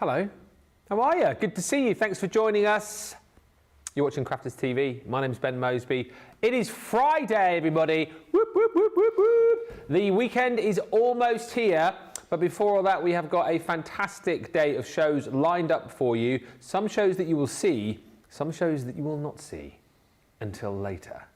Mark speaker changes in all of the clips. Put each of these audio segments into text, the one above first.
Speaker 1: Hello, how are you? Good to see you. Thanks for joining us. You're watching Crafters TV. My name's Ben Moseby. It is Friday, everybody. Whoop, whoop, whoop, whoop, whoop. The weekend is almost here, but before all that, we have got a fantastic day of shows lined up for you. Some shows that you will see, some shows that you will not see until later.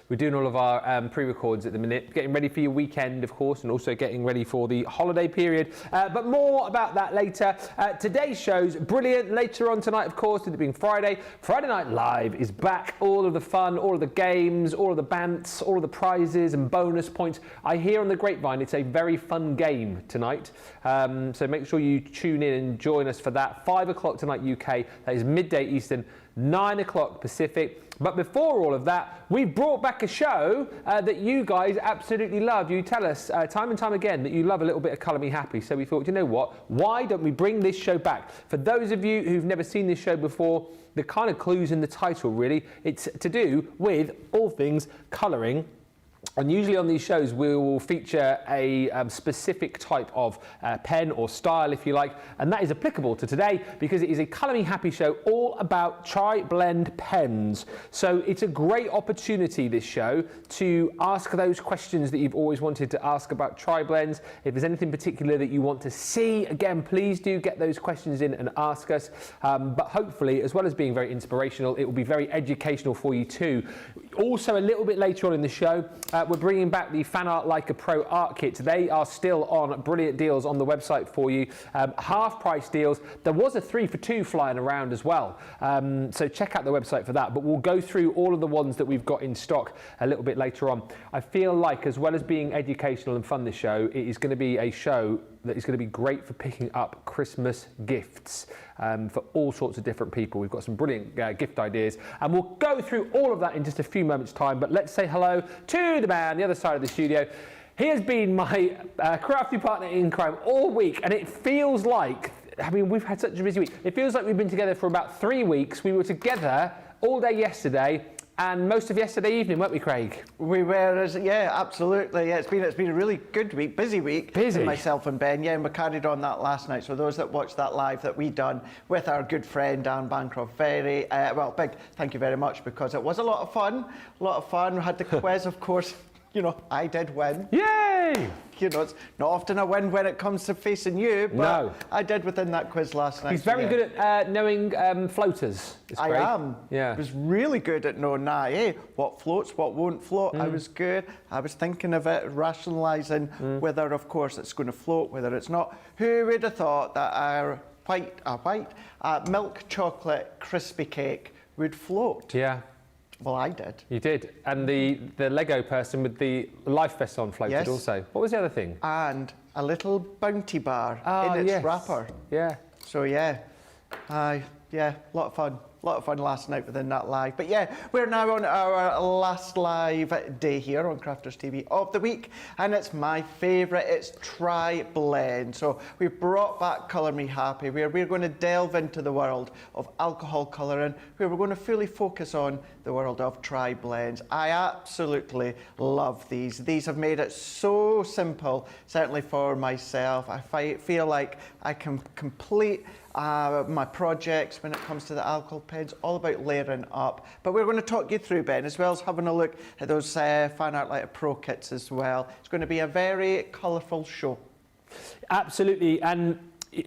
Speaker 1: We're doing all of our pre-records at the minute, getting ready for your weekend, of course, and also getting ready for the holiday period. But more about that later. Today's show's brilliant. Later on tonight, of course, with it being Friday, Friday Night Live is back. All of the fun, all of the games, all of the bants, all of the prizes and bonus points. I hear on the grapevine it's a very fun game tonight. So make sure you tune in and join us for that. 5 o'clock tonight UK. That is midday Eastern, 9 o'clock Pacific. But before all of that, we brought back a show that you guys absolutely love. You tell us time and time again that you love a little bit of Colour Me Happy. So we thought, you know what? Why don't we bring this show back? For those of you who've never seen this show before, the kind of clues in the title, really. It's to do with all things colouring. And usually on these shows, we will feature a specific type of pen or style, if you like, and that is applicable to today because it is a Colour Me Happy show all about TriBlend pens. So it's a great opportunity, this show, to ask those questions that you've always wanted to ask about TriBlends. If there's anything particular that you want to see, again, please do get those questions in and ask us. But hopefully, as well as being very inspirational, it will be very educational for you too. Also, a little bit later on in the show, we're bringing back the Fan Art Leica Pro Art Kit. They are still on brilliant deals on the website for you. Half price deals. There was a 3 for 2 flying around as well. So check out the website for that. But we'll go through all of the ones that we've got in stock a little bit later on. I feel like, as well as being educational and fun, this show, it is going to be a show that is going to be great for picking up Christmas gifts for all sorts of different people. We've got some brilliant gift ideas, and we'll go through all of that in just a few moments' time. But let's say hello to the man on the other side of the studio. He has been my crafty partner in crime all week, and it feels like, I mean, we've had such a busy week. It feels like we've been together for about 3 weeks. We were together all day yesterday, and most of yesterday evening, weren't we, Craig?
Speaker 2: We were, yeah, absolutely. Yeah, it's been a really good week, busy week.
Speaker 1: Busy.
Speaker 2: Myself and Ben, yeah, and we carried on that last night. So those that watched that live that we done with our good friend Dan Bancroft, very well, big thank you very much, because it was a lot of fun. We had the quiz, of course. You know, I did win.
Speaker 1: Yay!
Speaker 2: You know, it's not often I win when it comes to facing you, but
Speaker 1: no.
Speaker 2: I did within that quiz last night.
Speaker 1: He's very good at knowing floaters.
Speaker 2: I am.
Speaker 1: Yeah.
Speaker 2: I was really good at knowing that. Hey, what floats, what won't float. I was good. I was thinking of it, rationalising whether, of course, it's going to float, whether it's not. Who would have thought that our milk chocolate crispy cake would float?
Speaker 1: Yeah.
Speaker 2: Well, I did.
Speaker 1: You did. And the Lego person with the life vest on floated
Speaker 2: Yes.
Speaker 1: also. What was the other thing?
Speaker 2: And a little bounty bar in its
Speaker 1: yes.
Speaker 2: wrapper.
Speaker 1: Yeah.
Speaker 2: So, yeah. Yeah, a lot of fun. A lot of fun last night within that live. But yeah, we're now on our last live day here on Crafters TV of the week, and it's my favourite. It's TriBlend. So we brought back Colour Me Happy, where we're going to delve into the world of alcohol colouring, where we're going to fully focus on the world of TriBlends. I absolutely love these. These have made it so simple, certainly for myself. I feel like I can complete my projects when it comes to the alcohol pens, all about layering up. But we're going to talk you through, Ben, as well as having a look at those Fan Art Leica Pro kits as well. It's going to be a very colourful show.
Speaker 1: Absolutely. And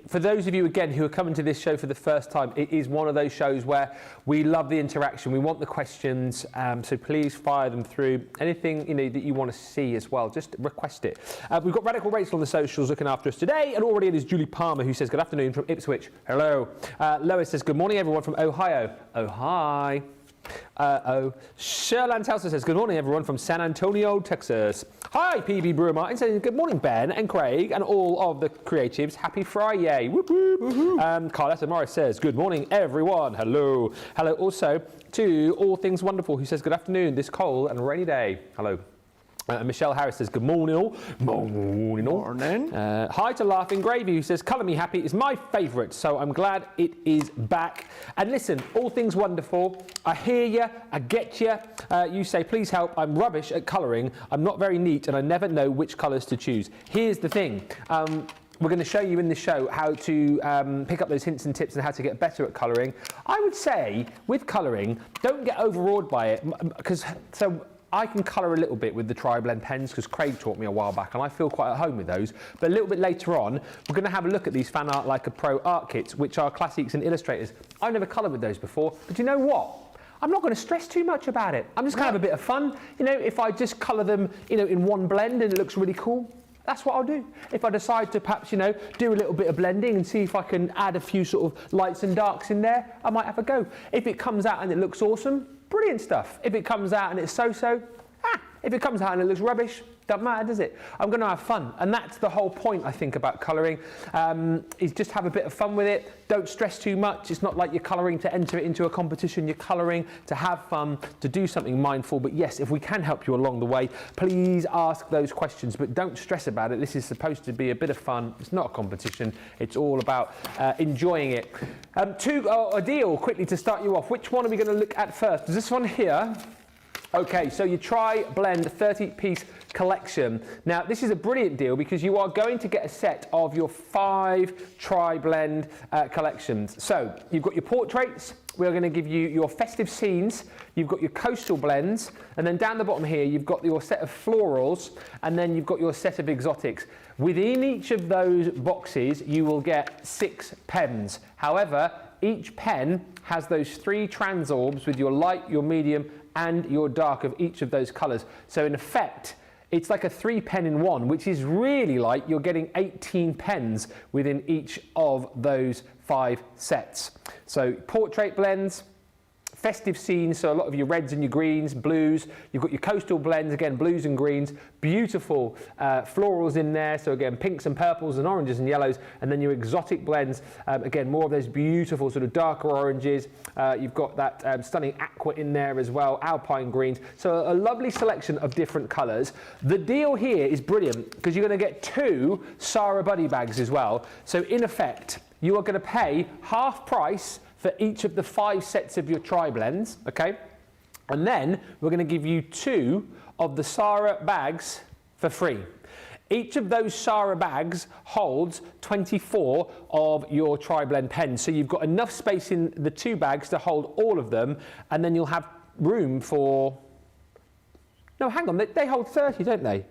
Speaker 1: for those of you, again, who are coming to this show for the first time, it is one of those shows where we love the interaction. We want the questions, so please fire them through. Anything that you want to see as well, just request it. We've got Radical Rachel on the socials looking after us today, and already it is Julie Palmer who says good afternoon from Ipswich. Hello. Lois says good morning, everyone from Ohio. Oh, hi. Sherlan Telsa says good morning, everyone from San Antonio, Texas. Hi, PB Brewer Martin saying good morning, Ben and Craig and all of the creatives. Happy Friday. Whoop, whoop. Carletta Morris says good morning, everyone. Hello. Hello also to All Things Wonderful who says good afternoon this cold and rainy day. Hello. Michelle Harris says, good morning all. Morning all.
Speaker 2: Morning.
Speaker 1: Hi to Laughing Gravy, who says, Colour Me Happy is my favourite, so I'm glad it is back. And listen, All Things Wonderful, I hear you, I get you. You say, please help, I'm rubbish at colouring. I'm not very neat and I never know which colours to choose. Here's the thing. we're going to show you in the show how to pick up those hints and tips and how to get better at colouring. I would say with colouring, don't get overawed by it, because I can colour a little bit with the TriBlend pens because Craig taught me a while back and I feel quite at home with those. But a little bit later on, we're going to have a look at these Fan Art Like a Pro art kits, which are classics and illustrators. I've never coloured with those before, but you know what? I'm not going to stress too much about it. I'm just going to have a bit of fun. You know, if I just colour them, you know, in one blend and it looks really cool, that's what I'll do. If I decide to perhaps, you know, do a little bit of blending and see if I can add a few sort of lights and darks in there, I might have a go. If it comes out and it looks awesome, brilliant stuff. If it comes out and it's so-so, if it comes out and it looks rubbish, doesn't matter, does it? I'm going to have fun. And that's the whole point, I think, about colouring, is just have a bit of fun with it. Don't stress too much. It's not like you're colouring to enter it into a competition. You're colouring to have fun, to do something mindful. But yes, if we can help you along the way, please ask those questions. But don't stress about it. This is supposed to be a bit of fun. It's not a competition. It's all about enjoying it. A deal, quickly to start you off. Which one are we going to look at first? Is this one here? Okay, so your TriBlend 30-piece collection. Now, this is a brilliant deal because you are going to get a set of your 5 TriBlend collections. So, you've got your portraits, we're going to give you your festive scenes, you've got your coastal blends, and then down the bottom here, you've got your set of florals, and then you've got your set of exotics. Within each of those boxes, you will get 6 pens. However, each pen has those 3 transorbs with your light, your medium, and your dark of each of those colours. So in effect, it's like a 3 pen in one, which is really like you're getting 18 pens within each of those 5 sets. So portrait blends, festive scenes, so a lot of your reds and your greens, blues. You've got your coastal blends, again, blues and greens. Beautiful florals in there, so again, pinks and purples and oranges and yellows. And then your exotic blends, again, more of those beautiful sort of darker oranges. You've got that stunning aqua in there as well, alpine greens. So a lovely selection of different colours. The deal here is brilliant because you're going to get 2 Sarah Buddy bags as well. So in effect, you are going to pay half price for each of the 5 sets of your TriBlends, okay? And then we're going to give you 2 of the Sarah bags for free. Each of those Sarah bags holds 24 of your TriBlend pens. So you've got enough space in the 2 bags to hold all of them, and then you'll have room for... No, hang on, they hold 30, don't they?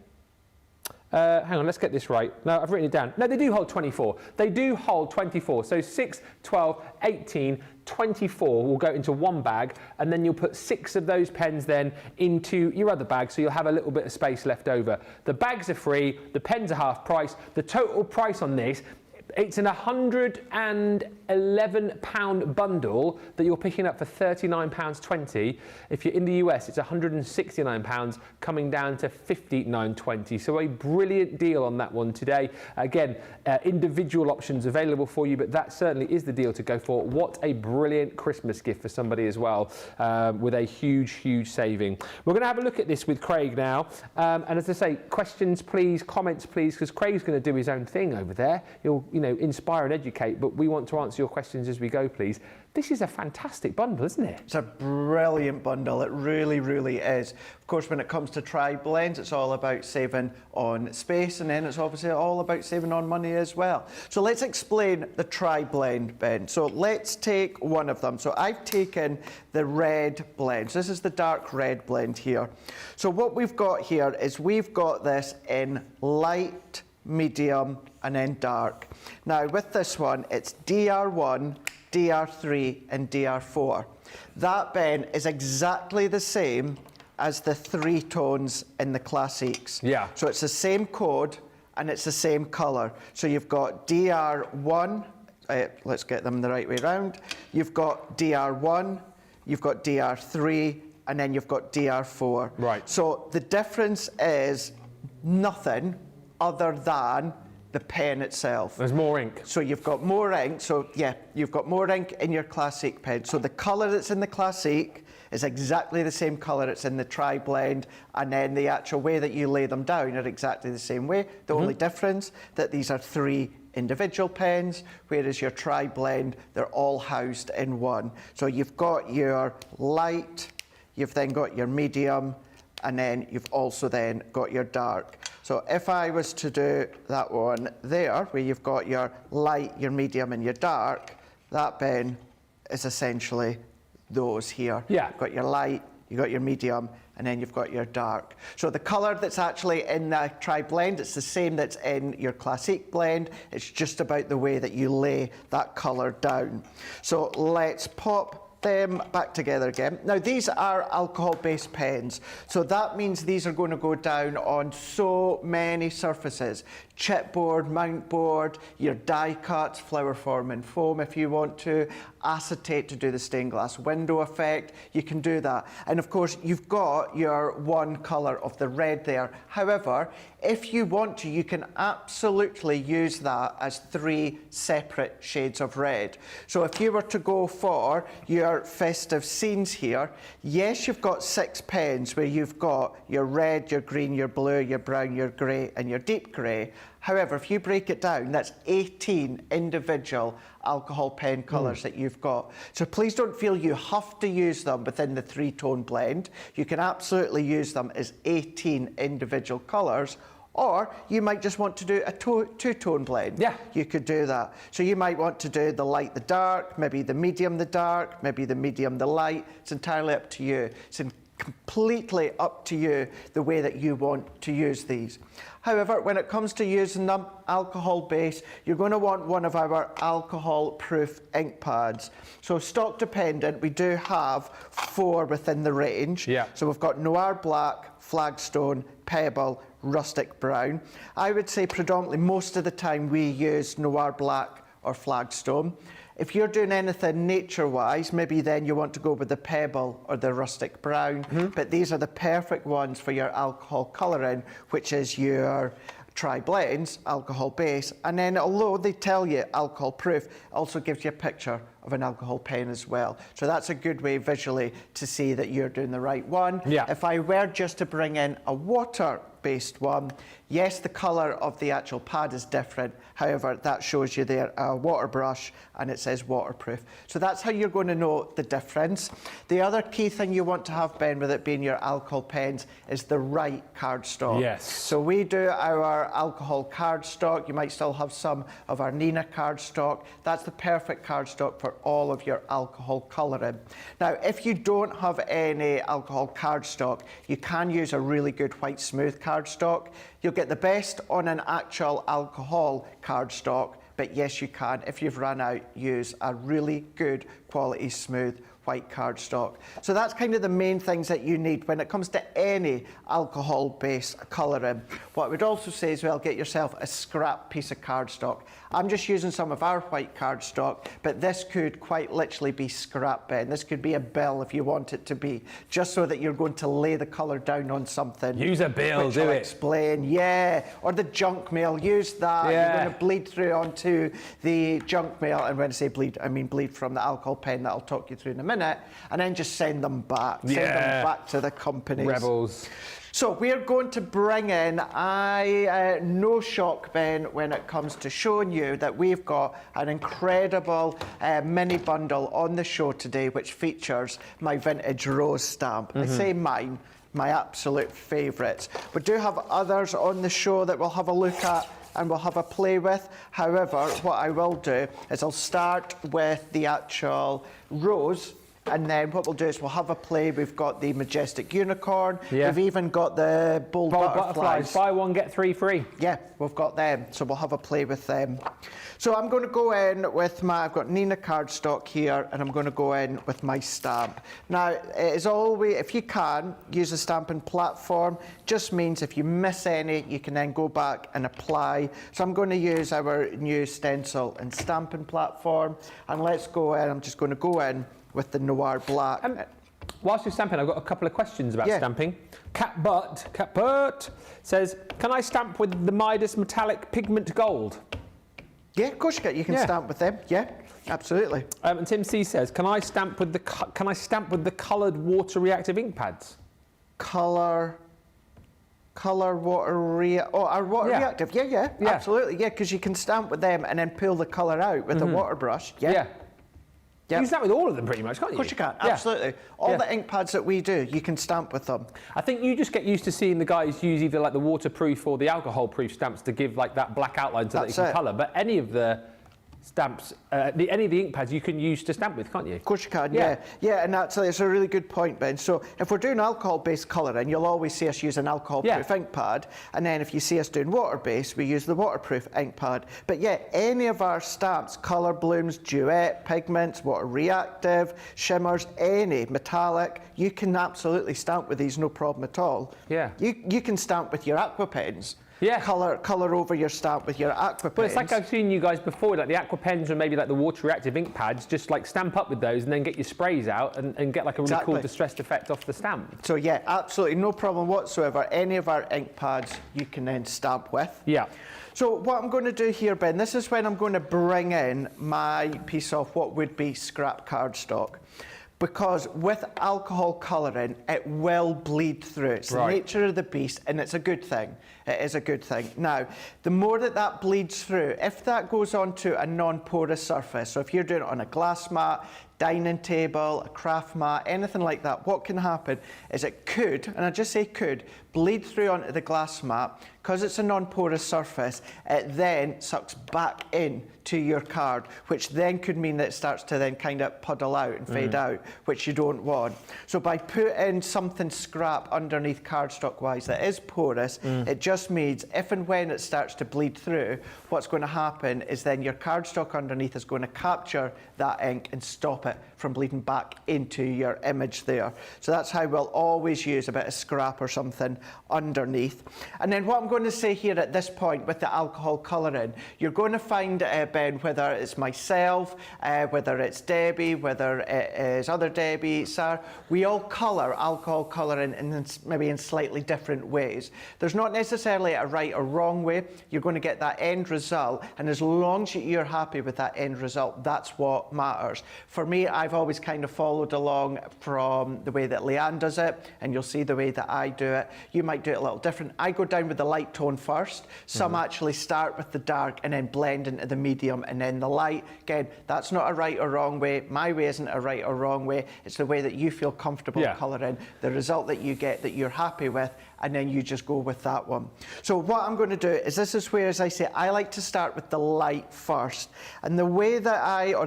Speaker 1: Hang on, let's get this right. No, I've written it down. No, they do hold 24. They do hold 24. So 6, 12, 18, 24 will go into one bag, and then you'll put 6 of those pens then into your other bag, so you'll have a little bit of space left over. The bags are free, the pens are half price. The total price on this, it's an £111 bundle that you're picking up for £39.20. If you're in the US, it's £169, coming down to $59.20. So a brilliant deal on that one today. Again, individual options available for you, but that certainly is the deal to go for. What a brilliant Christmas gift for somebody as well, with a huge, huge saving. We're going to have a look at this with Craig now. And as I say, questions please, comments please, because Craig's going to do his own thing over there. He'll, you know, inspire and educate, but we want to answer your questions as we go, please. This is a fantastic bundle, isn't it?
Speaker 2: It's a brilliant bundle. It really, really is. Of course, when it comes to TriBlends, it's all about saving on space, and then it's obviously all about saving on money as well. So let's explain the TriBlend, Ben. So let's take one of them. So I've taken the red blend. So this is the dark red blend here. So what we've got here is we've got this in light, medium, and then dark. Now with this one, it's DR1, DR3 and DR4. That, Ben, is exactly the same as the 3 tones in the classics.
Speaker 1: Yeah.
Speaker 2: So it's the same code and it's the same colour. So you've got DR1, let's get them the right way around. You've got DR1, you've got DR3, and then you've got DR4.
Speaker 1: Right.
Speaker 2: So the difference is nothing other than the pen itself.
Speaker 1: There's more ink.
Speaker 2: So you've got more ink. So yeah, you've got more ink in your classic pen. So the colour that's in the classic is exactly the same colour that's in the TriBlend, and then the actual way that you lay them down are exactly the same way. The only difference that these are 3 individual pens, whereas your TriBlend, they're all housed in one. So you've got your light, you've then got your medium, and then you've also then got your dark. So if I was to do that one there, where you've got your light, your medium, and your dark, that, Ben, is essentially those here.
Speaker 1: Yeah.
Speaker 2: You've got your light, you've got your medium, and then you've got your dark. So the colour that's actually in the TriBlend, it's the same that's in your Classique blend. It's just about the way that you lay that colour down. So let's pop them back together again. Now these are alcohol-based pens, so that means these are going to go down on so many surfaces. Chipboard, mount board, your die cuts, flower forming foam if you want to, acetate to do the stained glass window effect, you can do that. And of course you've got your one colour of the red there. However, if you want to, you can absolutely use that as 3 separate shades of red. So if you were to go for your festive scenes here, yes, you've got 6 pens where you've got your red, your green, your blue, your brown, your grey, and your deep grey. However, if you break it down, that's 18 individual alcohol pen colours that you've got. So please don't feel you have to use them within the 3-tone blend. You can absolutely use them as 18 individual colours, or you might just want to do a 2-tone blend.
Speaker 1: Yeah.
Speaker 2: You could do that. So you might want to do the light, the dark, maybe the medium, the dark, maybe the medium, the light. It's entirely up to you. It's completely up to you the way that you want to use these. However, when it comes to using them alcohol-based, you're going to want one of our alcohol-proof ink pads. So stock dependent, we do have 4 within the range.
Speaker 1: Yeah.
Speaker 2: So we've got Noir Black, Flagstone, Pebble, Rustic Brown. I would say predominantly most of the time we use Noir Black or Flagstone. If you're doing anything nature-wise, maybe then you want to go with the Pebble or the Rustic Brown, but these are the perfect ones for your alcohol colouring, which is your TriBlends, alcohol base, and then although they tell you alcohol proof, it also gives you a picture of an alcohol pen as well. So that's a good way visually to see that you're doing the right one.
Speaker 1: Yeah.
Speaker 2: If I were just to bring in a water-based one, yes, the colour of the actual pad is different. However, that shows you there a water brush and it says waterproof. So that's how you're going to know the difference. The other key thing you want to have, Ben, with it being your alcohol pens, is the right cardstock.
Speaker 1: Yes.
Speaker 2: So we do our alcohol cardstock. You might still have some of our Nina cardstock. That's the perfect cardstock for all of your alcohol colouring. Now, if you don't have any alcohol cardstock, you can use a really good white smooth cardstock. You'll get the best on an actual alcohol cardstock, but yes, you can, if you've run out, use a really good quality smooth white cardstock. So that's kind of the main things that you need when it comes to any alcohol-based colouring. What I would also say as well, get yourself a scrap piece of cardstock. I'm just using some of our white cardstock, but this could quite literally be scrap, Ben. This could be a bill if you want it to be, just so that you're going to lay the colour down on something.
Speaker 1: Use a bill,
Speaker 2: which
Speaker 1: do
Speaker 2: I'll
Speaker 1: it.
Speaker 2: explain, yeah. Or the junk mail, use that.
Speaker 1: Yeah.
Speaker 2: You're going to bleed through onto the junk mail, and when I say bleed, I mean bleed from the alcohol pen that I'll talk you through in a minute, and then just send them back. Send them back to the companies.
Speaker 1: Rebels.
Speaker 2: So we're going to bring in, no shock, Ben, when it comes to showing you that we've got an incredible mini bundle on the show today, which features my vintage rose stamp. I say mine, my absolute favourites. We do have others on the show that we'll have a look at and we'll have a play with. However, what I will do is I'll start with the actual rose. And then what we'll do is we'll have a play. We've got the majestic unicorn.
Speaker 1: Yeah.
Speaker 2: We've even got the bold butterflies.
Speaker 1: Buy one, get 3 free.
Speaker 2: Yeah, we've got them. So we'll have a play with them. So I'm going to go in with I've got Nina cardstock here, and I'm going to go in with my stamp. Now, it is always, if you can, use a stamping platform. Just means if you miss any, you can then go back and apply. So I'm going to use our new stencil and stamping platform. And let's go in. I'm just going to go in with the Noir Black.
Speaker 1: Whilst you're stamping, I've got a couple of questions about stamping. Cat Burt says, can I stamp with the Midas Metallic Pigment Gold?
Speaker 2: Yeah, of course you can. You can stamp with them. Yeah, absolutely.
Speaker 1: And Tim C says, can I stamp with the coloured water reactive ink pads?
Speaker 2: Colour water reactive. Yeah, absolutely. Yeah, because you can stamp with them and then pull the colour out with the water brush. Yeah.
Speaker 1: You can stamp with all of them pretty much, can't you?
Speaker 2: Of course you can, absolutely. All the ink pads that we do, you can stamp with them.
Speaker 1: I think you just get used to seeing the guys use either like the waterproof or the alcohol-proof stamps to give like that black outline so that you can colour. But any of the stamps, any of the ink pads you can use to stamp with, can't you?
Speaker 2: Of course you can, yeah. And actually it's a really good point, Ben. So if we're doing alcohol-based colouring, you'll always see us use an alcohol-proof ink pad, and then if you see us doing water-based, we use the waterproof ink pad. But yeah, any of our stamps, colour blooms, duet, pigments, water reactive, shimmers, any metallic, you can absolutely stamp with these, no problem at all.
Speaker 1: Yeah.
Speaker 2: You can stamp with your aqua pens.
Speaker 1: Yeah.
Speaker 2: Colour over your stamp with your aqua pens.
Speaker 1: Well, it's like I've seen you guys before, like the aqua pens or maybe like the water reactive ink pads, just like stamp up with those and then get your sprays out and get like a really cool distressed effect off the stamp.
Speaker 2: So yeah, absolutely no problem whatsoever. Any of our ink pads you can then stamp with.
Speaker 1: Yeah.
Speaker 2: So what I'm going to do here, Ben, this is when I'm going to bring in my piece of what would be scrap cardstock. Because with alcohol colouring, it will bleed through. It's the nature of the beast, and it's a good thing. It is a good thing. Now, the more that bleeds through, if that goes onto a non-porous surface, so if you're doing it on a glass mat, dining table, a craft mat, anything like that, what can happen is it could, and I just say could, bleed through onto the glass mat. Because it's a non-porous surface, it then sucks back in to your card, which then could mean that it starts to then kind of puddle out and fade out, which you don't want. So by putting something scrap underneath cardstock wise that is porous, it just means if and when it starts to bleed through, what's going to happen is then your cardstock underneath is going to capture that ink and stop it from bleeding back into your image there. So that's how we'll always use a bit of scrap or something underneath. And then what I'm going to say here at this point with the alcohol colouring, you're going to find, Ben, whether it's myself, whether it's Debbie, whether it is other Debbie, Sarah, we all colour alcohol colouring maybe in slightly different ways. There's not necessarily a right or wrong way. You're going to get that end result, and as long as you're happy with that end result, that's what matters. For me, I've always kind of followed along from the way that Leanne does it, and you'll see the way that I do it. You might do it a little different. I go down with the light tone first. Some actually start with the dark and then blend into the medium and then the light. Again, that's not a right or wrong way. My way isn't a right or wrong way. It's the way that you feel comfortable colouring, the result that you get that you're happy with, and then you just go with that one. So what I'm going to do is, this is where, as I say, I like to start with the light first. And the way that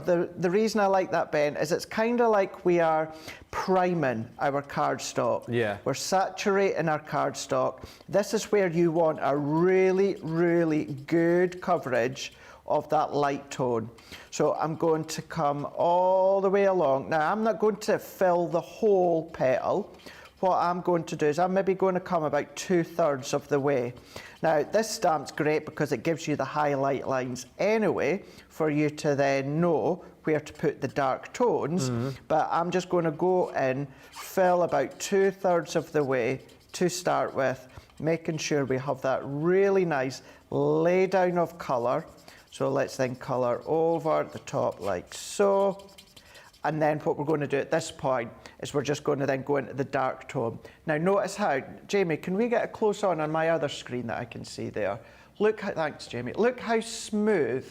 Speaker 2: the reason I like that, Ben, is it's kind of like we are priming our cardstock.
Speaker 1: Yeah.
Speaker 2: We're saturating our cardstock. This is where you want a really, really good coverage of that light tone. So I'm going to come all the way along. Now, I'm not going to fill the whole petal. What I'm going to do is I'm maybe going to come about 2/3 of the way. Now, this stamp's great because it gives you the highlight lines anyway for you to then know where to put the dark tones, but I'm just going to go in, fill about 2/3 of the way to start with, making sure we have that really nice lay down of colour. So let's then colour over the top like so. And then what we're going to do at this point is we're just going to then go into the dark tone. Now notice how, Jamie, can we get a close on my other screen that I can see there? Look how, thanks Jamie, look how smooth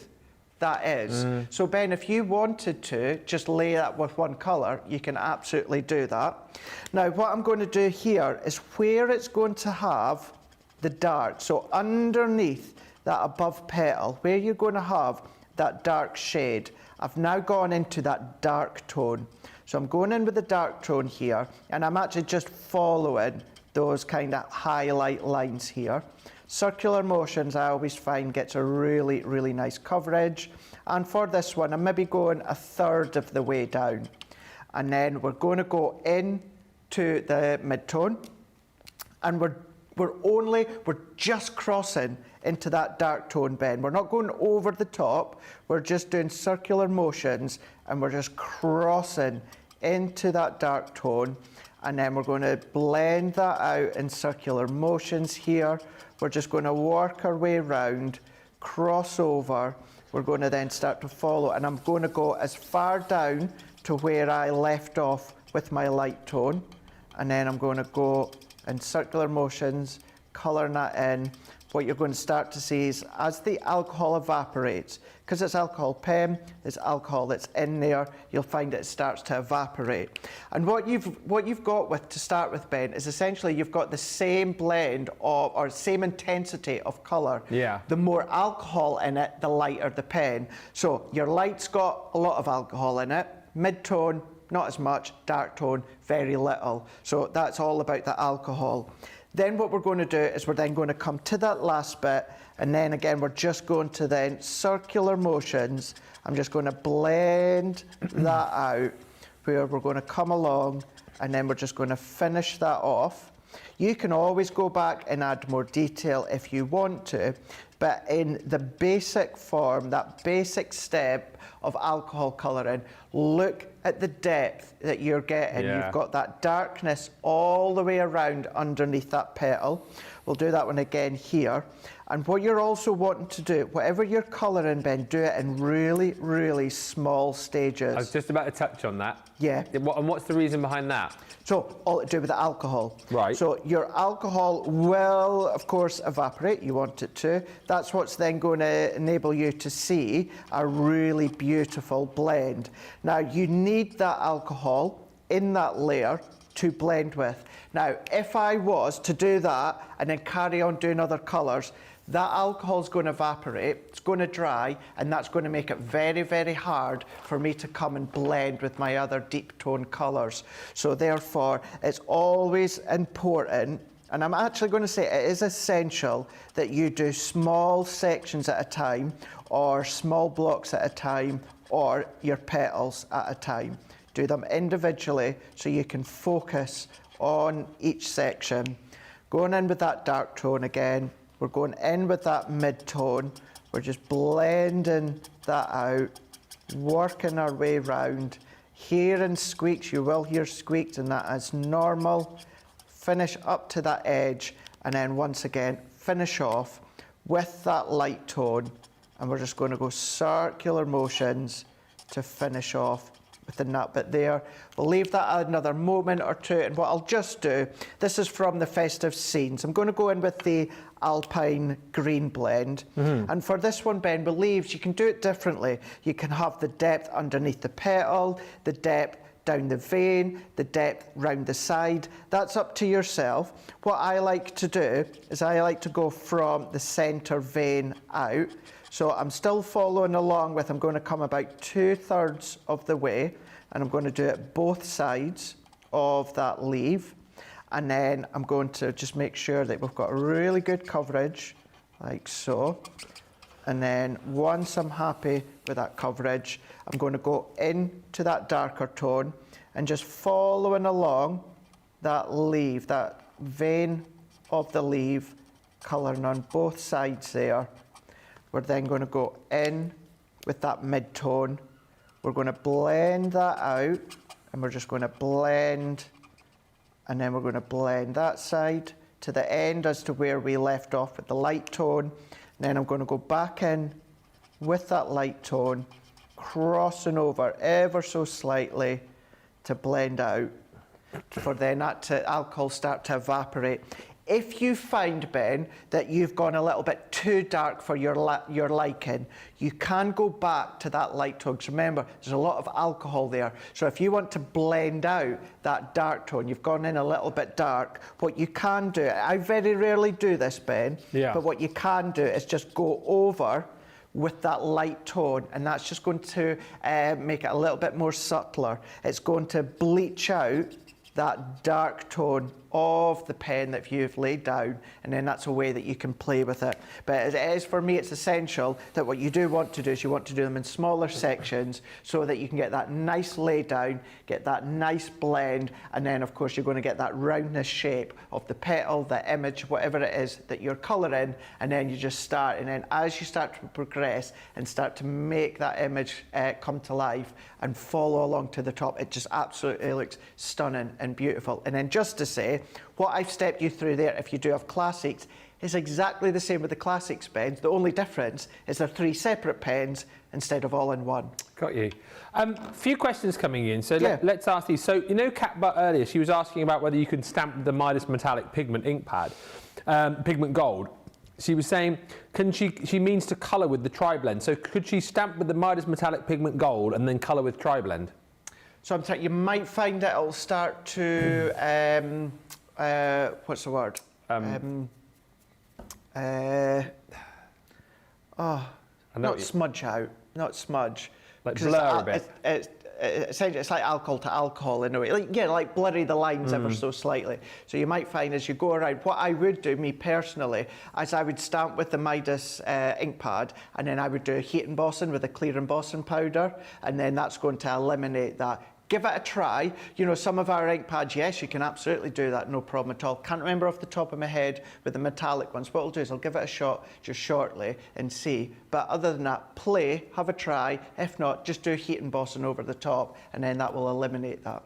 Speaker 2: that is. So Ben, if you wanted to just lay that with one colour, you can absolutely do that. Now what I'm going to do here is where it's going to have the dark, so underneath that above petal, where you're going to have that dark shade, I've now gone into that dark tone. So I'm going in with the dark tone here, and I'm actually just following those kind of highlight lines here. Circular motions I always find gets a really, really nice coverage. And for this one, I'm maybe going 1/3 of the way down. And then we're going to go into the mid-tone, and we're just crossing into that dark tone, Ben. We're not going over the top, we're just doing circular motions, and we're just crossing into that dark tone, and then we're going to blend that out in circular motions here. We're just going to work our way around, cross over. We're going to then start to follow, and I'm going to go as far down to where I left off with my light tone, and then I'm going to go in circular motions, colouring that in, what you're going to start to see is as the alcohol evaporates, because it's alcohol pen, there's alcohol that's in there, you'll find it starts to evaporate. And what you've got with to start with, Ben, is essentially you've got the same blend of, or same intensity of colour.
Speaker 1: Yeah.
Speaker 2: The more alcohol in it, the lighter the pen. So your light's got a lot of alcohol in it, mid-tone, not as much, dark tone, very little. So that's all about the alcohol. Then what we're going to do is we're then going to come to that last bit, and then again we're just going to then circular motions. I'm just going to blend that out, where we're going to come along, and then we're just going to finish that off. You can always go back and add more detail if you want to, but in the basic form, that basic step of alcohol colouring, look at the depth that you're getting.
Speaker 1: Yeah.
Speaker 2: You've got that darkness all the way around underneath that petal. We'll do that one again here. And what you're also wanting to do, whatever you're colouring, Ben, do it in really, really small stages.
Speaker 1: I was just about to touch on that.
Speaker 2: Yeah.
Speaker 1: And what's the reason behind that?
Speaker 2: So, all to do with the alcohol.
Speaker 1: Right.
Speaker 2: So, your alcohol will, of course, evaporate. You want it to. That's what's then going to enable you to see a really beautiful blend. Now, you need that alcohol in that layer to blend with. Now, if I was to do that and then carry on doing other colours, that alcohol is going to evaporate, it's going to dry, and that's going to make it very, very hard for me to come and blend with my other deep tone colours. So therefore, it's always important, and I'm actually going to say it is essential, that you do small sections at a time, or small blocks at a time, or your petals at a time. Do them individually so you can focus on each section. Going in with that dark tone again, we're going in with that mid-tone, we're just blending that out, working our way round. Hearing squeaks, you will hear squeaks, and that is normal. Finish up to that edge, and then once again, finish off with that light tone, and we're just going to go circular motions to finish off with the nut bit there. We'll leave that another moment or two, and what I'll just do, this is from the festive scenes. I'm going to go in with the Alpine Green blend, and for this one, Ben, with leaves, you can do it differently. You can have the depth underneath the petal, the depth down the vein, the depth round the side. That's up to yourself. What I like to do is I like to go from the centre vein out. So I'm still following along with, I'm going to come about 2/3 of the way, and I'm going to do it both sides of that leaf. And then I'm going to just make sure that we've got a really good coverage, like so. And then once I'm happy with that coverage, I'm going to go into that darker tone and just following along that leaf, that vein of the leaf, colouring on both sides there. We're then going to go in with that mid-tone. We're going to blend that out, and we're just going to blend, and then we're going to blend that side to the end as to where we left off with the light tone. And then I'm going to go back in with that light tone, crossing over ever so slightly to blend out, for then that alcohol start to evaporate. If you find, Ben, that you've gone a little bit too dark for your liking, you can go back to that light tone. Because remember, there's a lot of alcohol there. So if you want to blend out that dark tone, you've gone in a little bit dark, what you can do, I very rarely do this, Ben, but what you can do is just go over with that light tone, and that's just going to make it a little bit more subtler. It's going to bleach out that dark tone of the pen that you've laid down, and then that's a way that you can play with it. But it is, for me, it's essential that what you do want to do is you want to do them in smaller sections so that you can get that nice lay down, get that nice blend, and then of course you're going to get that roundness shape of the petal, the image, whatever it is that you're colouring, and then you just start, and then as you start to progress and start to make that image come to life and follow along to the top, it just absolutely looks stunning and beautiful. And then just to say, what I've stepped you through there, if you do have classics, is exactly the same with the classics pens. The only difference is they're 3 separate pens instead of all in one.
Speaker 1: Got you. A few questions coming in, so let's ask these. So, you know, Kat Butt earlier, she was asking about whether you can stamp the Midas Metallic Pigment ink pad, Pigment Gold. she was saying, she means to colour with the TriBlend. So could she stamp with the Midas Metallic Pigment Gold and then colour with TriBlend?
Speaker 2: So you might find that it'll start to, what's the word? Not smudge out, not smudge.
Speaker 1: Like blur a bit.
Speaker 2: Essentially, it's like alcohol to alcohol in a way. Like blurry the lines ever so slightly. So you might find as you go around, what I would do, me personally, is I would stamp with the Midas ink pad, and then I would do heat embossing with a clear embossing powder, and then that's going to eliminate that. Give it a try. You know, some of our ink pads, yes, you can absolutely do that, no problem at all. Can't remember off the top of my head with the metallic ones. What I'll do is I'll give it a shot just shortly and see. But other than that, play, have a try. If not, just do heat embossing over the top, and then that will eliminate that.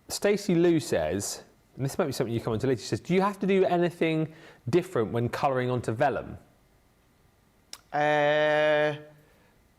Speaker 1: Stacey Lou says, and this might be something you come on to later, she says, do you have to do anything different when colouring onto vellum?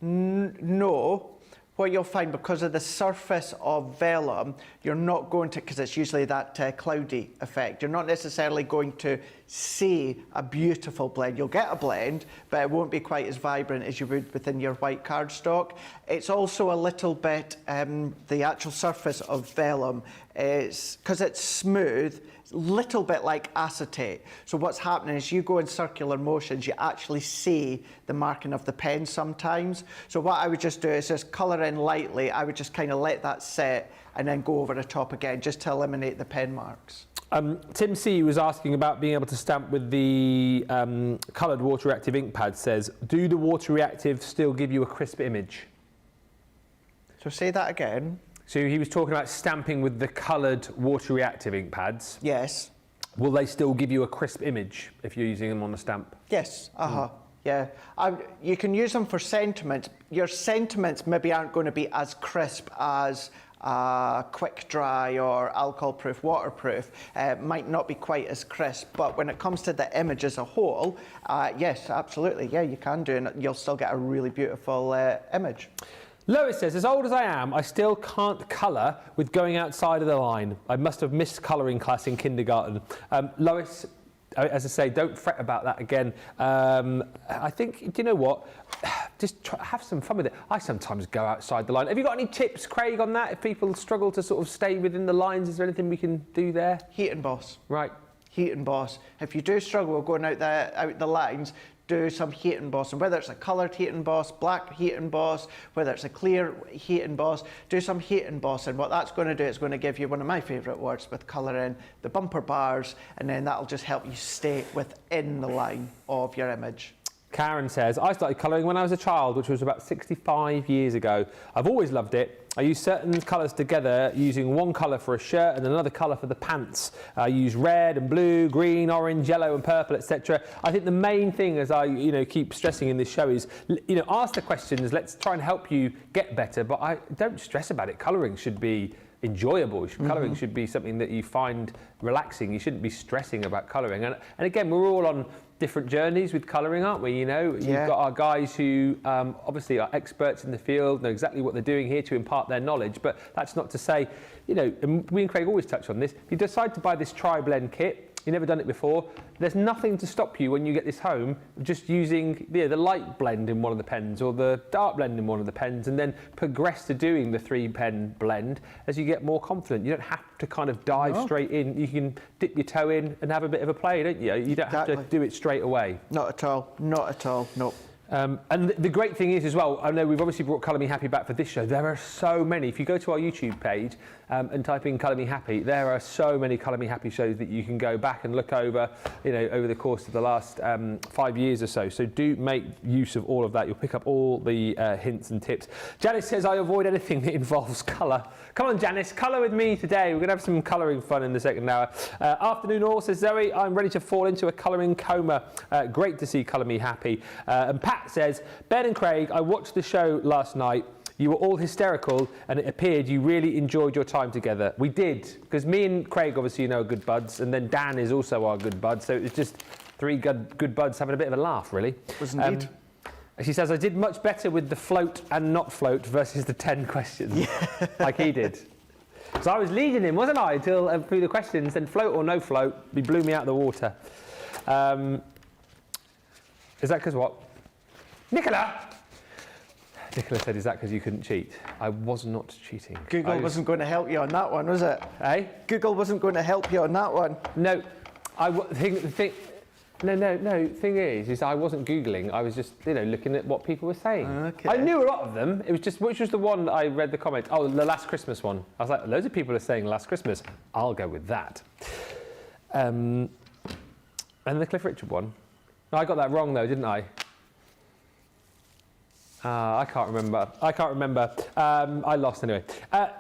Speaker 2: No. What you'll find, because of the surface of vellum, you're not going to, because it's usually that cloudy effect, you're not necessarily going to see a beautiful blend. You'll get a blend, but it won't be quite as vibrant as you would within your white cardstock. It's also a little bit, the actual surface of vellum, is, because it's smooth, little bit like acetate. So what's happening is you go in circular motions, you actually see the marking of the pen sometimes. So what I would just do is just colour in lightly. I would just kind of let that set and then go over the top again just to eliminate the pen marks.
Speaker 1: Tim C was asking about being able to stamp with the coloured water reactive ink pad. Says, do the water reactive still give you a crisp image?
Speaker 2: So say that again.
Speaker 1: So he was talking about stamping with the coloured water reactive ink pads.
Speaker 2: Yes.
Speaker 1: Will they still give you a crisp image if you're using them on a stamp?
Speaker 2: Yes. Yeah. You can use them for sentiments. Your sentiments maybe aren't going to be as crisp as quick dry or alcohol proof, waterproof. Might not be quite as crisp, but when it comes to the image as a whole, yes, absolutely. Yeah, you can do, and you'll still get a really beautiful image.
Speaker 1: Lois says, as old as I am, I still can't colour with going outside of the line. I must have missed colouring class in kindergarten. Lois, as I say, don't fret about that again. I think, do you know what? Just have some fun with it. I sometimes go outside the line. Have you got any tips, Craig, on that? If people struggle to sort of stay within the lines, is there anything we can do there?
Speaker 2: Heat emboss.
Speaker 1: Right.
Speaker 2: Heat emboss. If you do struggle going out the lines, do some heat embossing, whether it's a coloured heat emboss, black heat emboss, whether it's a clear heat emboss, do some heat embossing. What that's going to do is going to give you one of my favourite words with colouring, the bumper bars, and then that'll just help you stay within the line of your image.
Speaker 1: Karen says, I started colouring when I was a child, which was about 65 years ago. I've always loved it. I use certain colours together, using one colour for a shirt and another colour for the pants. I use red and blue, green, orange, yellow and purple, etc. I think the main thing, as I keep stressing in this show, is ask the questions. Let's try and help you get better, but I don't stress about it. Colouring should be enjoyable. Colouring should be something that you find relaxing. You shouldn't be stressing about colouring. And again, we're all on different journeys with colouring, aren't we? You've got our guys who obviously are experts in the field, know exactly what they're doing here to impart their knowledge, but that's not to say, and we and Craig always touch on this, if you decide to buy this TriBlend kit, you've never done it before, there's nothing to stop you when you get this home just using the light blend in one of the pens or the dark blend in one of the pens, and then progress to doing the 3-pen blend as you get more confident. You don't have to kind of dive straight in. You can dip your toe in and have a bit of a play, don't you? You don't have to do it straight away.
Speaker 2: Not at all. Not at all. No.
Speaker 1: And the great thing is as well, I know we've obviously brought Colour Me Happy back for this show. There are so many. If you go to our YouTube page and type in Colour Me Happy, there are so many Colour Me Happy shows that you can go back and look over, over the course of the last 5 years or so. So do make use of all of that. You'll pick up all the hints and tips. Janice says, I avoid anything that involves colour. Come on, Janice, colour with me today. We're going to have some colouring fun in the second hour. Afternoon all, says Zoe, I'm ready to fall into a colouring coma. Great to see Colour Me Happy. And Pat says, Ben and Craig, I watched the show last night. You were all hysterical and it appeared you really enjoyed your time together. We did, because me and Craig obviously are good buds, and then Dan is also our good bud, so it was just three good buds having a bit of a laugh, really.
Speaker 2: Was indeed.
Speaker 1: She says, I did much better with the float and not float versus the 10 questions, like he did. So I was leading him, wasn't I, until through the questions, then float or no float, he blew me out of the water. Is that because what? Nicola said, is that because you couldn't cheat? I was not cheating.
Speaker 2: Google wasn't going to help you on that one, was it?
Speaker 1: Eh?
Speaker 2: Google wasn't going to help you on that one.
Speaker 1: No, thing is I wasn't Googling. I was just, looking at what people were saying.
Speaker 2: Okay.
Speaker 1: I knew a lot of them. It was just, which was the one that I read the comment? Oh, the Last Christmas one. I was like, loads of people are saying Last Christmas. I'll go with that. And the Cliff Richard one. No, I got that wrong though, didn't I? I can't remember. I lost anyway.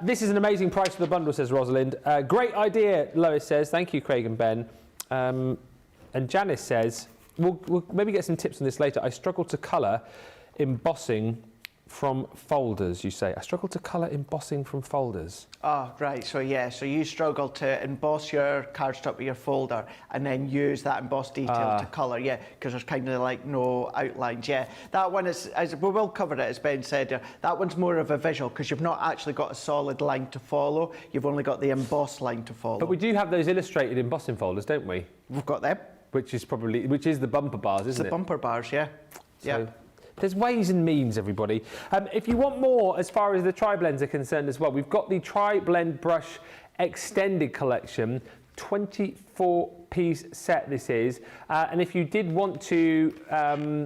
Speaker 1: This is an amazing price for the bundle, says Rosalind. Great idea, Lois says. Thank you, Craig and Ben. And Janice says, we'll maybe get some tips on this later. I struggle to colour embossing from folders, you say. I struggle to colour embossing from folders.
Speaker 2: Oh, right. So, yeah. So you struggle to emboss your cardstock with your folder and then use that embossed detail to colour, yeah, because there's kind of like no outlines, yeah. That one is, as we will cover it, as Ben said, that one's more of a visual because you've not actually got a solid line to follow. You've only got the embossed line to follow.
Speaker 1: But we do have those illustrated embossing folders, don't we?
Speaker 2: We've got them.
Speaker 1: Which is the bumper bars, isn't it?
Speaker 2: The bumper bars, yeah.
Speaker 1: So, there's ways and means, everybody. If you want more as far as the TriBlends are concerned as well, we've got the TriBlend brush extended collection, 24-piece set this is. And if you did want to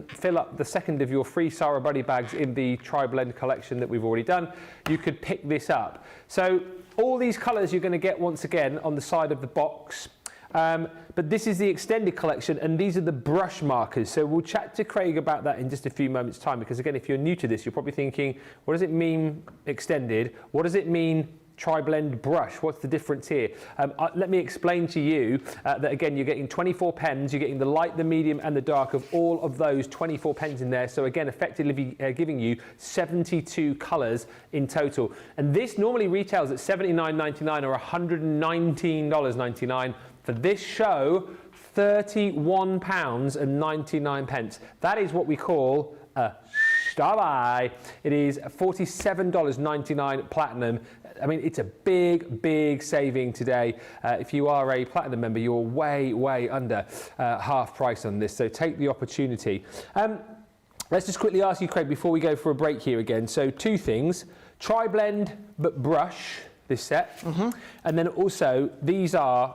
Speaker 1: fill up the second of your free Sarah Buddy bags in the TriBlend collection that we've already done, you could pick this up. So all these colours you're going to get once again on the side of the box. But this is the extended collection and these are the brush markers. So we'll chat to Craig about that in just a few moments' time, because again, if you're new to this, you're probably thinking, what does it mean extended? What does it mean TriBlend brush? What's the difference here? Let me explain to you that again, you're getting 24 pens, you're getting the light, the medium and the dark of all of those 24 pens in there. So again, effectively giving you 72 colours in total. And this normally retails at $79.99 or $119.99. For this show, £31.99. That is what we call a star buy. It is $47.99 platinum. I mean, it's a big, big saving today. If you are a platinum member, you're way, way under half price on this. So take the opportunity. Let's just quickly ask you, Craig, before we go for a break here again. So two things: TriBlend but brush. This set, and then also these are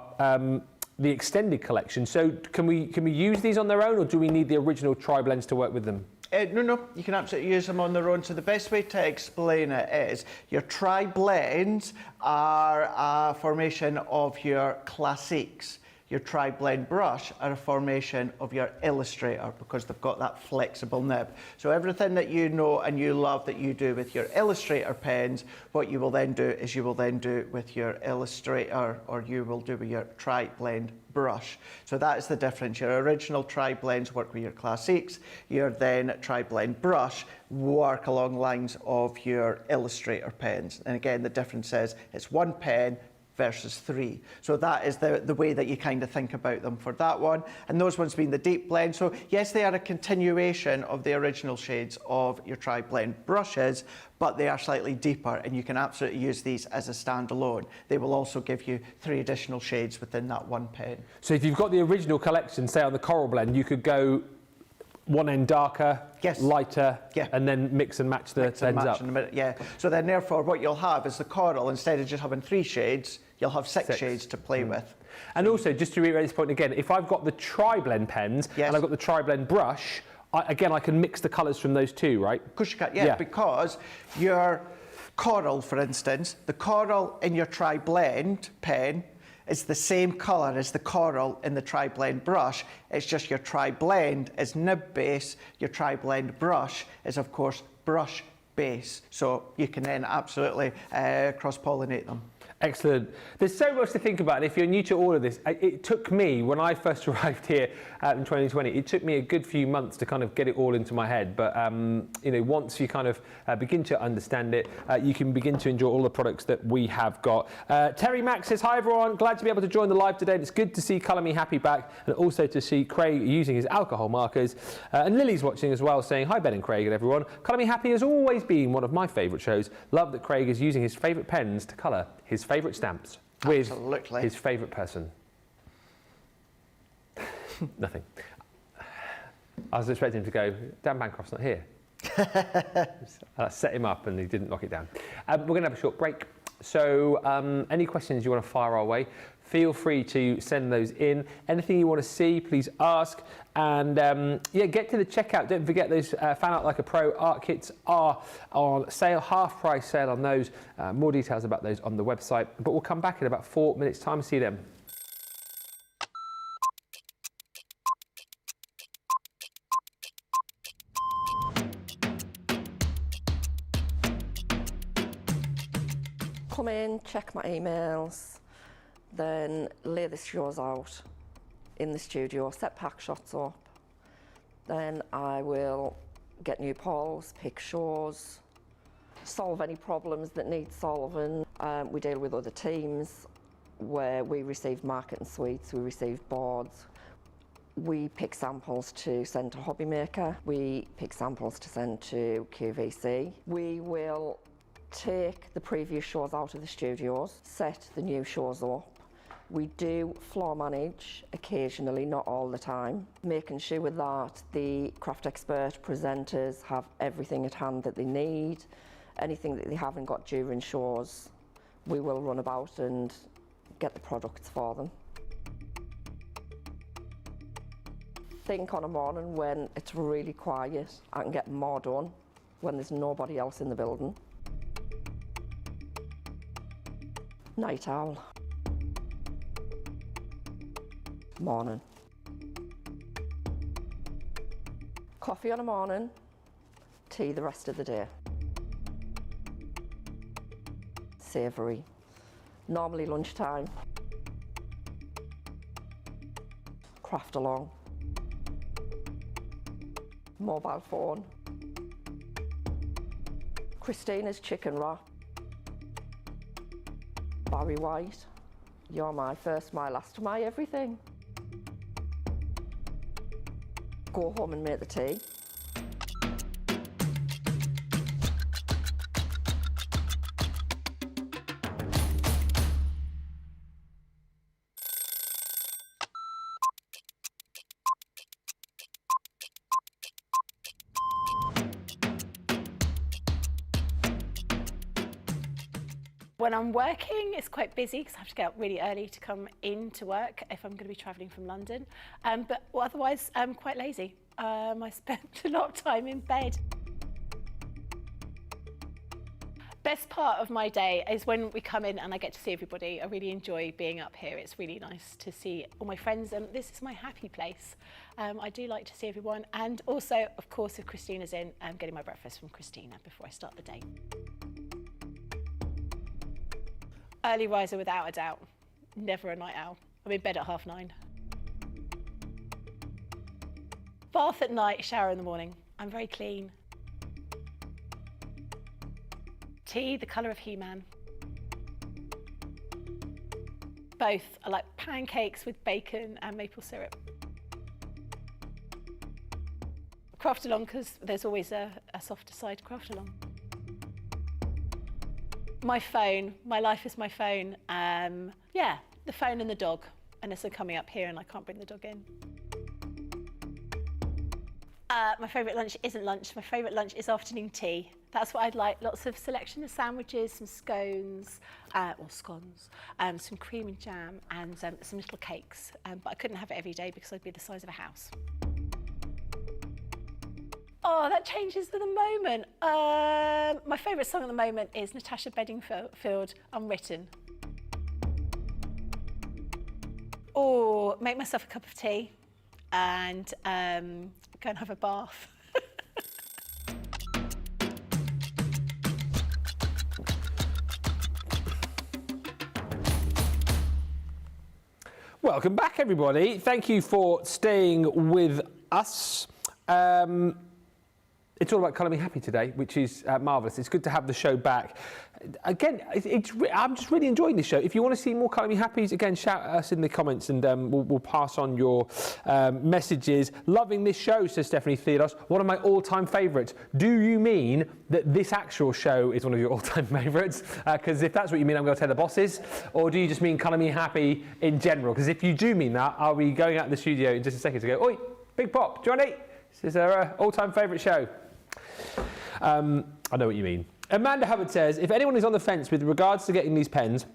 Speaker 1: the extended collection. So can we use these on their own, or do we need the original TriBlends to work with them?
Speaker 2: No, you can absolutely use them on their own. So the best way to explain it is your TriBlends are a formation of your classiques. Your TriBlend brush are a formation of your Illustrator because they've got that flexible nib. So everything that you know and you love that you do with your Illustrator pens, what you will then do is you will then do with your Illustrator, or you will do with your TriBlend brush. So that is the difference. Your original TriBlends work with your classiques. Your then TriBlend brush work along lines of your Illustrator pens. And again, the difference is it's one pen versus 3. So that is the way that you kind of think about them for that one. And those ones being the deep blend. So yes, they are a continuation of the original shades of your TriBlend brushes, but they are slightly deeper, and you can absolutely use these as a standalone. They will also give you 3 additional shades within that one pen. So
Speaker 1: if you've got the original collection, say on the Coral Blend, you could go one end darker, lighter, and then mix and match the ends up.
Speaker 2: So then therefore what you'll have is the Coral, instead of just having 3 shades, you'll have 6 shades to play with.
Speaker 1: And also, just to reiterate this point again, if I've got the TriBlend pens and I've got the TriBlend brush, I can mix the colours from those two, right?
Speaker 2: Of course you can, because your Coral, for instance, the Coral in your TriBlend pen is the same colour as the Coral in the TriBlend brush. It's just your TriBlend is nib base, your TriBlend brush is of course brush base. So you can then absolutely cross-pollinate them.
Speaker 1: Excellent. There's so much to think about, and if you're new to all of this, it took me, when I first arrived here in 2020, it took me a good few months to kind of get it all into my head. But once you kind of begin to understand it, you can begin to enjoy all the products that we have got. Terry Mack says, hi everyone, glad to be able to join the live today. It's good to see Colour Me Happy back, and also to see Craig using his alcohol markers. And Lily's watching as well, saying, hi Ben and Craig and everyone. Colour Me Happy has always been one of my favourite shows. Love that Craig is using his favourite pens to colour his favourite stamps with his favourite person. Nothing. I was expecting him to go, Dan Bancroft's not here. I set him up and he didn't knock it down. We're going to have a short break. So any questions you want to fire our way, feel free to send those in. Anything you want to see, please ask. And yeah, get to the checkout. Don't forget those Fan Art Like a Pro art kits are on sale, half price sale on those. More details about those on the website. But we'll come back in about 4 minutes' time. See you then.
Speaker 3: Come in, check my emails, then lay the shows out in the studio, set pack shots up. Then I will get new polls, pick shows, solve any problems that need solving. We deal with other teams where we receive marketing suites, we receive boards. We pick samples to send to Hobby Maker. We pick samples to send to QVC. We will take the previous shows out of the studios, set the new shows up. We do floor manage occasionally, not all the time, making sure that the craft expert presenters have everything at hand that they need. Anything that they haven't got during shows, we will run about and get the products for them. Think on a morning when it's really quiet, I can get more done when there's nobody else in the building. Night owl. Morning. Coffee on a morning, tea the rest of the day. Savoury. Normally lunchtime. Craft along. Mobile phone. Christina's chicken wrap. Barry White, you're my first, my last, my everything. Go home and make the tea.
Speaker 4: When I'm working, it's quite busy because I have to get up really early to come in to work if I'm going to be travelling from London. But otherwise, I'm quite lazy. I spend a lot of time in bed. Best part of my day is when we come in and I get to see everybody. I really enjoy being up here. It's really nice to see all my friends, and this is my happy place. I do like to see everyone, and also, of course, if Christina's in, I'm getting my breakfast from Christina before I start the day. Early riser without a doubt, never a night owl. I'm in bed at 9:30. Bath at night, shower in the morning. I'm very clean. Tea, the colour of He-Man. Both. I like pancakes with bacon and maple syrup. Craft along, because there's always a softer side to craft along. My phone, my life is my phone. Yeah, the phone and the dog, unless I'm coming up here and I can't bring the dog in. My favourite lunch isn't lunch, my favourite lunch is afternoon tea. That's what I'd like, lots of selection of sandwiches, some scones, or scones, some cream and jam, and some little cakes. But I couldn't have it every day because I'd be the size of a house. Oh, that changes for the moment. My favourite song at the moment is Natasha Bedingfield, Unwritten. Or make myself a cup of tea and go and have a bath.
Speaker 1: Welcome back, everybody. Thank you for staying with us. It's all about Colour Me Happy today, which is marvellous. It's good to have the show back. again, I'm just really enjoying this show. If you want to see more Colour Me Happies, again, shout at us in the comments and we'll pass on your messages. Loving this show, says Stephanie Theodos. One of my all-time favourites. Do you mean that this actual show is one of your all-time favourites? Because if that's what you mean, I'm going to tell the bosses. Or do you just mean Colour Me Happy in general? Because if you do mean that, I'll be going out of the studio in just a second to go, oi, Big Pop, Johnny, this is our all-time favourite show. I know what you mean. Amanda Hubbard says, if anyone is on the fence with regards to getting these pens,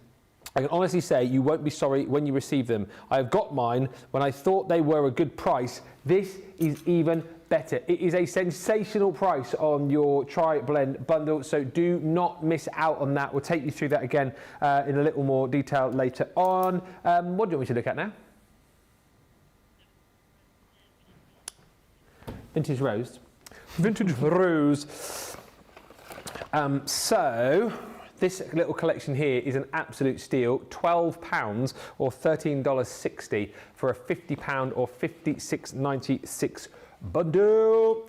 Speaker 1: I can honestly say you won't be sorry when you receive them. I have got mine when I thought they were a good price. This is even better. It is a sensational price on your TriBlend bundle, so do not miss out on that. We'll take you through that again in a little more detail later on. What do you want me to look at now? Vintage Rose. Vintage Rose. So this little collection here is an absolute steal. £12 or $13.60 for a £50 or $56.96 bundle.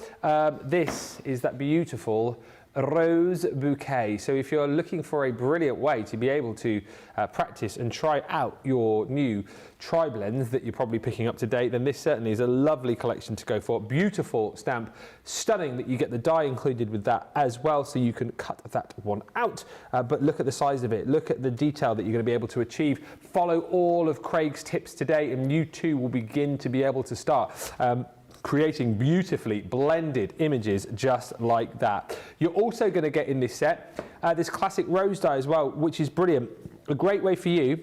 Speaker 1: This is that beautiful rose bouquet. So if you're looking for a brilliant way to be able to practice and try out your new TriBlends that you're probably picking up today, then this certainly is a lovely collection to go for. Beautiful stamp, stunning that you get the die included with that as well, so you can cut that one out. But look at the size of it, look at the detail that you're going to be able to achieve. Follow all of Craig's tips today and you too will begin to be able to start creating beautifully blended images just like that. You're also going to get in this set this classic rose die as well, which is brilliant. A great way for you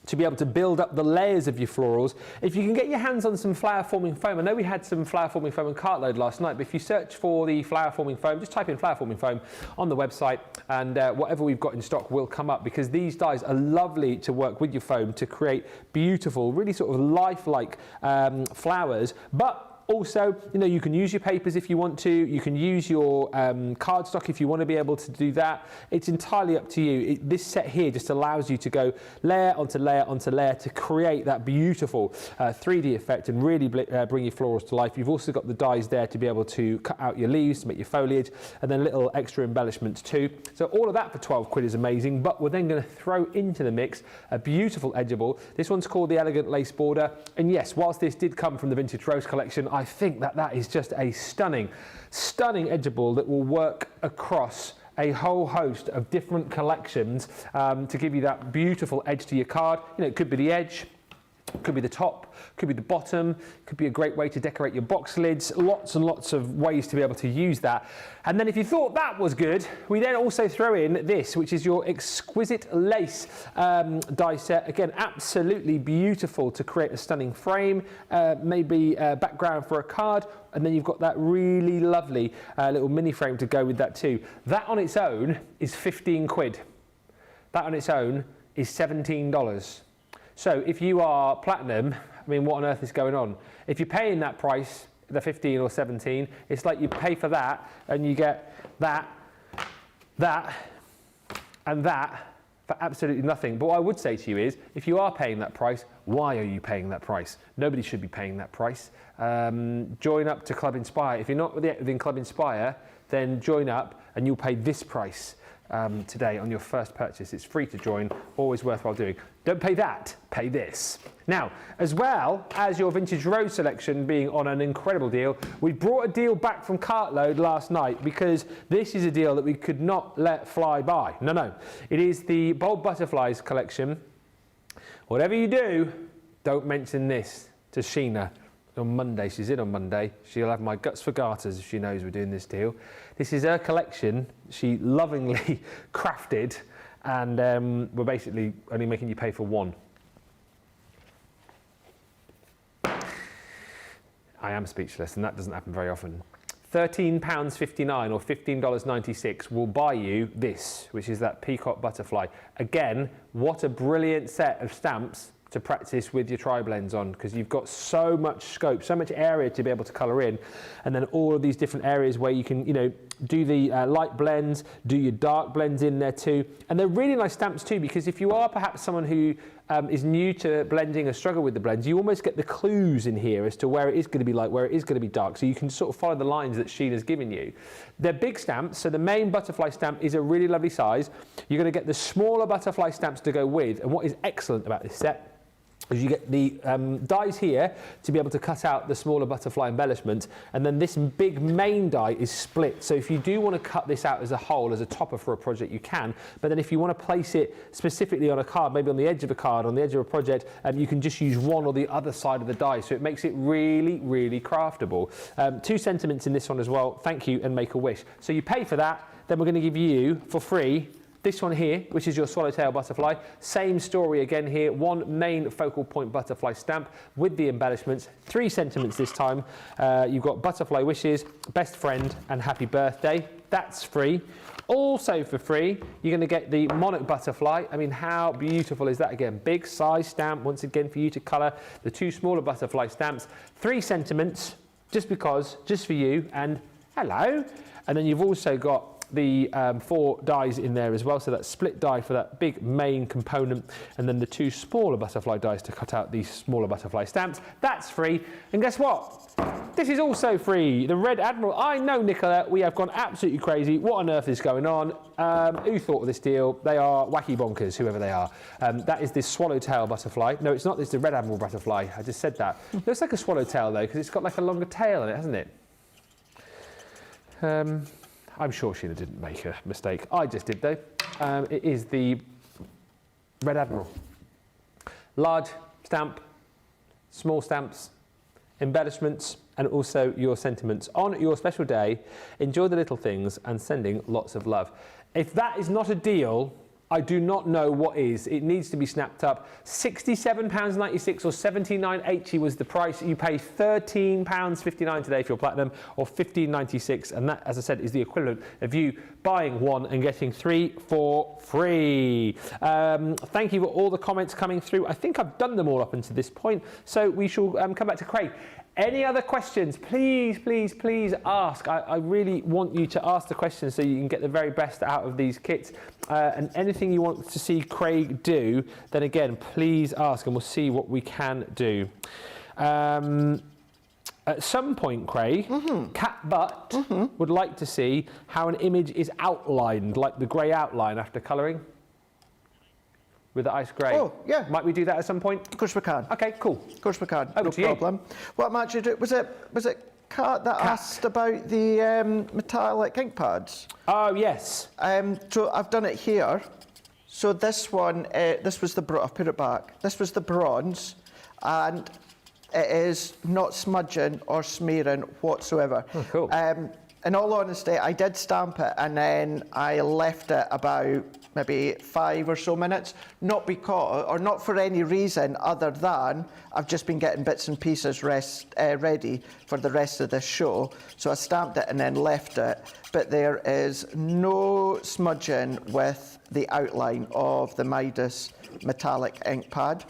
Speaker 1: to be able to build up the layers of your florals. If you can get your hands on some flower forming foam, I know we had some flower forming foam and cartload last night, but if you search for the flower forming foam, just type in flower forming foam on the website and whatever we've got in stock will come up, because these dies are lovely to work with your foam to create beautiful, really sort of lifelike flowers. But also, you know, you can use your papers if you want to. You can use your cardstock if you want to be able to do that. It's entirely up to you. This set here just allows you to go layer onto layer onto layer to create that beautiful 3D effect and really bring your florals to life. You've also got the dies there to be able to cut out your leaves to make your foliage, and then little extra embellishments too. So all of that for 12 quid is amazing, but we're then going to throw into the mix a beautiful edgeable. This one's called the Elegant Lace Border, and yes, whilst this did come from the Vintage Rose collection, I think that is just a stunning, stunning edgeable that will work across a whole host of different collections to give you that beautiful edge to your card. You know, it could be the edge, could be the top, could be the bottom, could be a great way to decorate your box lids. Lots and lots of ways to be able to use that. And then if you thought that was good, we then also throw in this, which is your exquisite lace die set. Again, absolutely beautiful to create a stunning frame, maybe a background for a card, and then you've got that really lovely little mini frame to go with that too. That on its own is 15 quid. That on its own is $17. So if you are platinum, I mean, what on earth is going on? If you're paying that price, the 15 or 17, it's like you pay for that and you get that, and that for absolutely nothing. But what I would say to you is, if you are paying that price, why are you paying that price? Nobody should be paying that price. Join up to Club Inspire. If you're not within Club Inspire, then join up and you'll pay this price today on your first purchase. It's free to join, always worthwhile doing. Don't pay that, pay this. Now, as well as your Vintage Rose selection being on an incredible deal, we brought a deal back from Cartload last night because this is a deal that we could not let fly by. No. It is the Bold Butterflies collection. Whatever you do, don't mention this to Sheena on Monday. She's in on Monday. She'll have my guts for garters if she knows we're doing this deal. This is her collection. She lovingly crafted, and we're basically only making you pay for one. I am speechless, and that doesn't happen very often. £13.59 or $15.96 will buy you this, which is that peacock butterfly. Again, what a brilliant set of stamps to practice with your TriBlends on, because you've got so much scope, so much area to be able to colour in, and then all of these different areas where you can, you know, do the light blends, do your dark blends in there too. And they're really nice stamps too, because if you are perhaps someone who is new to blending or struggle with the blends, you almost get the clues in here as to where it is going to be light, where it is going to be dark. So you can sort of follow the lines that Sheena's given you. They're big stamps, so the main butterfly stamp is a really lovely size. You're going to get the smaller butterfly stamps to go with, and what is excellent about this set is you get the dies here to be able to cut out the smaller butterfly embellishment, and then this big main die is split. So if you do want to cut this out as a whole, as a topper for a project, you can. But then if you want to place it specifically on a card, maybe on the edge of a card, on the edge of a project, you can just use one or the other side of the die. So it makes it really, really craftable. 2 sentiments in this one as well. Thank you and make a wish. So you pay for that, then we're going to give you for free this one here, which is your swallowtail butterfly. Same story again here, 1 main focal point butterfly stamp with the embellishments, 3 sentiments this time. You've got butterfly wishes, best friend, and happy birthday. That's free. Also for free, you're going to get the monarch butterfly. I mean, how beautiful is that again? Big size stamp, once again, for you to colour. The 2 smaller butterfly stamps, 3 sentiments, just because, just for you, and hello. And then you've also got the 4 dies in there as well, so that split die for that big main component, and then the 2 smaller butterfly dies to cut out these smaller butterfly stamps. That's free. And guess what? This is also free. The Red Admiral. I know, Nicola, we have gone absolutely crazy. What on earth is going on? Who thought of this deal? They are wacky bonkers, whoever they are. That is this swallowtail butterfly. No, it's not. It's the Red Admiral butterfly. I just said that. Looks like a swallowtail though, because it's got like a longer tail in it, hasn't it? I'm sure Sheena didn't make a mistake. I just did though. It is the Red Admiral. Large stamp, small stamps, embellishments, and also your sentiments. On your special day, enjoy the little things and sending lots of love. If that is not a deal, I do not know what is. It needs to be snapped up. £67.96 or £79.80 was the price. You pay £13.59 today for your platinum, or £15.96, and that, as I said, is the equivalent of you buying 1 and getting 3 for free. Thank you for all the comments coming through. I think I've done them all up until this point, so we shall come back to Craig. Any other questions? Please, please, please ask. I really want you to ask the questions so you can get the very best out of these kits. And anything you want to see Craig do, then again, please ask and we'll see what we can do. At some point, Craig, Cat Butt would like to see how an image is outlined, like the grey outline after colouring. With the ice grey.
Speaker 2: Oh, yeah.
Speaker 1: Might we do that at some point?
Speaker 2: Of course we can.
Speaker 1: Okay, cool.
Speaker 2: Of course we can.
Speaker 1: Over
Speaker 2: No
Speaker 1: to you.
Speaker 2: problem. What I'm actually doing, was it Kat that asked about the metallic ink pads?
Speaker 1: Oh, yes.
Speaker 2: So I've done it here. So this one, this was the I've put it back. This was the bronze, and it is not smudging or smearing whatsoever.
Speaker 1: Oh, cool.
Speaker 2: In all honesty, I did stamp it and then I left it about maybe 5 or so minutes, not because, or not for any reason other than I've just been getting bits and pieces ready for the rest of this show. So I stamped it and then left it, but there is no smudging with the outline of the Midas metallic ink pad.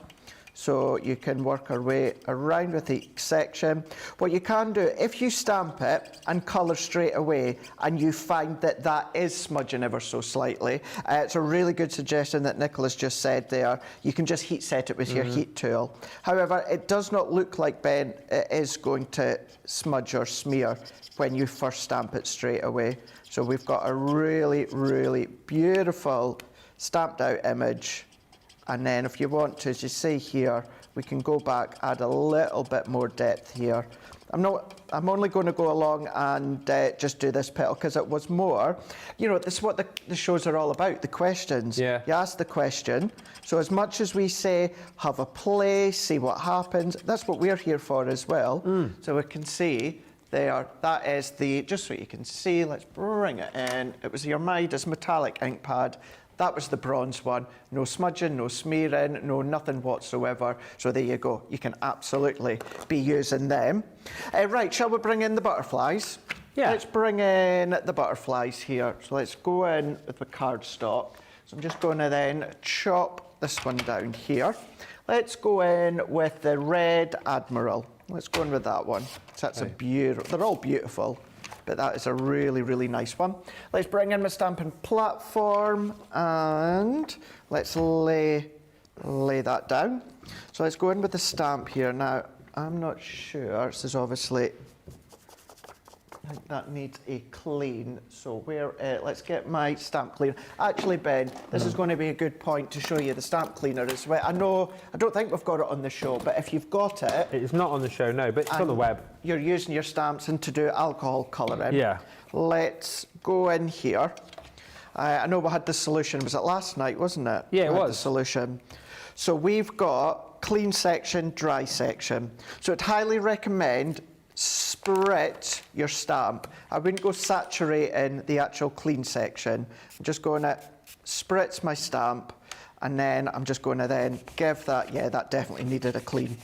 Speaker 2: So you can work our way around with each section. What you can do, if you stamp it and colour straight away and you find that that is smudging ever so slightly, it's a really good suggestion that Nicola's just said there. You can just heat set it with your heat tool. However, it does not look like, Ben, it is going to smudge or smear when you first stamp it straight away. So we've got a really, really beautiful stamped out image. And then if you want to, as you see here, we can go back, add a little bit more depth here. I'm only going to go along and just do this petal because it was more, you know, this is what the shows are all about, the questions.
Speaker 1: Yeah.
Speaker 2: You ask the question. So as much as we say, have a play, see what happens, that's what we're here for as well. So we can see there, that is the, just so you can see, let's bring it in. It was your Midas metallic ink pad. That was the bronze one. No smudging, no smearing, no nothing whatsoever. So there you go. You can absolutely be using them. Right, shall we bring in the butterflies?
Speaker 1: Yeah.
Speaker 2: Let's bring in the butterflies here. So let's go in with the cardstock. So I'm just going to then chop this one down here. Let's go in with the Red Admiral. Let's go in with that one. So that's a beautiful, they're all beautiful. but that is a really, really nice one. Let's bring in my stamping platform and let's lay that down. So let's go in with the stamp here. Now, I'm not sure, this is obviously, I think that needs a clean. So let's get my stamp cleaner. Actually, Ben, this is going to be a good point to show you the stamp cleaner as well. I don't think we've got it on the show, but if you've got it.
Speaker 1: It's not on the show, no, but it's on the web.
Speaker 2: You're using your stamps and to do alcohol colouring.
Speaker 1: Yeah.
Speaker 2: Let's go in here. I know we had the solution, was it last night, wasn't it?
Speaker 1: Yeah, it was.
Speaker 2: The solution. So we've got clean section, dry section. So I'd highly recommend spritz your stamp. I wouldn't go saturating the actual clean section. I'm just going to spritz my stamp, and then I'm just going to then give that, yeah, that definitely needed a clean.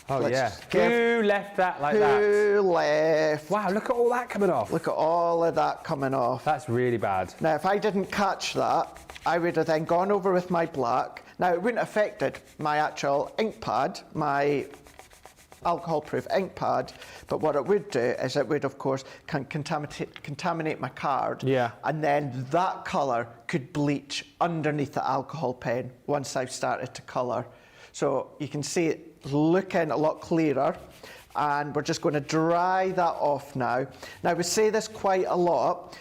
Speaker 1: Oh, yeah. Who left that like that?
Speaker 2: Who left?
Speaker 1: Wow, look at all that coming off.
Speaker 2: Look at all of that coming off.
Speaker 1: That's really bad.
Speaker 2: Now, if I didn't catch that, I would have then gone over with my black. Now, it wouldn't have affected my actual ink pad, my alcohol-proof ink pad, but what it would do is it would, of course, contaminate my card.
Speaker 1: Yeah.
Speaker 2: And then that colour could bleach underneath the alcohol pen once I've started to colour. So you can see it looking a lot clearer. And we're just going to dry that off now. Now, we say this quite a lot.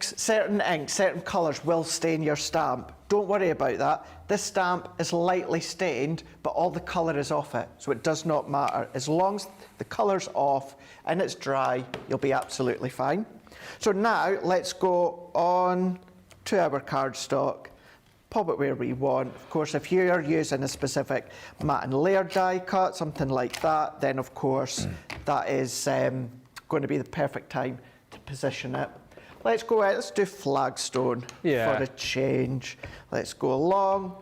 Speaker 2: Certain colours will stain your stamp. Don't worry about that. This stamp is lightly stained, but all the colour is off it, so it does not matter. As long as the colour's off and it's dry, you'll be absolutely fine. So now let's go on to our cardstock. Pop it where we want. Of course, if you are using a specific matte and layer die cut, something like that, then of course that is going to be the perfect time to position it. Let's go out, let's do flagstone for a change. Let's go along,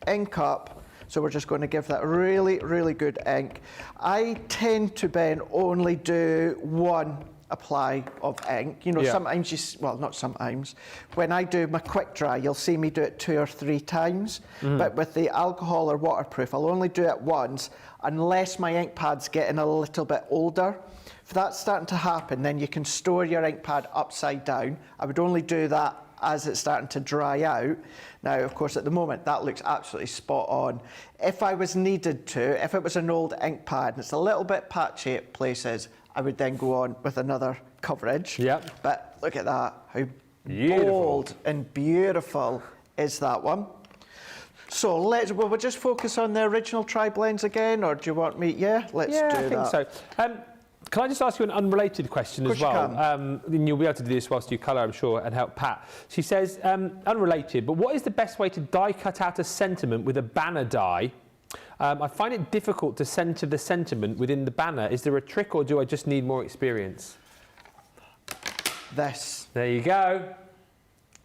Speaker 2: ink up. So we're just going to give that really, really good ink. I tend to, Ben, only do one apply of ink. You know, sometimes well, not sometimes. When I do my quick dry, you'll see me do it 2 or 3 times. But with the alcohol or waterproof, I'll only do it once, unless my ink pad's getting a little bit older. If that's starting to happen, then you can store your ink pad upside down. I would only do that as it's starting to dry out. Now, of course, at the moment, that looks absolutely spot on. If I was needed to, if it was an old ink pad and it's a little bit patchy at places, I would then go on with another coverage.
Speaker 1: Yep.
Speaker 2: But look at that, how
Speaker 1: Beautiful.
Speaker 2: bold and beautiful is that one. So will we just focus on the original TriBlends again, or do you want me? Yeah, let's do that.
Speaker 1: Yeah, I think so. Can I just ask you an unrelated question as well? Then you'll be able to do this whilst you colour, I'm sure, and help Pat. She says, unrelated, but what is the best way to die cut out a sentiment with a banner die? I find it difficult to centre the sentiment within the banner. Is there a trick, or do I just need more experience?
Speaker 2: This.
Speaker 1: There you go.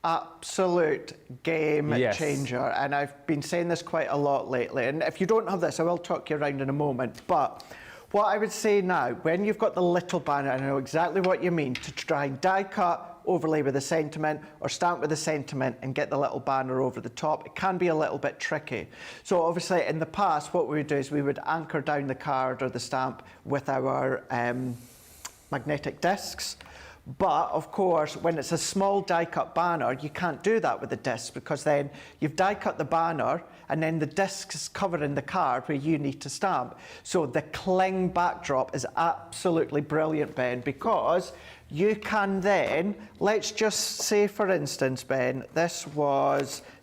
Speaker 2: Absolute game changer. And I've been saying this quite a lot lately. And if you don't have this, I will talk you around in a moment. But what I would say now, when you've got the little banner, and I know exactly what you mean, to try and die cut, overlay with a sentiment, or stamp with a sentiment and get the little banner over the top, it can be a little bit tricky. So obviously in the past, what we would do is we would anchor down the card or the stamp with our magnetic discs. But of course, when it's a small die cut banner, you can't do that with the discs, because then you've die cut the banner and then the disc is covering the card where you need to stamp. So the cling backdrop is absolutely brilliant, Ben, because you can then, let's just say for instance, Ben, this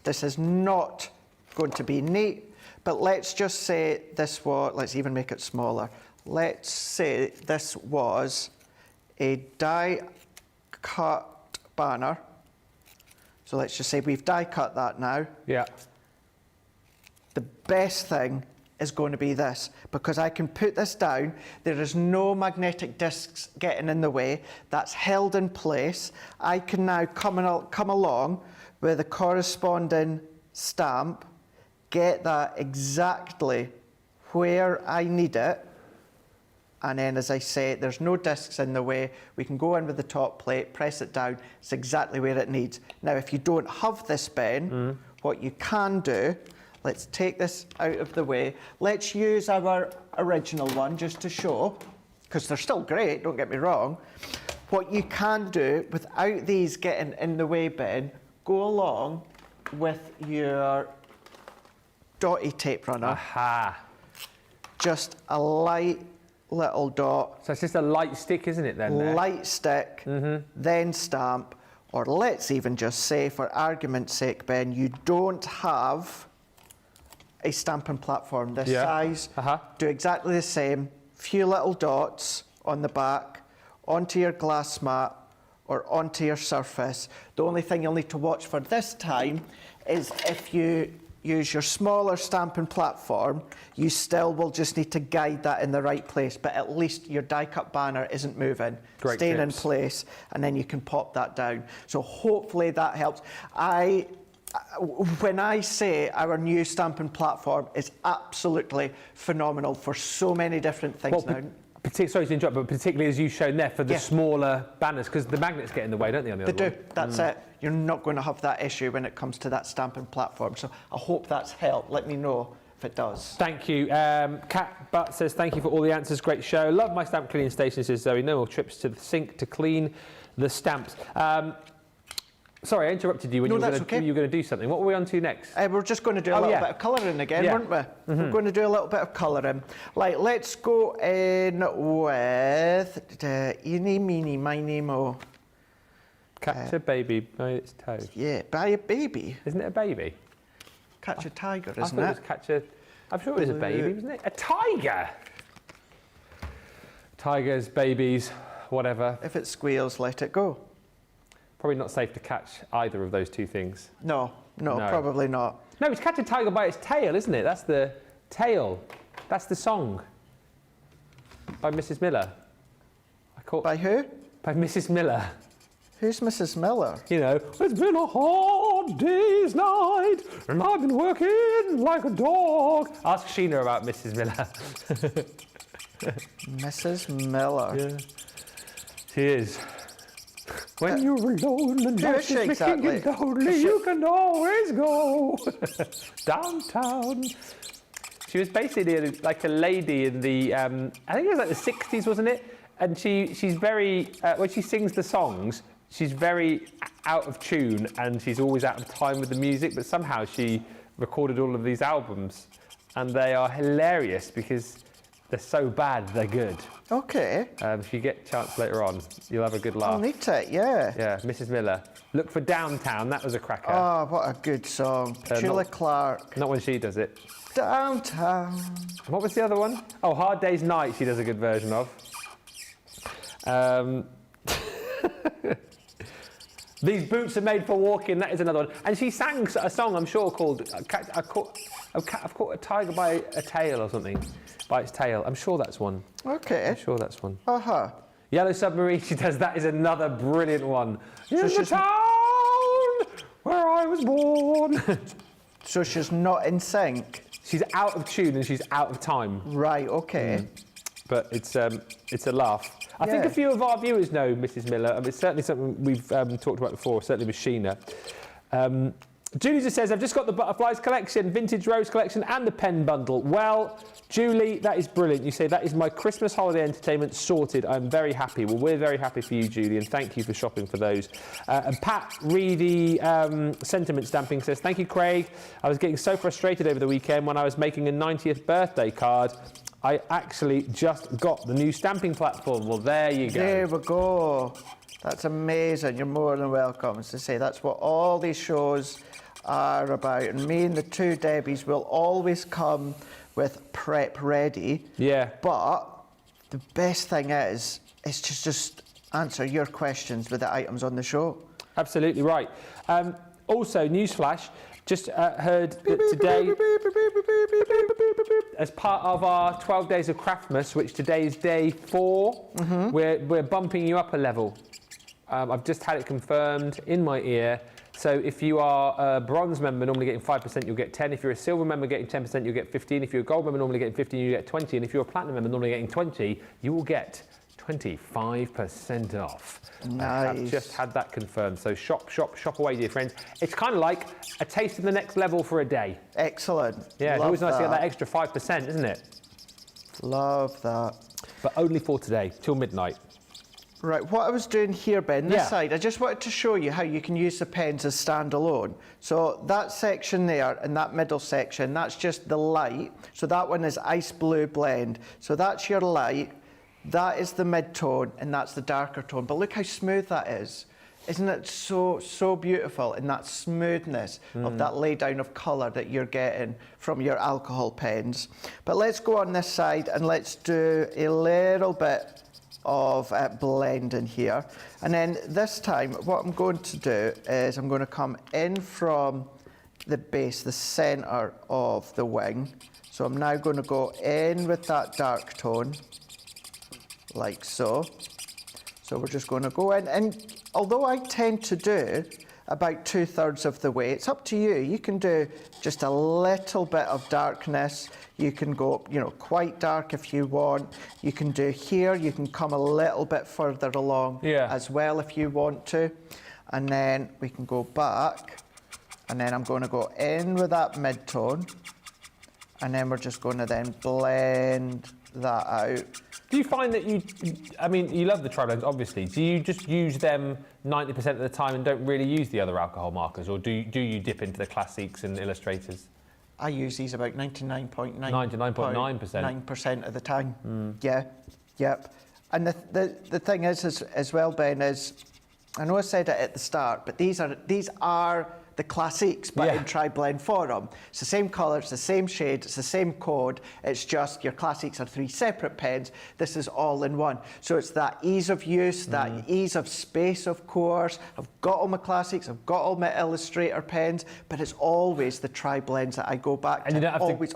Speaker 2: is not going to be neat, but let's just say this was, let's even make it smaller. Let's say this was a die cut banner. So let's just say we've die cut that now.
Speaker 1: Yeah.
Speaker 2: The best thing is going to be this, because I can put this down. There is no magnetic discs getting in the way. That's held in place. I can now come along with a corresponding stamp, get that exactly where I need it. And then, as I say, there's no discs in the way. We can go in with the top plate, press it down. It's exactly where it needs. Now, if you don't have this, Ben, what you can do, let's take this out of the way. Let's use our original one just to show, because they're still great, don't get me wrong. What you can do without these getting in the way, Ben, go along with your dotty tape runner.
Speaker 1: Aha.
Speaker 2: Just a light little dot.
Speaker 1: So it's just a light stick, isn't it, then? There?
Speaker 2: Light stick, then stamp, or let's even just say, for argument's sake, Ben, you don't have a stamping platform this size. Do exactly the same. Few little dots on the back, onto your glass mat, or onto your surface. The only thing you'll need to watch for this time is if you use your smaller stamping platform, you still will just need to guide that in the right place, but at least your die-cut banner isn't moving, staying in place, and then you can pop that down. So hopefully that helps. When I say our new stamping platform is absolutely phenomenal for so many different things now.
Speaker 1: Sorry to interrupt, but particularly as you've shown there for the smaller banners, because the magnets get in the way, don't they, on the other one?
Speaker 2: They do, that's it. You're not going to have that issue when it comes to that stamping platform. So I hope that's helped. Let me know if it does.
Speaker 1: Thank you. Kat Butt says, thank you for all the answers. Great show. Love my stamp cleaning station, says Zoe. No more trips to the sink to clean the stamps. Sorry, I interrupted you when you were going to do something. What were we on to next?
Speaker 2: We're just going to do a little bit of colouring again, weren't we? We're going to do a little bit of colouring. Like, let's go in with eeny, meeny, miny, mo.
Speaker 1: Catch a baby by its toe.
Speaker 2: Yeah, by a baby.
Speaker 1: Isn't it a baby?
Speaker 2: Catch a tiger, isn't
Speaker 1: it?
Speaker 2: it?
Speaker 1: Was I'm sure it was a baby, wasn't it? A tiger! Tigers, babies, whatever.
Speaker 2: If it squeals, let it go.
Speaker 1: Probably not safe to catch either of those two things.
Speaker 2: No, probably not.
Speaker 1: No, it's catch a tiger by its tail, isn't it? That's the tail. That's the song. By Mrs. Miller.
Speaker 2: By who?
Speaker 1: By Mrs. Miller.
Speaker 2: Who's Mrs. Miller?
Speaker 1: You know, it's been a hard day's night, and I've been working like a dog. Ask Sheena about Mrs. Miller.
Speaker 2: Mrs. Miller.
Speaker 1: Yeah. She is. When you're alone and life is making it lonely, you can always go downtown. She was basically like a lady in the, I think it was like the 60s, wasn't it? And she's very, when she sings the songs, she's very out of tune and she's always out of time with the music, but somehow she recorded all of these albums and they are hilarious because they're so bad, they're good.
Speaker 2: Okay.
Speaker 1: If you get a chance later on, you'll have a good laugh.
Speaker 2: I'll need it, yeah.
Speaker 1: Yeah, Mrs. Miller. Look for Downtown, that was a cracker.
Speaker 2: Oh, what a good song. Julia Clark.
Speaker 1: Not when she does it.
Speaker 2: Downtown.
Speaker 1: What was the other one? Oh, Hard Day's Night, she does a good version of. These boots are made for walking, that is another one. And she sang a song, I'm sure, called I've caught a tiger by a tail or something. By its tail. I'm sure that's one.
Speaker 2: Okay.
Speaker 1: I'm sure that's one.
Speaker 2: Uh-huh.
Speaker 1: Yellow Submarine, she does, that is another brilliant one. In the town where I was born.
Speaker 2: So she's not in sync?
Speaker 1: She's out of tune and she's out of time.
Speaker 2: Right, okay.
Speaker 1: But it's a laugh. I think a few of our viewers know Mrs. Miller. I mean, it's certainly something we've talked about before, certainly with Sheena. Julie just says, I've just got the Butterflies collection, Vintage Rose collection and the pen bundle. Well, Julie, that is brilliant. You say, that is my Christmas holiday entertainment sorted. I'm very happy. Well, we're very happy for you, Julie, and thank you for shopping for those. And Pat Reedy Sentiment Stamping says, thank you, Craig. I was getting so frustrated over the weekend when I was making a 90th birthday card. I actually just got the new stamping platform. Well, there you go.
Speaker 2: There we go. That's amazing. You're more than welcome. As I say, that's what all these shows are about. And me and the two Debbies will always come with prep ready.
Speaker 1: Yeah.
Speaker 2: But the best thing is just answer your questions with the items on the show.
Speaker 1: Absolutely right. Also, newsflash, just heard that today, as part of our 12 Days of Craftmas, which today is day 4, we're bumping you up a level. I've just had it confirmed in my ear. So if you are a bronze member, normally getting 5%, you'll get 10. If you're a silver member getting 10%, you'll get 15. If you're a gold member, normally getting 15, you get 20. And if you're a platinum member, normally getting 20, you will get 25% off.
Speaker 2: Nice.
Speaker 1: I've just had that confirmed. So shop away, dear friends. It's kind of like a taste of the next level for a day.
Speaker 2: Excellent.
Speaker 1: Yeah, it's always nice to get that extra 5%, isn't it?
Speaker 2: Love that.
Speaker 1: But only for today, till midnight.
Speaker 2: Right, what I was doing here, Ben, this
Speaker 1: Yeah.
Speaker 2: side, I just wanted to show you how you can use the pens as standalone. So that section there and that middle section, that's just the light. So that one is ice blue blend. So that's your light, that is the mid-tone, and that's the darker tone. But look how smooth that is. Isn't it so beautiful in that smoothness of that laydown of colour that you're getting from your alcohol pens? But let's go on this side and let's do a little bit of blending here. And then this time, what I'm going to do is I'm going to come in from the base, the centre of the wing. So I'm now going to go in with that dark tone, like so. So we're just going to go in, and although I tend to do about 2/3 of the way, it's up to you. You can do just a little bit of darkness. You can go, you know, quite dark if you want. You can do here. You can come a little bit further along as well if you want to. And then we can go back, and then I'm going to go in with that mid-tone, and then we're just going to then blend that out.
Speaker 1: Do you find that I mean, you love the TriBlends, obviously. Do you just use them 90% of the time and don't really use the other alcohol markers? Or do you dip into the classics and illustrators?
Speaker 2: I use these about 99.9%
Speaker 1: 99.9%
Speaker 2: of the time. Yeah, yep. And the thing is as well, Ben, is, I know I said it at the start, but these are the classics, but in TriBlend form. It's the same colours, the same shade, it's the same code. It's just your classics are 3 separate pens. This is all in one. So it's that ease of use, that ease of space, of course. I've got all my classics, I've got all my Illustrator pens, but it's always the TriBlends that I go back
Speaker 1: and
Speaker 2: to.
Speaker 1: You don't have
Speaker 2: always.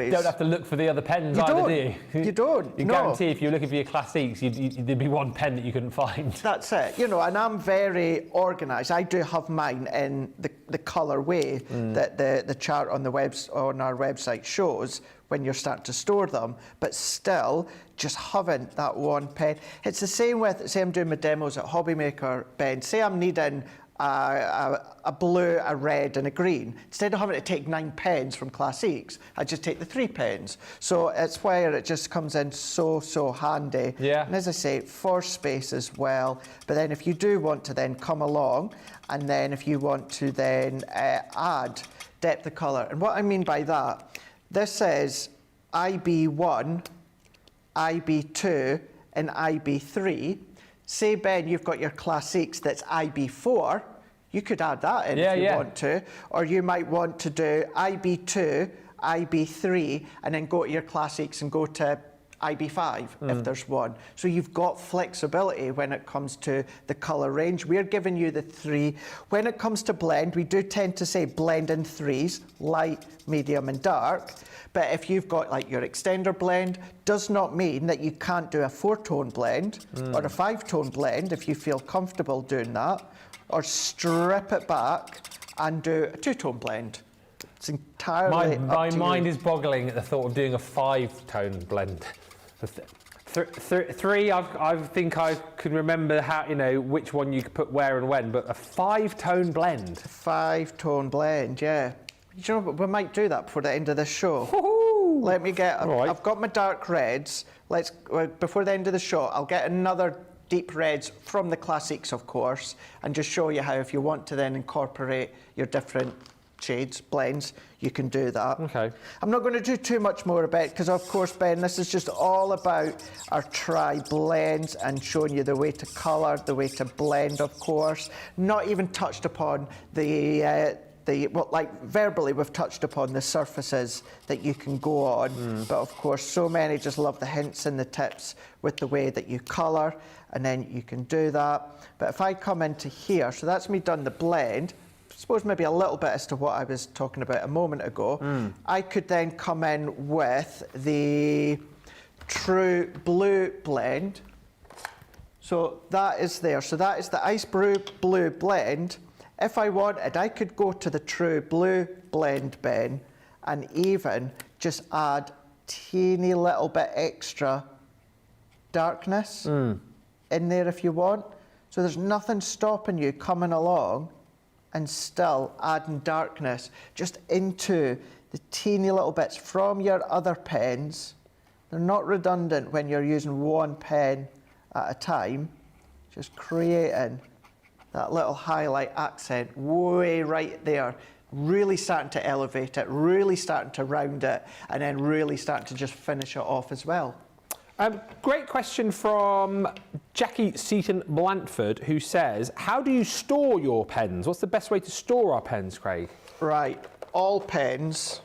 Speaker 1: You don't have to look for the other pens either, do you?
Speaker 2: You don't.
Speaker 1: You guarantee if you're looking for your classics, there'd be one pen that you couldn't find.
Speaker 2: That's it. You know, and I'm very organised. I do have mine in the colour way that the chart on our website shows when you're starting to store them, but still just having that one pen. It's the same with, say I'm doing my demos at Hobbymaker, Ben, say I'm needing a blue, a red and a green. Instead of having to take 9 pens from Classics, I just take the 3 pens. So it's where it just comes in so handy.
Speaker 1: Yeah.
Speaker 2: And as I say, for space as well. But then if you do want to then come along, and then if you want to then add depth of colour. And what I mean by that, this says IB1, IB2 and IB3. Say, Ben, you've got your Classics that's IB4, you could add that in if you want to. Or you might want to do IB2, IB3, and then go to your Classics and go to IB5 if there's one. So you've got flexibility when it comes to the colour range. We're giving you the 3. When it comes to blend, we do tend to say blend in 3s, light, medium and dark. But if you've got like your extender blend, does not mean that you can't do a 4-tone blend or a 5-tone blend if you feel comfortable doing that, or strip it back and do a 2-tone blend. It's entirely
Speaker 1: My
Speaker 2: up to
Speaker 1: mind
Speaker 2: you.
Speaker 1: is boggling at the thought of doing a 5-tone blend. 3, I think I can remember how, you know, which one you could put where and when, but a 5-tone blend.
Speaker 2: 5-tone blend, yeah. You know, we might do that before the end of this show.
Speaker 1: Woohoo!
Speaker 2: Let me get.
Speaker 1: Right.
Speaker 2: I've got my dark reds. Before the end of the show, I'll get another deep reds from the Classics, of course, and just show you how, if you want to then incorporate your different shades, blends, you can do that.
Speaker 1: Okay.
Speaker 2: I'm not going to do too much more about it because, of course, Ben, this is just all about our TriBlends and showing you the way to colour, the way to blend, of course. Not even touched upon well, like verbally, we've touched upon the surfaces that you can go on. But of course, so many just love the hints and the tips with the way that you colour, and then you can do that. But if I come into here, so that's me done the blend. I suppose maybe a little bit as to what I was talking about a moment ago. I could then come in with the True Blue blend. So that is there. So that is the Ice Blue blend. If I wanted, I could go to the True Blue blend, Ben, and even just add teeny little bit extra darkness in there if you want. So there's nothing stopping you coming along and still adding darkness just into the teeny little bits from your other pens. They're not redundant when you're using one pen at a time. just creating that little highlight accent way right there. Really starting to elevate it, really starting to round it, and then really starting to just finish it off as well.
Speaker 1: Great question from Jackie Seaton Blanford, who says, how do you store your pens? What's the best way to store our pens, Craig?
Speaker 2: Right, all pens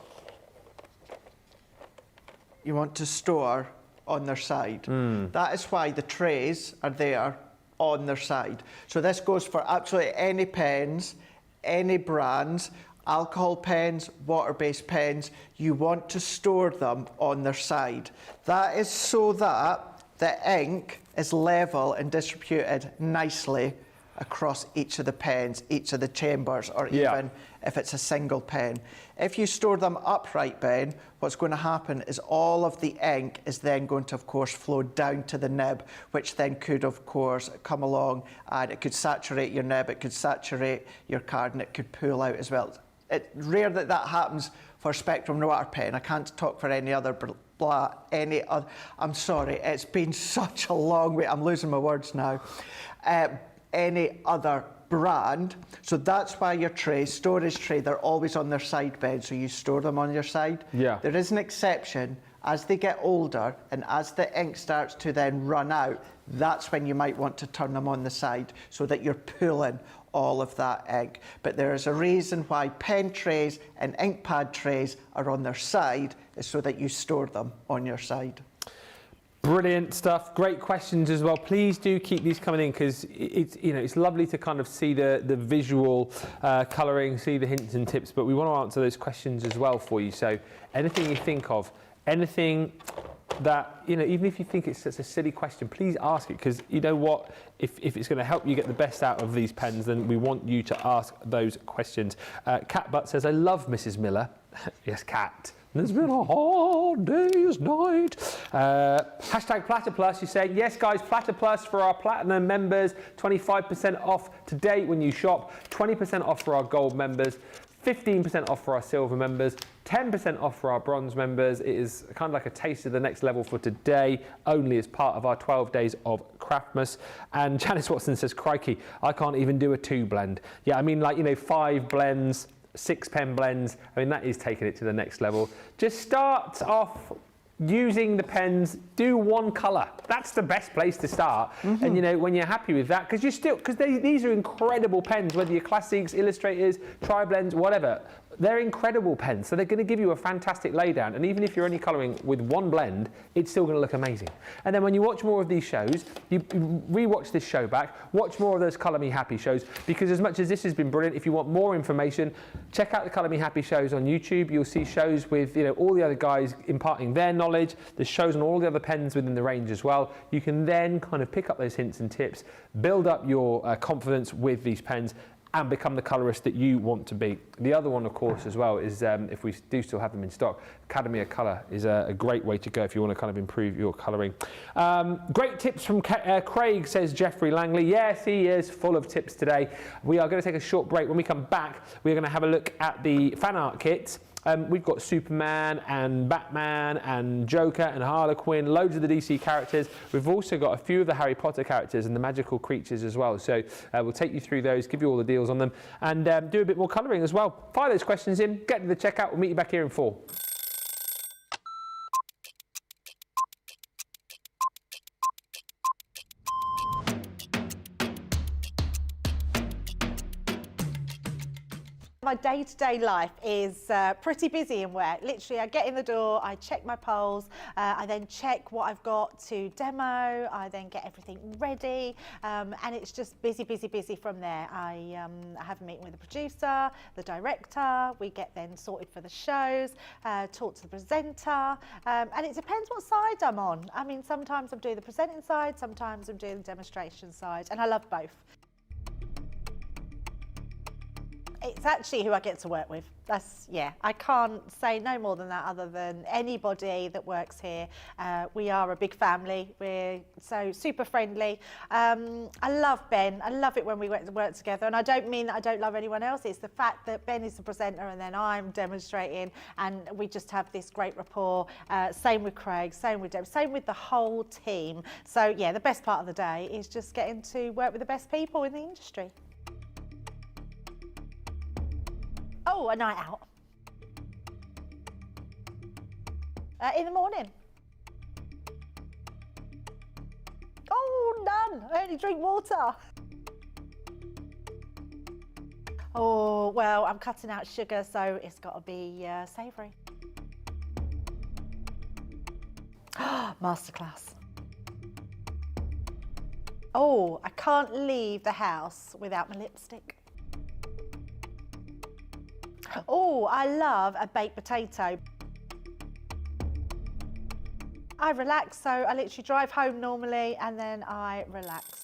Speaker 2: you want to store on their side. That is why the trays are there on their side. So this goes for absolutely any pens, any brands, alcohol pens, water-based pens. You want to store them on their side. That is so that the ink is level and distributed nicely across each of the pens, each of the chambers, or even if it's a single pen. If you store them upright, Ben, what's going to happen is all of the ink is then going to, of course, flow down to the nib, which then could, of course, come along and it could saturate your nib, it could saturate your card, and it could pull out as well. It's rare that that happens for Spectrum Noir pen. I can't talk for any other I'm sorry, it's been such a long way. I'm losing my words now. Any other brand. So that's why your trays, storage tray, they're always on their side, Ben, so you store them on your side.
Speaker 1: Yeah.
Speaker 2: There is an exception. As they get older and as the ink starts to then run out, that's when you might want to turn them on the side so that you're pulling all of that ink. But there is a reason why pen trays and ink pad trays are on their side, is so that you store them on your side.
Speaker 1: Brilliant stuff. Great questions as well. Please do keep these coming in, because it's lovely to kind of see the visual colouring, see the hints and tips, but we want to answer those questions as well for you. So anything you think of, anything that, even if you think it's such a silly question, please ask it, because you know what, if it's going to help you get the best out of these pens, then we want you to ask those questions. Cat Butt says, I love Mrs. Miller. Yes, Cat. There's been a hard day's night. Hashtag Platyplus, you say, yes guys, Platyplus for our Platinum members, 25% off today when you shop, 20% off for our Gold members, 15% off for our Silver members, 10% off for our Bronze members. It is kind of like a taste of the next level for today, only as part of our 12 days of Craftmas. And Janice Watson says, crikey, I can't even do a 2-blend. Yeah, I mean, 5 blends, 6 pen blends. I mean, that is taking it to the next level. Just start off using the pens, do one colour. That's the best place to start. And when you're happy with that, because these are incredible pens, whether you're classics, illustrators, TriBlends, whatever. They're incredible pens, so they're going to give you a fantastic laydown. And even if you're only colouring with one blend, it's still going to look amazing. And then when you watch more of these shows, you re-watch this show back, watch more of those Colour Me Happy shows, because as much as this has been brilliant, if you want more information, check out the Colour Me Happy shows on YouTube. You'll see shows with all the other guys imparting their knowledge. There's shows on all the other pens within the range as well. You can then kind of pick up those hints and tips, build up your confidence with these pens, and become the colourist that you want to be. The other one, of course, as well, is if we do still have them in stock, Academy of Colour is a great way to go if you want to kind of improve your colouring. Great tips from Craig, says Jeffrey Langley. Yes, he is full of tips today. We are going to take a short break. When we come back, we're going to have a look at the fan art kits. We've got Superman and Batman and Joker and Harlequin, loads of the DC characters. We've also got a few of the Harry Potter characters and the magical creatures as well. So we'll take you through those, give you all the deals on them, and do a bit more colouring as well. Fire those questions in, get to the checkout. We'll meet you back here in 4.
Speaker 5: My day-to-day life is pretty busy in work. Literally, I get in the door, I check my polls, I then check what I've got to demo, I then get everything ready, and it's just busy, busy, busy from there. I have a meeting with the producer, the director, we get then sorted for the shows, talk to the presenter, and it depends what side I'm on. I mean, sometimes I'm doing the presenting side, sometimes I'm doing the demonstration side, and I love both. It's actually who I get to work with. That's, yeah, I can't say no more than that other than anybody that works here. We are a big family. We're so super friendly. I love Ben. I love it when we work together. And I don't mean that I don't love anyone else. It's the fact that Ben is the presenter and then I'm demonstrating and we just have this great rapport. Same with Craig, same with Deb, same with the whole team. So yeah, the best part of the day is just getting to work with the best people in the industry. Oh, a night out. In the morning. Oh, none. I only drink water. Oh, well, I'm cutting out sugar, so it's got to be savoury. Masterclass. Oh, I can't leave the house without my lipstick. Oh, I love a baked potato. I relax, so I literally drive home normally and then I relax.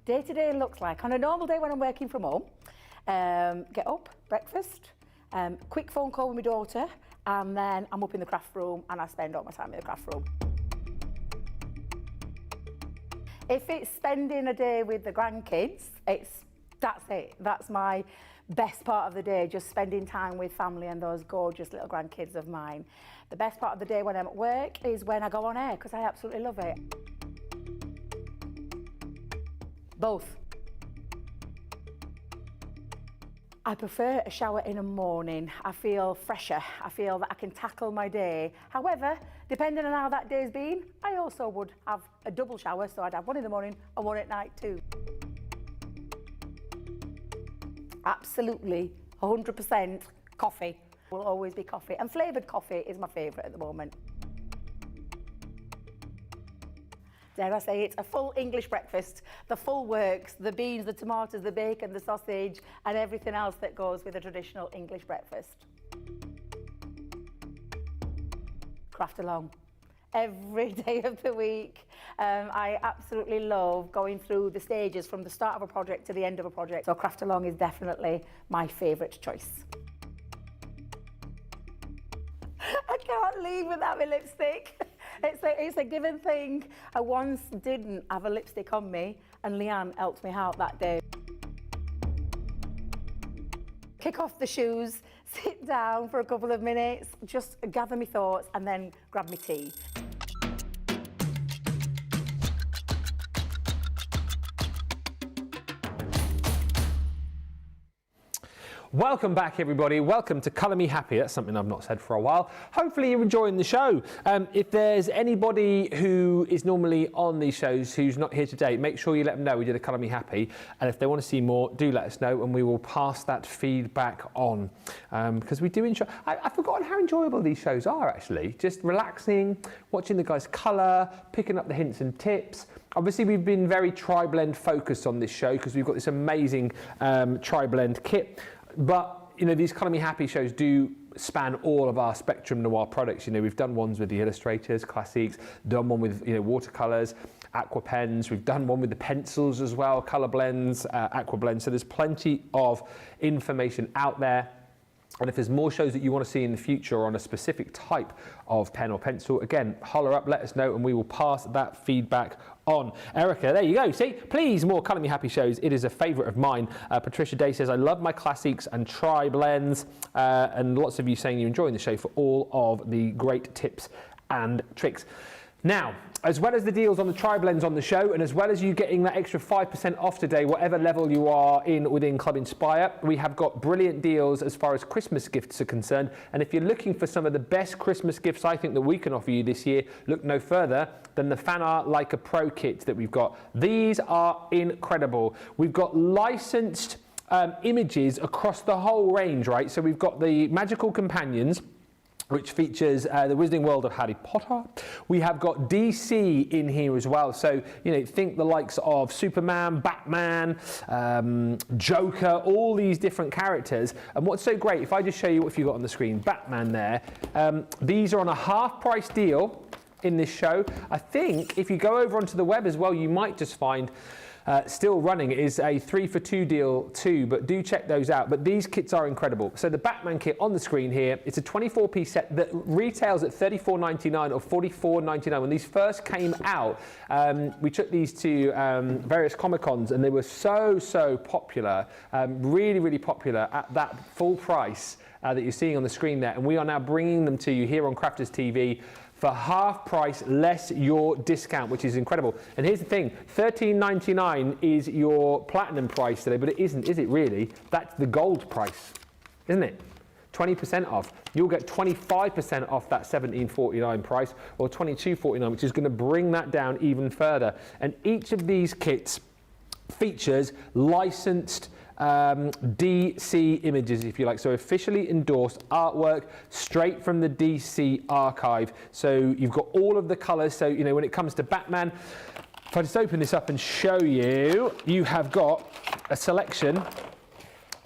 Speaker 6: Day to day looks like, on a normal day when I'm working from home, get up, breakfast, quick phone call with my daughter, and then I'm up in the craft room and I spend all my time in the craft room. If it's spending a day with the grandkids, that's it. That's my best part of the day, just spending time with family and those gorgeous little grandkids of mine. The best part of the day when I'm at work is when I go on air, because I absolutely love it. Both. I prefer a shower in the morning. I feel fresher. I feel that I can tackle my day. However, depending on how that day's been, I also would have a double shower, so I'd have one in the morning and one at night too. Absolutely, 100% coffee. Will always be coffee. And flavoured coffee is my favourite at the moment. Dare I say it's a full English breakfast, the full works, the beans, the tomatoes, the bacon, the sausage, and everything else that goes with a traditional English breakfast. Craft along. Every day of the week. I absolutely love going through the stages from the start of a project to the end of a project. So craft along is definitely my favourite choice. I can't leave without my lipstick. It's a given thing. I once didn't have a lipstick on me and Leanne helped me out that day. Kick off the shoes, sit down for a couple of minutes, just gather my thoughts and then grab my tea.
Speaker 1: Welcome back, everybody. Welcome to Colour Me Happy. That's something I've not said for a while. Hopefully you're enjoying the show. If there's anybody who is normally on these shows who's not here today, make sure you let them know we did a Colour Me Happy. And if they want to see more, do let us know and we will pass that feedback on. Because we do enjoy... I've forgotten how enjoyable these shows are, actually. Just relaxing, watching the guys colour, picking up the hints and tips. Obviously, we've been very TriBlend focused on this show because we've got this amazing TriBlend kit. But, you know, these Colour Me Happy shows do span all of our Spectrum Noir products. You know, we've done ones with the illustrators, classiques, done one with, you know, watercolours, aqua pens. We've done one with the pencils as well, colour blends, aqua blends. So there's plenty of information out there. And if there's more shows that you want to see in the future on a specific type of pen or pencil, again, holler up, let us know, and we will pass that feedback on. Erica, there you go. See, please, more Colour Me Happy shows. It is a favourite of mine. Patricia Day says, I love my classics and TriBlends. And lots of you saying you're enjoying the show for all of the great tips and tricks. Now, as well as the deals on the TriBlends on the show, and as well as you getting that extra 5% off today, whatever level you are in within Club Inspire, we have got brilliant deals as far as Christmas gifts are concerned. And if you're looking for some of the best Christmas gifts I think that we can offer you this year, look no further than the Fan Art Leica Pro kit that we've got. These are incredible. We've got licensed images across the whole range, right? So we've got the Magical Companions, which features the Wizarding World of Harry Potter. We have got DC in here as well. So, you know, think the likes of Superman, Batman, Joker, all these different characters. And what's so great, if I just show you what you've got on the screen, Batman there, these are on a half price deal in this show. I think if you go over onto the web as well, you might just find still running is a 3 for 2 deal too, but do check those out. But these kits are incredible. So the Batman kit on the screen here, it's a 24-piece set that retails at $34.99 or $44.99. When these first came out, we took these to various Comic-Cons and they were so popular, really popular at that full price that you're seeing on the screen there. And we are now bringing them to you here on Crafters TV for half price less your discount, which is incredible. And here's the thing, $13.99 is your platinum price today, but it isn't, is it really? That's the gold price, isn't it? 20% off. You'll get 25% off that $17.49 price, or $22.49, which is going to bring that down even further. And each of these kits features licensed DC images, if you like, so officially endorsed artwork straight from the DC archive. So you've got all of the colors. So, you know, when it comes to Batman, if I just open this up and show you, you have got a selection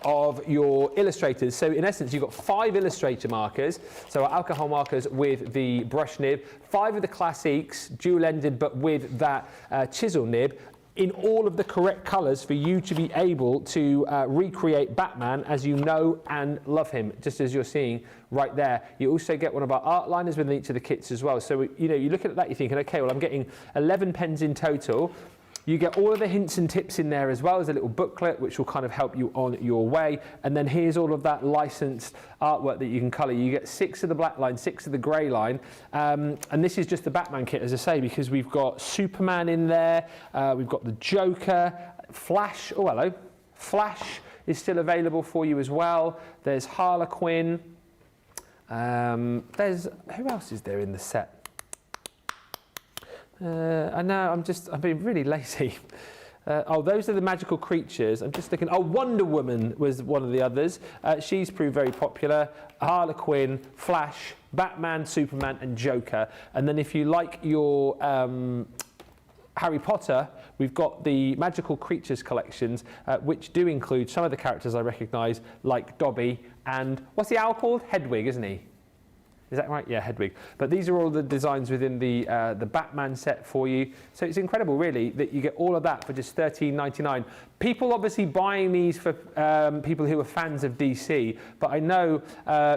Speaker 1: of your illustrators. So in essence, you've got 5 illustrator markers, so alcohol markers with the brush nib, 5 of the classics, dual-ended but with that chisel nib, in all of the correct colours for you to be able to recreate Batman as you know and love him, just as you're seeing right there. You also get one of our art liners within each of the kits as well. So, you know, you're looking at that, you're thinking, okay, well, I'm getting 11 pens in total. You get all of the hints and tips in there as well as a little booklet, which will kind of help you on your way. And then here's all of that licensed artwork that you can colour. You get 6 of the black line, 6 of the grey line. And this is just the Batman kit, as I say, because we've got Superman in there. We've got the Joker, Flash. Oh, hello. Flash is still available for you as well. There's Harlequin. Who else is there in the set? I know, I'm being really lazy. Oh, those are the magical creatures. I'm just looking. Oh, Wonder Woman was one of the others. She's proved very popular. Harlequin, Flash, Batman, Superman, and Joker. And then if you like your Harry Potter, we've got the magical creatures collections, which do include some of the characters I recognise, like Dobby and what's the owl called? Hedwig, isn't he? Is that right? Yeah, Hedwig. But these are all the designs within the Batman set for you. So it's incredible, really, that you get all of that for just $13.99. People obviously buying these for people who are fans of DC, but I know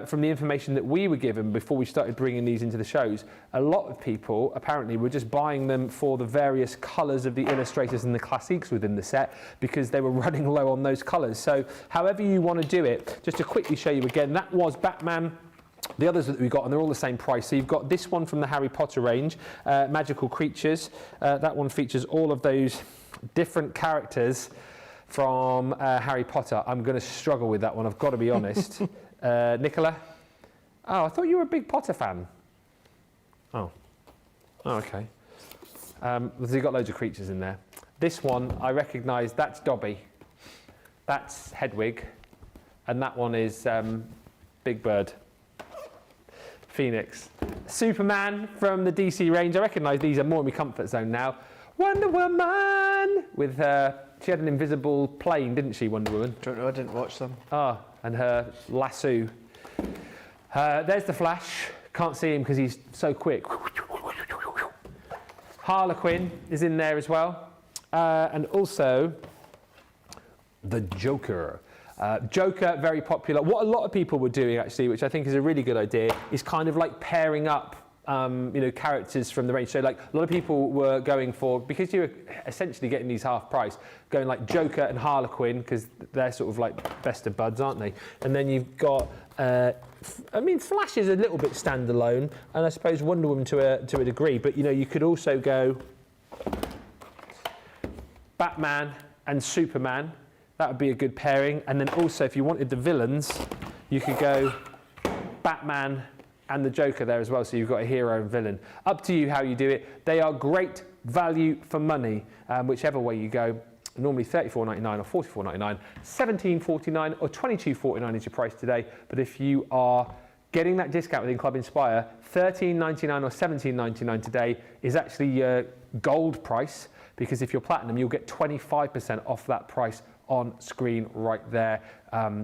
Speaker 1: from the information that we were given before we started bringing these into the shows, a lot of people apparently were just buying them for the various colours of the illustrators and the classics within the set because they were running low on those colours. So however you want to do it, just to quickly show you again, that was Batman. The others that we got, and they're all the same price. So you've got this one from the Harry Potter range, Magical Creatures. That one features all of those different characters from Harry Potter. I'm going to struggle with that one, I've got to be honest. Nicola? Oh, I thought you were a big Potter fan. Oh, okay. So you've got loads of creatures in there. This one, I recognise, that's Dobby. That's Hedwig. And that one is Big Bird. Phoenix. Superman from the DC range. I recognise these are more in my comfort zone now. Wonder Woman! With she had an invisible plane, didn't she, Wonder Woman?
Speaker 2: Don't know, I didn't watch them.
Speaker 1: Ah, and her lasso. There's the Flash. Can't see him because he's so quick. Harlequin is in there as well. And also the Joker. Joker, very popular. What a lot of people were doing, actually, which I think is a really good idea, is kind of like pairing up characters from the range. So like a lot of people were going for, because you were essentially getting these half price, going like Joker and Harlequin, because they're sort of like best of buds, aren't they? And then you've got, Flash is a little bit standalone, and I suppose Wonder Woman to a degree, but you could also go Batman and Superman. That would be a good pairing. And then also, if you wanted the villains, you could go Batman and the Joker there as well. So you've got a hero and villain. Up to you how you do it. They are great value for money, whichever way you go. Normally $34.99 or $44.99, $17.49 or $22.49 is your price today. But if you are getting that discount within Club Inspire, $13.99 or $17.99 today is actually your gold price, because if you're platinum, you'll get 25% off that price on screen right there.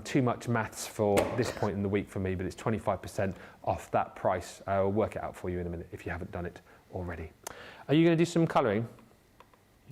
Speaker 1: Too much maths for this point in the week for me, but it's 25% off that price. I'll work it out for you in a minute if you haven't done it already. Are you going to do some colouring?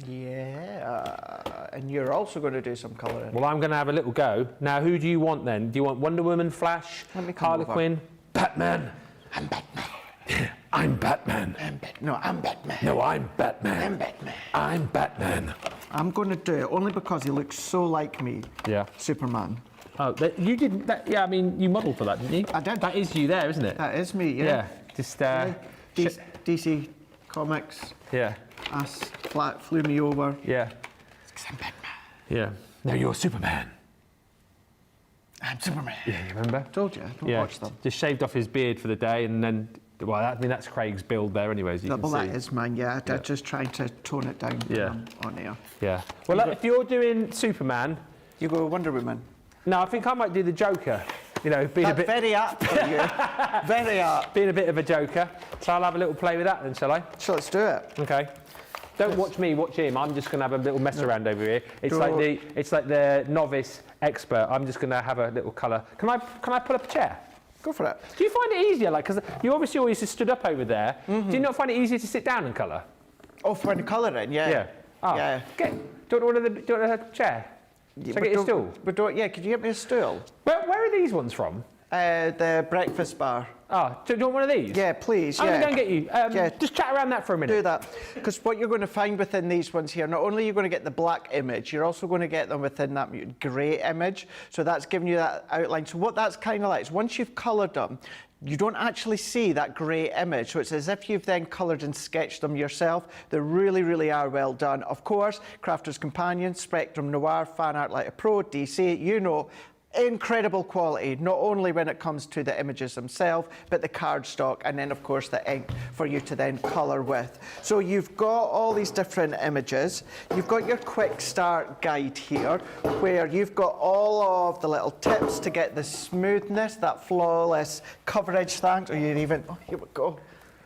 Speaker 2: Yeah, and you're also going to do some colouring.
Speaker 1: Well, I'm going to have a little go. Now, who do you want then? Do you want Wonder Woman, Flash, Harlequin, Batman?
Speaker 2: I'm Batman.
Speaker 1: I'm Batman.
Speaker 2: No, I'm Batman.
Speaker 1: No, I'm Batman.
Speaker 2: I'm Batman.
Speaker 1: I'm Batman.
Speaker 2: I'm going to do it only because he looks so like me.
Speaker 1: Yeah.
Speaker 2: Superman.
Speaker 1: Oh, you didn't. Yeah, I mean, you modelled for that, didn't you?
Speaker 2: I did.
Speaker 1: That is you there, isn't it?
Speaker 2: That is me, yeah.
Speaker 1: Yeah. Just.
Speaker 2: DC Comics.
Speaker 1: Yeah.
Speaker 2: Flew me over.
Speaker 1: Yeah.
Speaker 2: Because I'm Batman.
Speaker 1: Yeah. No, you're Superman.
Speaker 2: I'm Superman.
Speaker 1: Yeah, you remember?
Speaker 2: Told you. Don't watch them.
Speaker 1: Just shaved off his beard for the day, and then. Well, I mean, that's Craig's build there, anyways. You can see.
Speaker 2: That is mine. Yeah, I'm just trying to tone it down.
Speaker 1: Yeah.
Speaker 2: On air.
Speaker 1: Yeah. Well, if you're doing Superman,
Speaker 2: you go Wonder Woman.
Speaker 1: No, I think I might do the Joker. You know, being
Speaker 2: That's
Speaker 1: a bit
Speaker 2: very apt for you. Very apt.
Speaker 1: being a bit of a Joker. So I'll have a little play with that then, shall I?
Speaker 2: So let's do it.
Speaker 1: Okay. Don't watch me, watch him. I'm just going to have a little mess around over here. It's like the novice expert. I'm just going to have a little colour. Can I pull up a chair?
Speaker 2: Go for it.
Speaker 1: Do you find it easier, like, because you obviously always just stood up over there. Do you not find it easier to sit down and colour?
Speaker 2: Oh, for the colouring, yeah.
Speaker 1: Yeah. Oh.
Speaker 2: Yeah.
Speaker 1: Do you want a chair? Shall I get you a stool?
Speaker 2: Yeah, could you get me a stool?
Speaker 1: Where are these ones from?
Speaker 2: The breakfast bar.
Speaker 1: Oh, do you want one of these?
Speaker 2: Yeah, please.
Speaker 1: I'm
Speaker 2: yeah.
Speaker 1: going to go and get you.
Speaker 2: Yeah.
Speaker 1: Just chat around that for a minute.
Speaker 2: Do that. Because what you're going to find within these ones here, not only are you going to get the black image, you're also going to get them within that muted grey image. So that's giving you that outline. So what that's kind of like is once you've coloured them, you don't actually see that grey image. So it's as if you've then coloured and sketched them yourself. They really, really are well done. Of course, Crafter's Companion, Spectrum Noir, Fan Art Lighter Pro, DC, you know, incredible quality, not only when it comes to the images themselves, but the cardstock, and then of course the ink for you to then colour with. So you've got all these different images. You've got your quick start guide here, where you've got all of the little tips to get the smoothness, that flawless coverage, thanks, or you even, oh, here we go.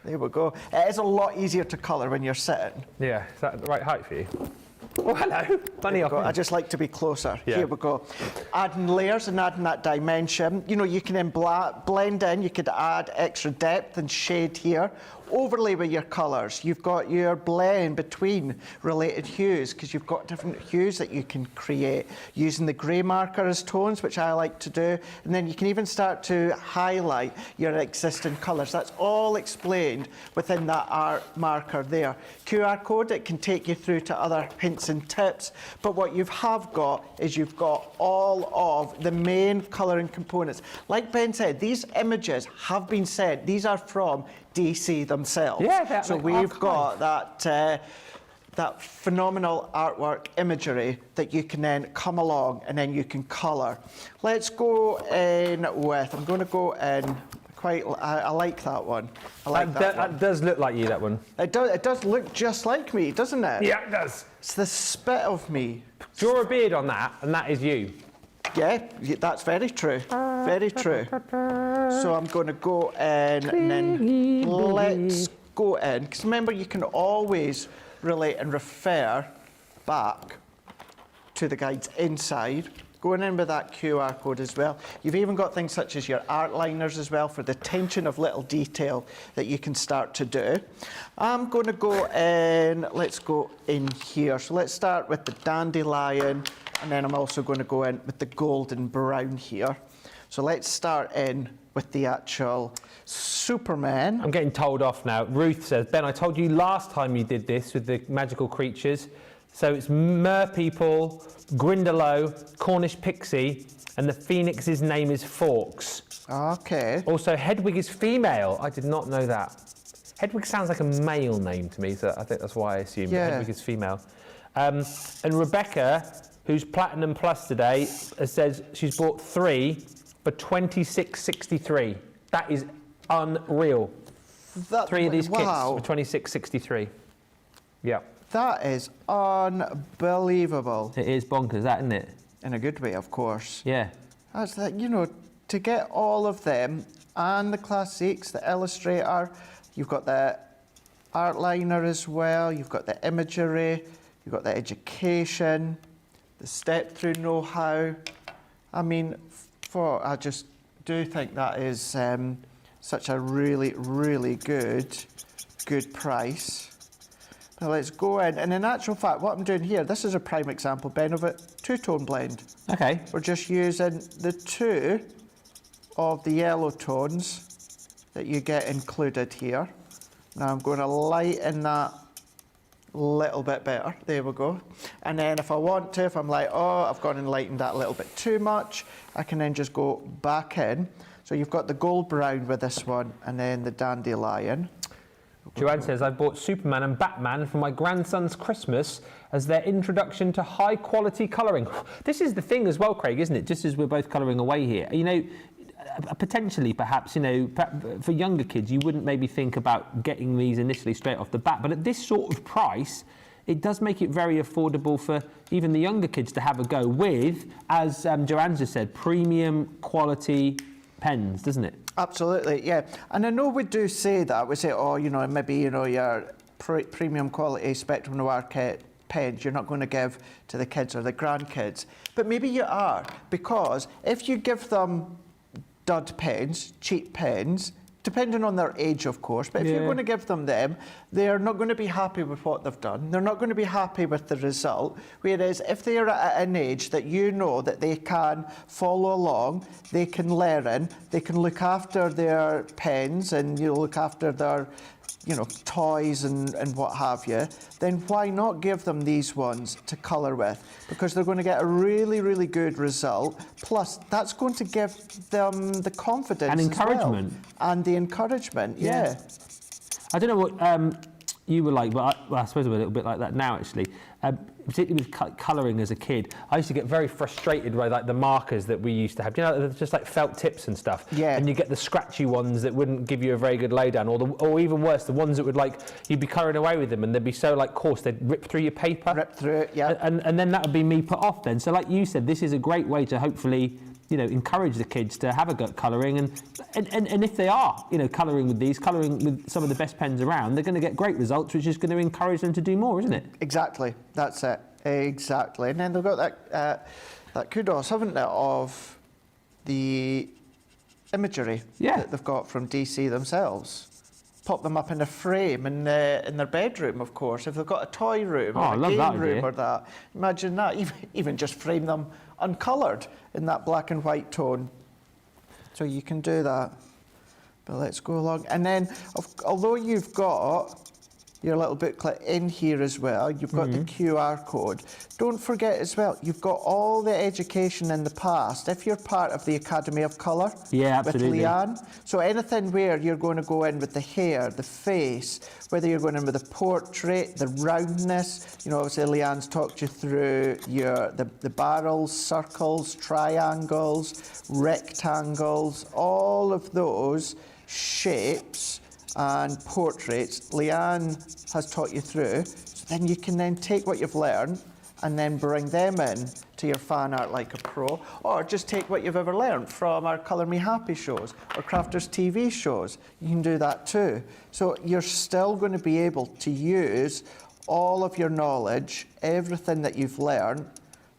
Speaker 2: There we go. It is a lot easier to colour when you're sitting.
Speaker 1: Yeah, is that the right height for you? Oh, hello. Funny off.
Speaker 2: I just like to be closer.
Speaker 1: Yeah.
Speaker 2: Here we go. Adding layers and adding that dimension. You know, you can then blend in. You could add extra depth and shade here. Overlay with your colours. You've got your blend between related hues, because you've got different hues that you can create using the grey marker as tones, which I like to do. And then you can even start to highlight your existing colours. That's all explained within that art marker there. QR code, it can take you through to other hints and tips. But what you have got is you've got all of the main colouring components. Like Ben said, these images have been sent. These are from DC themselves.
Speaker 1: Yeah,
Speaker 2: so we've got that that phenomenal artwork imagery that you can then come along and then you can colour. Let's go in with, I'm going to go in quite, I like that one. I like that one.
Speaker 1: That does look like you, that one.
Speaker 2: It does look just like me, doesn't it?
Speaker 1: Yeah, it does.
Speaker 2: It's the spit of me.
Speaker 1: Draw a beard on that, and that is you.
Speaker 2: Yeah, that's very true. Very true. So I'm going to go in and then let's go in. Because remember, you can always relate and refer back to the guides inside. Going in with that QR code as well. You've even got things such as your art liners as well for the attention of little detail that you can start to do. I'm going to go in, let's go in here. So let's start with the dandelion, and then I'm also going to go in with the golden brown here. So let's start in with the actual Superman.
Speaker 1: I'm getting told off now. Ruth says, Ben, I told you last time you did this with the magical creatures. So it's Merpeople, Grindelow, Cornish Pixie, and the Phoenix's name is Forks.
Speaker 2: Okay.
Speaker 1: Also, Hedwig is female. I did not know that. Hedwig sounds like a male name to me, so I think that's why I assumed Hedwig is female. And Rebecca, who's Platinum Plus today, says she's bought 3 for $26.63. That is unreal. 3 of these kits for $26.63. Yeah.
Speaker 2: That is unbelievable.
Speaker 1: It is bonkers, that, isn't it?
Speaker 2: In a good way, of course.
Speaker 1: Yeah.
Speaker 2: That's that, you know, to get all of them and the Classiques, the Illustrator. You've got the Art Liner as well. You've got the Imagery. You've got the Education, the Step-Through Know-How. I mean, I just do think that is such a really, really good price. Now let's go in, and in actual fact, what I'm doing here, this is a prime example, Ben, of a two-tone blend.
Speaker 1: Okay.
Speaker 2: We're just using the two of the yellow tones that you get included here. Now I'm going to lighten that a little bit better. There we go. And then if I want to, if I'm like, oh, I've gone and lightened that a little bit too much, I can then just go back in. So you've got the gold brown with this one, and then the dandelion.
Speaker 1: Joanne says, I bought Superman and Batman for my grandson's Christmas as their introduction to high quality colouring. This is the thing as well, Craig, isn't it? Just as we're both colouring away here. You know, potentially perhaps, you know, for younger kids, you wouldn't maybe think about getting these initially straight off the bat. But at this sort of price, it does make it very affordable for even the younger kids to have a go with, as Joanne just said, premium quality pens, doesn't it?
Speaker 2: Absolutely, yeah. And I know we do say that. We say, oh, you know, maybe, you know, your premium quality Spectrum Noir pens you're not going to give to the kids or the grandkids. But maybe you are, because if you give them dud pens, cheap pens, depending on their age, of course, but if you're going to give them, they're not going to be happy with what they've done. They're not going to be happy with the result. Whereas if they're at an age that you know that they can follow along, they can learn, they can look after their pens and you look after their, you know, toys and what have you, then why not give them these ones to colour with? Because they're going to get a really, really good result. Plus, that's going to give them the confidence
Speaker 1: and encouragement.
Speaker 2: As well. And the encouragement, yeah.
Speaker 1: I don't know what you were like, but I suppose I'm a little bit like that now, actually. Particularly with colouring as a kid, I used to get very frustrated by like the markers that we used to have. Do you know, they're just like felt tips and stuff.
Speaker 2: Yeah.
Speaker 1: And you get the scratchy ones that wouldn't give you a very good laydown, or even worse, the ones that would like you'd be colouring away with them and they'd be so like coarse they'd rip through your paper.
Speaker 2: Rip through it, yeah.
Speaker 1: And then that would be me put off then. So like you said, this is a great way to hopefully, you know, encourage the kids to have a go at colouring, and if they are, you know, colouring with some of the best pens around, they're going to get great results, which is going to encourage them to do more, isn't it?
Speaker 2: Exactly, that's it, exactly. And then they've got that kudos, haven't they, of the imagery that they've got from DC themselves. Pop them up in a frame in their bedroom, of course. If they've got a toy room or a game room or that, imagine that. Even just frame them uncoloured in that black and white tone. So you can do that. But let's go along. And then, although you've got your little booklet in here as well, you've got the QR code. Don't forget as well, you've got all the education in the past. If you're part of the Academy of Colour with Leanne, so anything where you're going to go in with the hair, the face, whether you're going in with the portrait, the roundness, you know, obviously Leanne's talked you through the barrels, circles, triangles, rectangles, all of those shapes and portraits Leanne has taught you through. So then you can then take what you've learned and then bring them in to your Fan Art Like a Pro, or just take what you've ever learned from our Colour Me Happy shows or Crafters TV shows. You can do that too. So you're still going to be able to use all of your knowledge, everything that you've learned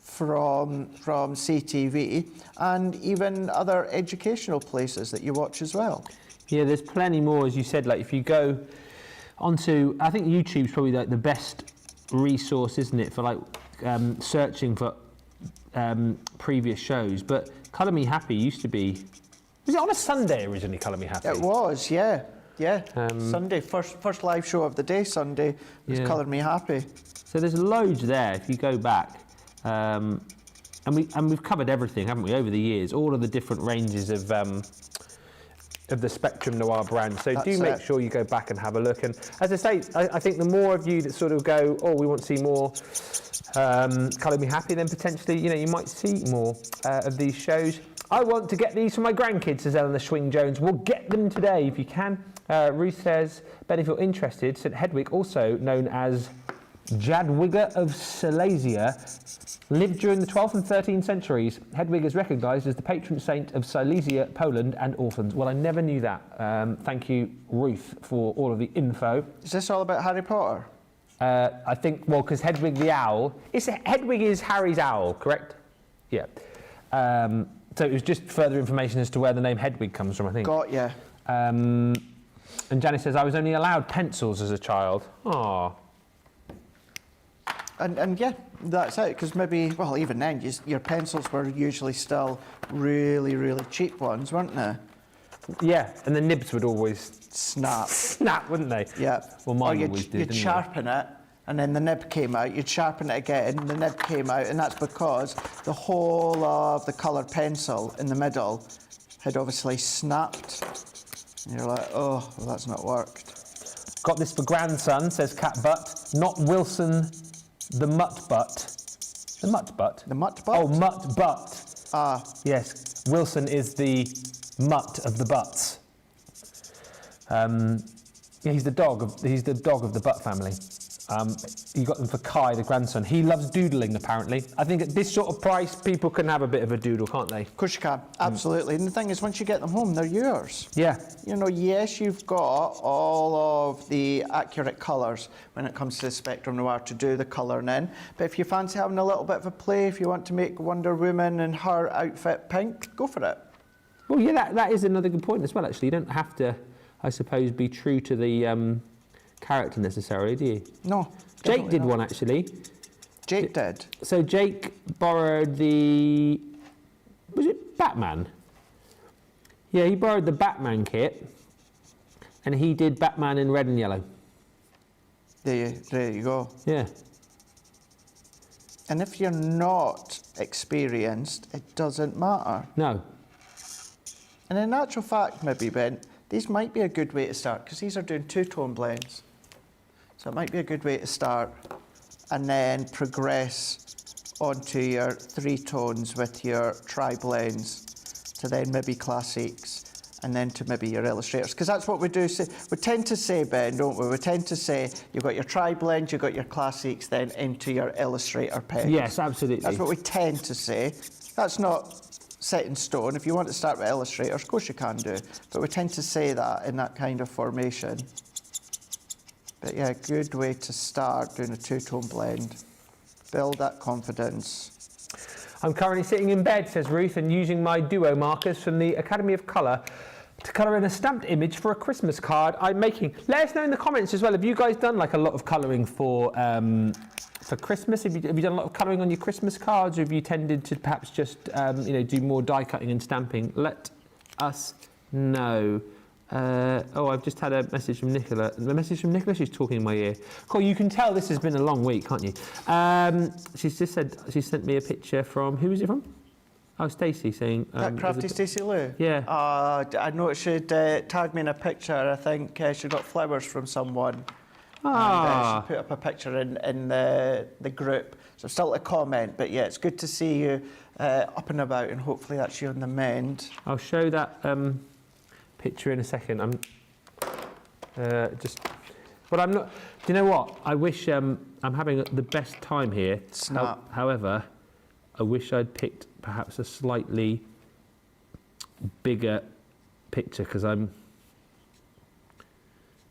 Speaker 2: from CTV and even other educational places that you watch as well.
Speaker 1: Yeah, there's plenty more, as you said. Like if you go onto, I think YouTube's probably like the best resource, isn't it, for like searching for previous shows. But Colour Me Happy used to be, was it on a Sunday originally, Colour Me Happy?
Speaker 2: It was, yeah. Sunday, first live show of the day, Sunday, was Colour Me Happy. So
Speaker 1: there's loads there if you go back. And we've covered everything, haven't we, over the years, all of the different ranges of the Spectrum Noir brand. So do make sure you go back and have a look. And as I say, I think the more of you that sort of go, oh, we want to see more Colour Me Happy, then potentially, you know, you might see more of these shows. I want to get these for my grandkids, says Eleanor Swing Jones. We'll get them today if you can. Ruth says, Ben, if you're interested, St Hedwig, also known as Jadwiga of Silesia lived during the 12th and 13th centuries. Hedwig is recognised as the patron saint of Silesia, Poland, and orphans. Well, I never knew that. Thank you, Ruth, for all of the info.
Speaker 2: Is this all about Harry Potter?
Speaker 1: I think, well, because Hedwig the owl... Hedwig is Harry's owl, correct? Yeah. So it was just further information as to where the name Hedwig comes from, I think.
Speaker 2: Got ya.
Speaker 1: And Janice says, I was only allowed pencils as a child. Aww.
Speaker 2: And yeah, that's it, because maybe, well, even then, your pencils were usually still really, really cheap ones, weren't they?
Speaker 1: Yeah, and the nibs would always...
Speaker 2: Snap,
Speaker 1: wouldn't they?
Speaker 2: Yeah.
Speaker 1: Well, mine always did,
Speaker 2: you'd sharpen it, and then the nib came out. You'd sharpen it again, the nib came out, and that's because the whole of the coloured pencil in the middle had obviously snapped. And you're like, oh, well, that's not worked.
Speaker 1: Got this for grandson, says Cat Butt. Not Wilson the Mutt Butt. The Mutt Butt?
Speaker 2: The mutt butt?
Speaker 1: Oh, Mutt Butt.
Speaker 2: Ah.
Speaker 1: Yes, Wilson is the mutt of the butts. Yeah, he's the dog of the Butt family. You got them for Kai, the grandson. He loves doodling, apparently. I think at this sort of price, people can have a bit of a doodle, can't they?
Speaker 2: Of course you can, absolutely. And the thing is, once you get them home, they're yours.
Speaker 1: Yeah.
Speaker 2: You know, yes, you've got all of the accurate colours when it comes to the Spectrum Noir to do the colouring in. But if you fancy having a little bit of a play, if you want to make Wonder Woman and her outfit pink, go for it.
Speaker 1: Well, yeah, that is another good point as well, actually. You don't have to, I suppose, be true to the character necessarily, do you?
Speaker 2: No.
Speaker 1: Jake did
Speaker 2: not.
Speaker 1: one, actually.
Speaker 2: Jake did?
Speaker 1: So Jake borrowed the... Was it Batman? Yeah, he borrowed the Batman kit, and he did Batman in red and yellow.
Speaker 2: There you go.
Speaker 1: Yeah.
Speaker 2: And if you're not experienced, it doesn't matter.
Speaker 1: No.
Speaker 2: And in actual fact, maybe, Ben, these might be a good way to start, because these are doing two-tone blends. So it might be a good way to start and then progress onto your three tones with your TriBlends to then maybe classics and then to maybe your illustrators. Because that's what we do. We tend to say, Ben, don't we? We tend to say you've got your TriBlends, you've got your classics, then into your illustrator pens.
Speaker 1: Yes, absolutely.
Speaker 2: That's what we tend to say. That's not set in stone. If you want to start with illustrators, of course you can do. But we tend to say that in that kind of formation. But yeah, good way to start doing a two-tone blend. Build that confidence.
Speaker 1: I'm currently sitting in bed, says Ruth, and using my duo markers from the Academy of Colour to colour in a stamped image for a Christmas card I'm making. Let us know in the comments as well. Have you guys done like a lot of colouring for Christmas? Have you done a lot of colouring on your Christmas cards, or have you tended to perhaps just do more die cutting and stamping? Let us know. I've just had a message from Nicola. The message from Nicola, she's talking in my ear. Cool, you can tell this has been a long week, can't you? She's just said, she sent me a picture from, who is it from? Oh, Stacey saying...
Speaker 2: that crafty Stacey Lou?
Speaker 1: Yeah.
Speaker 2: I know she'd tagged me in a picture. I think she got flowers from someone.
Speaker 1: Ah.
Speaker 2: And she put up a picture in the group. So still a comment, but yeah, it's good to see you up and about, and hopefully that's you on the mend.
Speaker 1: I'll show that picture in a second. I'm not. Do you know what? I wish I'm having the best time here.
Speaker 2: Snap.
Speaker 1: However, I wish I'd picked perhaps a slightly bigger picture, because I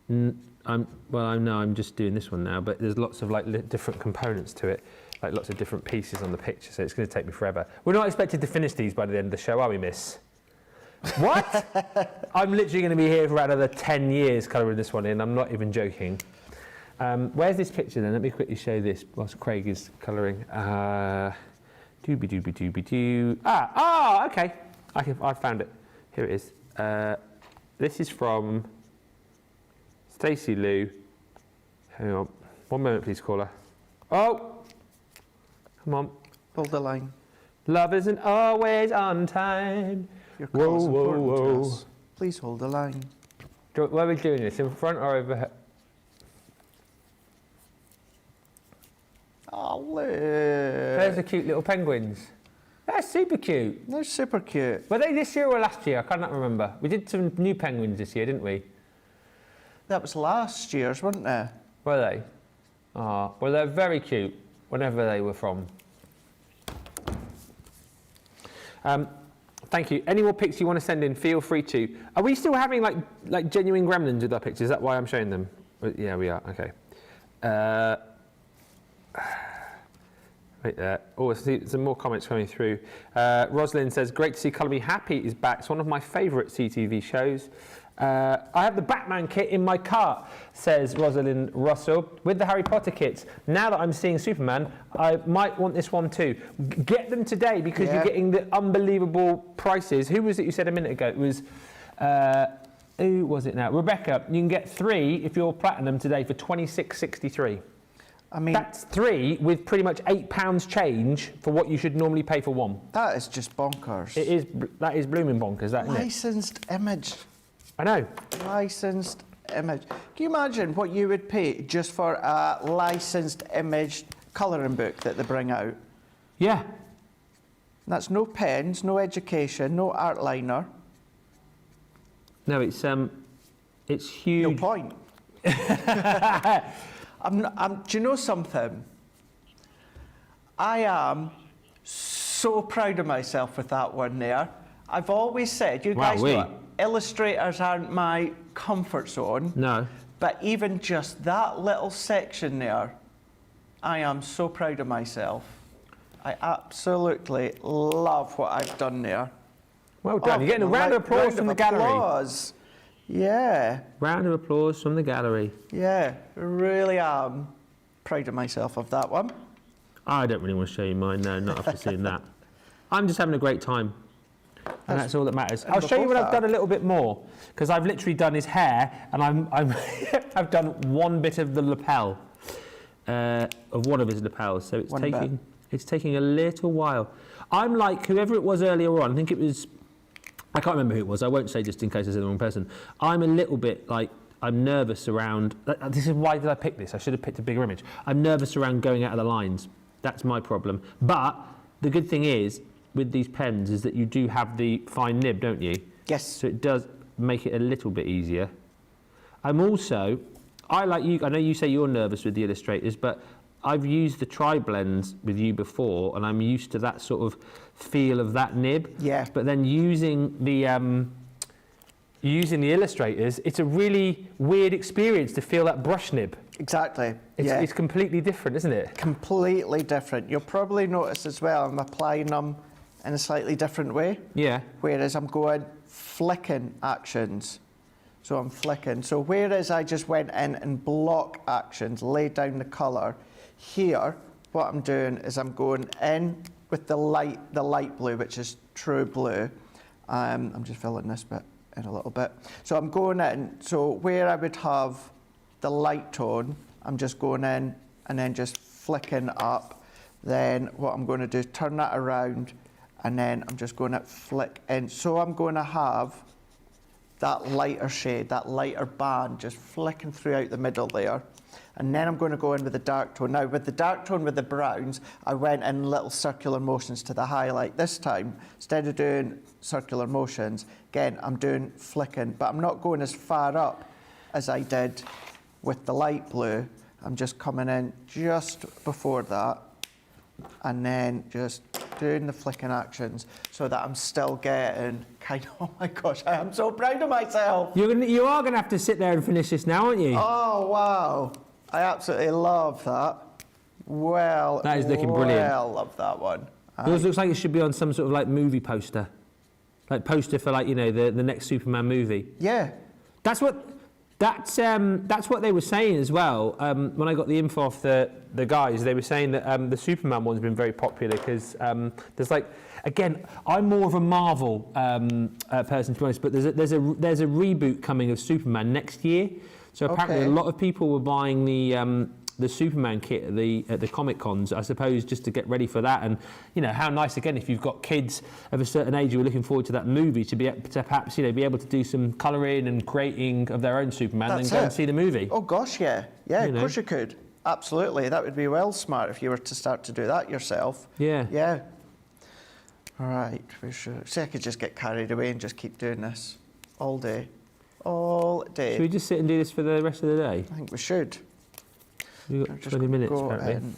Speaker 1: know I'm just doing this one now, but there's lots of like different components to it, like lots of different pieces on the picture, so it's going to take me forever. We're not expected to finish these by the end of the show, are we, miss? What? I'm literally going to be here for about another 10 years colouring this one in. I'm not even joking. Where's this picture then? Let me quickly show this whilst Craig is colouring. Doobie-doobie-doobie-doo. Okay. I found it. Here it is. This is from Stacey Lou. Hang on. One moment, please, caller. Oh! Come on.
Speaker 2: Hold the line.
Speaker 1: Love isn't always on time.
Speaker 2: Your call's important to us.
Speaker 1: Whoa.
Speaker 2: Please hold the line.
Speaker 1: Where are we doing this? In front or over?
Speaker 2: Oh, look.
Speaker 1: There's the cute little penguins. They're super cute.
Speaker 2: They're super cute.
Speaker 1: Were they this year or last year? I cannot remember. We did some new penguins this year, didn't we?
Speaker 2: That was last year's, wasn't it?
Speaker 1: Were they? Ah, well, they're very cute, whenever they were from. Thank you. Any more pics you want to send in, feel free to. Are we still having like genuine gremlins with our pictures? Is that why I'm showing them? Yeah, we are. Okay. Right there. Oh, I see some more comments coming through. Rosalind says, great to see Colour Me Happy is back. It's one of my favourite CTV shows. I have the Batman kit in my cart, says Rosalind Russell, with the Harry Potter kits. Now that I'm seeing Superman, I might want this one too. Get them today because you're getting the unbelievable prices. Who was it you said a minute ago? It was, who was it now? Rebecca, you can get 3 if you're platinum today for £26.63.
Speaker 2: I mean,
Speaker 1: that's 3 with pretty much £8 change for what you should normally pay for 1.
Speaker 2: that is just bonkers.
Speaker 1: It is. That is blooming bonkers, that, isn't it?
Speaker 2: Licensed image.
Speaker 1: I know.
Speaker 2: Licensed image. Can you imagine what you would pay just for a licensed image colouring book that they bring out?
Speaker 1: Yeah.
Speaker 2: That's no pens, no education, no art liner.
Speaker 1: No, it's huge.
Speaker 2: No point. Do you know something? I am so proud of myself with that one there. I've always said, you guys know, illustrators aren't my comfort zone.
Speaker 1: No.
Speaker 2: But even just that little section there, I am so proud of myself. I absolutely love what I've done there.
Speaker 1: Well done. You're getting a round of applause from the gallery.
Speaker 2: Yeah.
Speaker 1: Round of applause from the gallery.
Speaker 2: Yeah, really am proud of myself of that one.
Speaker 1: I don't really want to show you mine, no, not after seeing that. I'm just having a great time. And that's all that matters. I'll show you what I've done a little bit more, because I've literally done his hair, and I've done one bit of the lapel, of one of his lapels. So it's taking a little while. I'm like whoever it was earlier on. I think it was. I can't remember who it was. I won't say just in case I say the wrong person. I'm a little bit like I'm nervous around. This is why did I pick this? I should have picked a bigger image. I'm nervous around going out of the lines. That's my problem. But the good thing is, with these pens is that you do have the fine nib, don't you?
Speaker 2: Yes.
Speaker 1: So it does make it a little bit easier. I'm also, I like you, I know you say you're nervous with the illustrators, but I've used the TriBlends with you before, and I'm used to that sort of feel of that nib.
Speaker 2: Yeah.
Speaker 1: But then using the illustrators, it's a really weird experience to feel that brush nib.
Speaker 2: Exactly.
Speaker 1: It's completely different, isn't it?
Speaker 2: Completely different. You'll probably notice as well, I'm applying them in a slightly different way.
Speaker 1: Yeah.
Speaker 2: Whereas I'm going flicking actions. So I'm flicking. So whereas I just went in and block actions, laid down the colour, here what I'm doing is I'm going in with the light blue, which is true blue. I'm just filling this bit in a little bit. So I'm going in, so where I would have the light tone, I'm just going in and then just flicking up. Then what I'm going to do is turn that around, and then I'm just going to flick in. So I'm going to have that lighter shade, that lighter band just flicking throughout the middle there. And then I'm going to go in with the dark tone. Now with the dark tone with the browns, I went in little circular motions to the highlight. This time, instead of doing circular motions, again, I'm doing flicking, but I'm not going as far up as I did with the light blue. I'm just coming in just before that, and then just doing the flicking actions so that I'm still getting kind of, oh my gosh, I am so proud of myself.
Speaker 1: You are going to have to sit there and finish this now, aren't you?
Speaker 2: Oh, wow. I absolutely love that. Well,
Speaker 1: that is looking brilliant.
Speaker 2: I love that one.
Speaker 1: Yours looks like it should be on some sort of like movie poster. Like poster for like, you know, the next Superman movie.
Speaker 2: Yeah.
Speaker 1: That's what they were saying as well. When I got the info off the guys, they were saying that the Superman one's been very popular because there's like, again, I'm more of a Marvel person to be honest, but there's a reboot coming of Superman next year. So apparently a lot of people were buying the Superman kit at the Comic Cons, I suppose, just to get ready for that. And you know how nice again if you've got kids of a certain age who are looking forward to that movie to perhaps be able to do some colouring and creating of their own Superman and then go and see the movie.
Speaker 2: Oh gosh, yeah, of course you could. Absolutely, that would be well smart if you were to start to do that yourself.
Speaker 1: Yeah.
Speaker 2: Yeah. All right, we should. See, I could just get carried away and just keep doing this all day. All day.
Speaker 1: Should we just sit and do this for the rest of the day?
Speaker 2: I think we should.
Speaker 1: We've got 20 minutes, apparently.
Speaker 2: And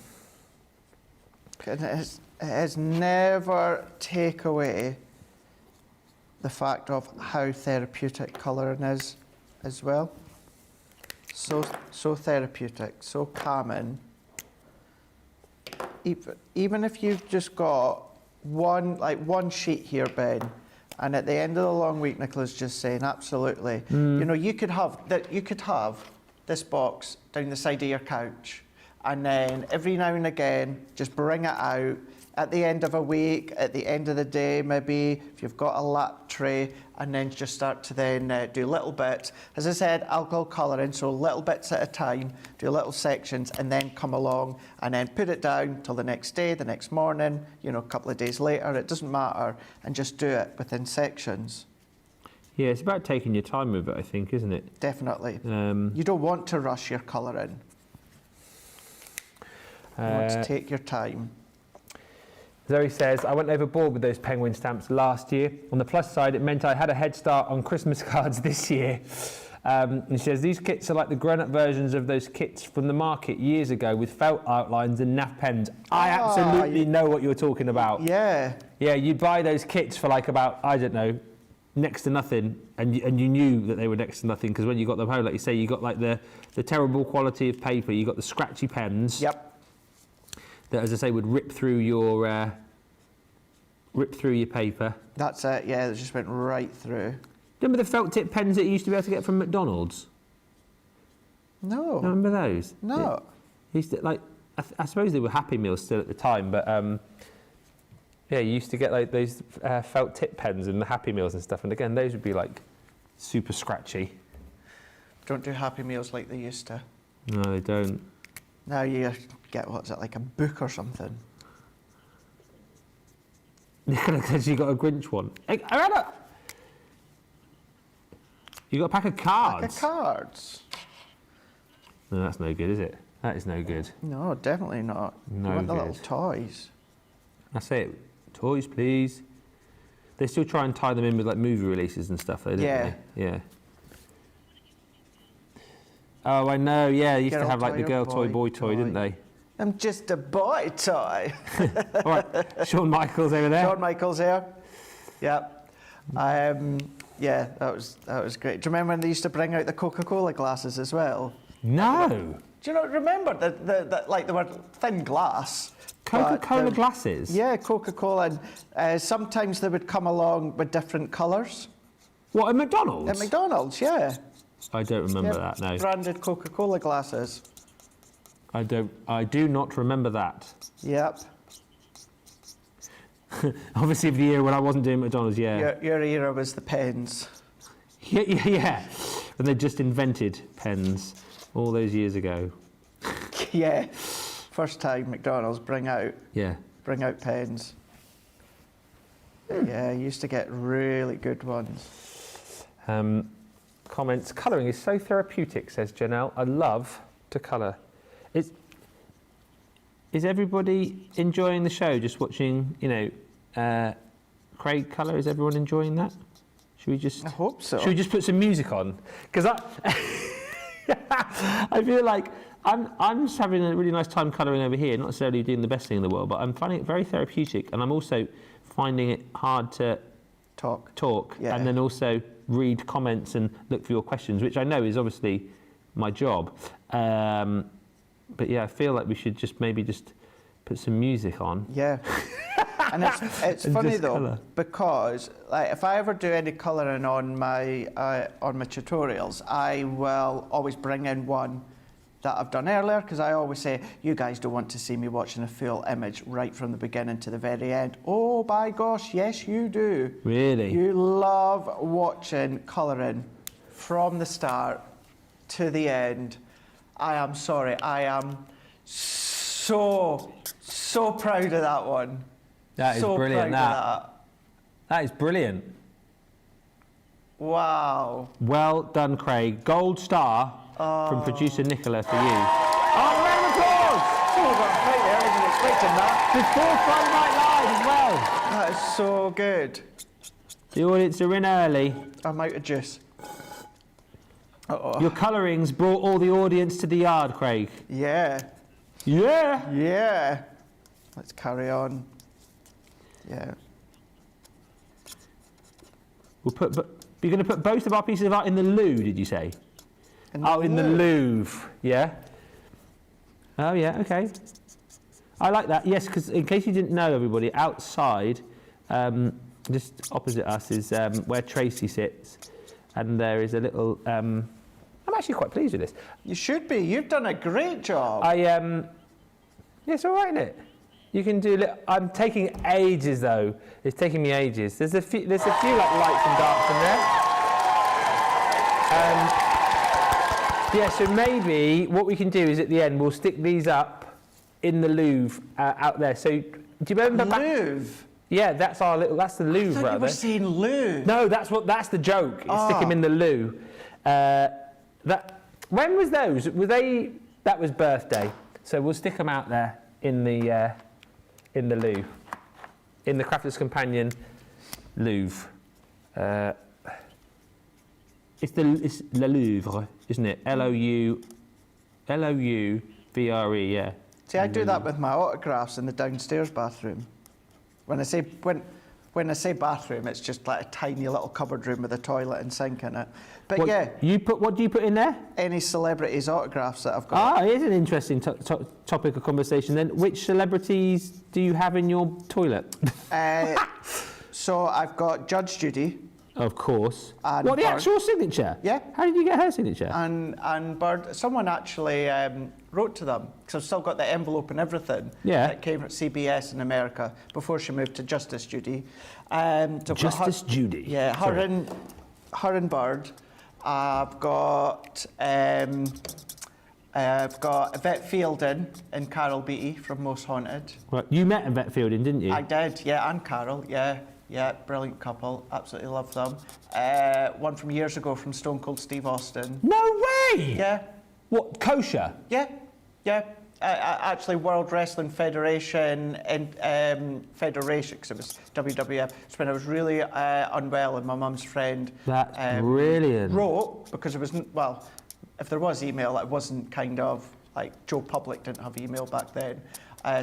Speaker 2: it has never take away the fact of how therapeutic colouring is as well. So therapeutic, so calming. Even if you've just got one sheet here, Ben, and at the end of the long week, Nicola's just saying, absolutely. You know, you could have this box down the side of your couch, and then every now and again, just bring it out at the end of a week, at the end of the day, maybe if you've got a lap tray, and then just start to then do little bits. As I said, alcohol colouring, so little bits at a time, do little sections, and then come along and then put it down till the next day, the next morning, you know, a couple of days later, it doesn't matter, and just do it within sections.
Speaker 1: Yeah, it's about taking your time with it, I think, isn't it?
Speaker 2: Definitely. You don't want to rush your colouring. You want to take your time.
Speaker 1: Zoe says, I went overboard with those penguin stamps last year. On the plus side, it meant I had a head start on Christmas cards this year. And she says, these kits are like the grown-up versions of those kits from the market years ago with felt outlines and naff pens. I absolutely know what you're talking about.
Speaker 2: Yeah.
Speaker 1: Yeah, you'd buy those kits for like about, I don't know, next to nothing, and you knew that they were next to nothing, because when you got them home, like you say, you got like the terrible quality of paper, you got the scratchy pens.
Speaker 2: Yep.
Speaker 1: That, as I say, would rip through your paper.
Speaker 2: That's it, yeah, it just went right through.
Speaker 1: Remember the felt tip pens that you used to be able to get from McDonald's?
Speaker 2: No.
Speaker 1: Remember those?
Speaker 2: No.
Speaker 1: Used to, like, I suppose they were Happy Meals still at the time, but yeah, you used to get like those felt tip pens in the Happy Meals and stuff, and again, those would be like super scratchy.
Speaker 2: Don't do Happy Meals like they used to.
Speaker 1: No, they don't.
Speaker 2: Now you get, what's it, like a book or something?
Speaker 1: Because you got a Grinch one. Hey, you got a pack of cards.
Speaker 2: Pack of cards.
Speaker 1: No, that's no good, is it? That is no good.
Speaker 2: No, definitely not.
Speaker 1: No
Speaker 2: you want the
Speaker 1: good.
Speaker 2: little toys.
Speaker 1: That's it. Toys, please. They still try and tie them in with like movie releases and stuff, though, don't they? Yeah. Oh, I know. Yeah, they used to have like the girl toy, boy toy, didn't they?
Speaker 2: I'm just a boy toy.
Speaker 1: All right, Shawn Michaels over there.
Speaker 2: Shawn Michaels here. Yep. Yeah, that was great. Do you remember when they used to bring out the Coca-Cola glasses as well?
Speaker 1: No.
Speaker 2: Do you not remember that like they were thin glass?
Speaker 1: Coca-Cola glasses?
Speaker 2: Yeah, Coca-Cola, and sometimes they would come along with different colours.
Speaker 1: What, at McDonald's?
Speaker 2: At McDonald's, yeah.
Speaker 1: I don't remember
Speaker 2: Yeah,
Speaker 1: that, no.
Speaker 2: Branded Coca-Cola glasses.
Speaker 1: I do not remember that.
Speaker 2: Yep.
Speaker 1: Obviously of the year when I wasn't doing McDonald's, yeah.
Speaker 2: Your era was the pens.
Speaker 1: Yeah. And they just invented pens all those years ago.
Speaker 2: Yeah. First time McDonald's bring out pens. Yeah, you used to get really good ones.
Speaker 1: Comments, colouring is so therapeutic, says Janelle. I love to colour. Is everybody enjoying the show, just watching, Craig colour? Is everyone enjoying that? Should we just...
Speaker 2: I hope so.
Speaker 1: Should we just put some music on? Because I feel like I'm just having a really nice time colouring over here, not necessarily doing the best thing in the world, but I'm finding it very therapeutic, and I'm also finding it hard to talk
Speaker 2: yeah.
Speaker 1: and then also read comments and look for your questions, which I know is obviously my job. But yeah, I feel like we should maybe put some music on.
Speaker 2: Yeah. And it's funny though, colour. Because like, if I ever do any colouring on my tutorials, I will always bring in one that I've done earlier, because I always say, you guys don't want to see me watching a full image right from the beginning to the very end. Oh, by gosh, yes, you do.
Speaker 1: Really?
Speaker 2: You love watching colouring from the start to the end. I am sorry, I am so proud of that one.
Speaker 1: That is
Speaker 2: so
Speaker 1: brilliant,
Speaker 2: proud of
Speaker 1: that is brilliant.
Speaker 2: Wow.
Speaker 1: Well done, Craig. Gold star from producer Nicola for you. Oh, round of applause!
Speaker 2: Oh, got right there, I wasn't expecting that.
Speaker 1: Before Friday Night Live as well.
Speaker 2: That is so good.
Speaker 1: The audience are in early.
Speaker 2: I'm out of juice. Uh-oh.
Speaker 1: Your colourings brought all the audience to the yard, Craig.
Speaker 2: Yeah.
Speaker 1: Yeah.
Speaker 2: Yeah. Let's carry on. Yeah.
Speaker 1: We'll put. You're going to put both of our pieces of art in the loo, did you say?
Speaker 2: In
Speaker 1: the Louvre. Yeah. Oh yeah. Okay. I like that. Yes, because in case you didn't know, everybody, outside, just opposite us is where Tracy sits, and there is a little. I'm actually quite pleased with this.
Speaker 2: You should be. You've done a great job.
Speaker 1: Yeah, it's all right, isn't it? You can do. I'm taking ages though. It's taking me ages. There's a few like lights and darks in there. Yeah, so maybe what we can do is at the end we'll stick these up in the Louvre out there. So do you remember?
Speaker 2: Louvre.
Speaker 1: Yeah, that's the Louvre
Speaker 2: I thought
Speaker 1: right
Speaker 2: you were
Speaker 1: there.
Speaker 2: saying loo.
Speaker 1: No, that's the joke. Stick them in the loo. When was those? Were they? That was birthday. So we'll stick them out there in the loo, in the Crafter's Companion Louvre. It's Le Louvre, isn't it? Louvre, yeah.
Speaker 2: See, I do that with my autographs in the downstairs bathroom. When I say bathroom, it's just like a tiny little cupboard room with a toilet and sink in it. But
Speaker 1: What
Speaker 2: yeah,
Speaker 1: do you put in there?
Speaker 2: any celebrities' autographs that I've got.
Speaker 1: Ah, here's an interesting topic of conversation then. Which celebrities do you have in your toilet?
Speaker 2: So I've got Judge Judy.
Speaker 1: Of course.
Speaker 2: And
Speaker 1: What, the
Speaker 2: Bird.
Speaker 1: actual signature?
Speaker 2: Yeah.
Speaker 1: How did you get her signature?
Speaker 2: And Bird, someone actually wrote to them, because I've still got the envelope and everything.
Speaker 1: Yeah.
Speaker 2: That came from CBS in America before she moved to Justice Judy. So I've got
Speaker 1: Justice Judy.
Speaker 2: Yeah, her and Bird. I've got Yvette Fielding and Carol Beattie from Most Haunted.
Speaker 1: Right. You met Yvette Fielding, didn't you?
Speaker 2: I did, yeah, and Carol, yeah. Yeah, brilliant couple. Absolutely love them. One from years ago from Stone Cold Steve Austin.
Speaker 1: No way!
Speaker 2: Yeah,
Speaker 1: What, kosher?
Speaker 2: yeah. Actually, World Wrestling Federation and Federation, because it was WWF. It's when I was really unwell, and my mum's friend.
Speaker 1: That's brilliant.
Speaker 2: Wrote, because it wasn't, well, if there was email, it wasn't kind of like Joe Public didn't have email back then.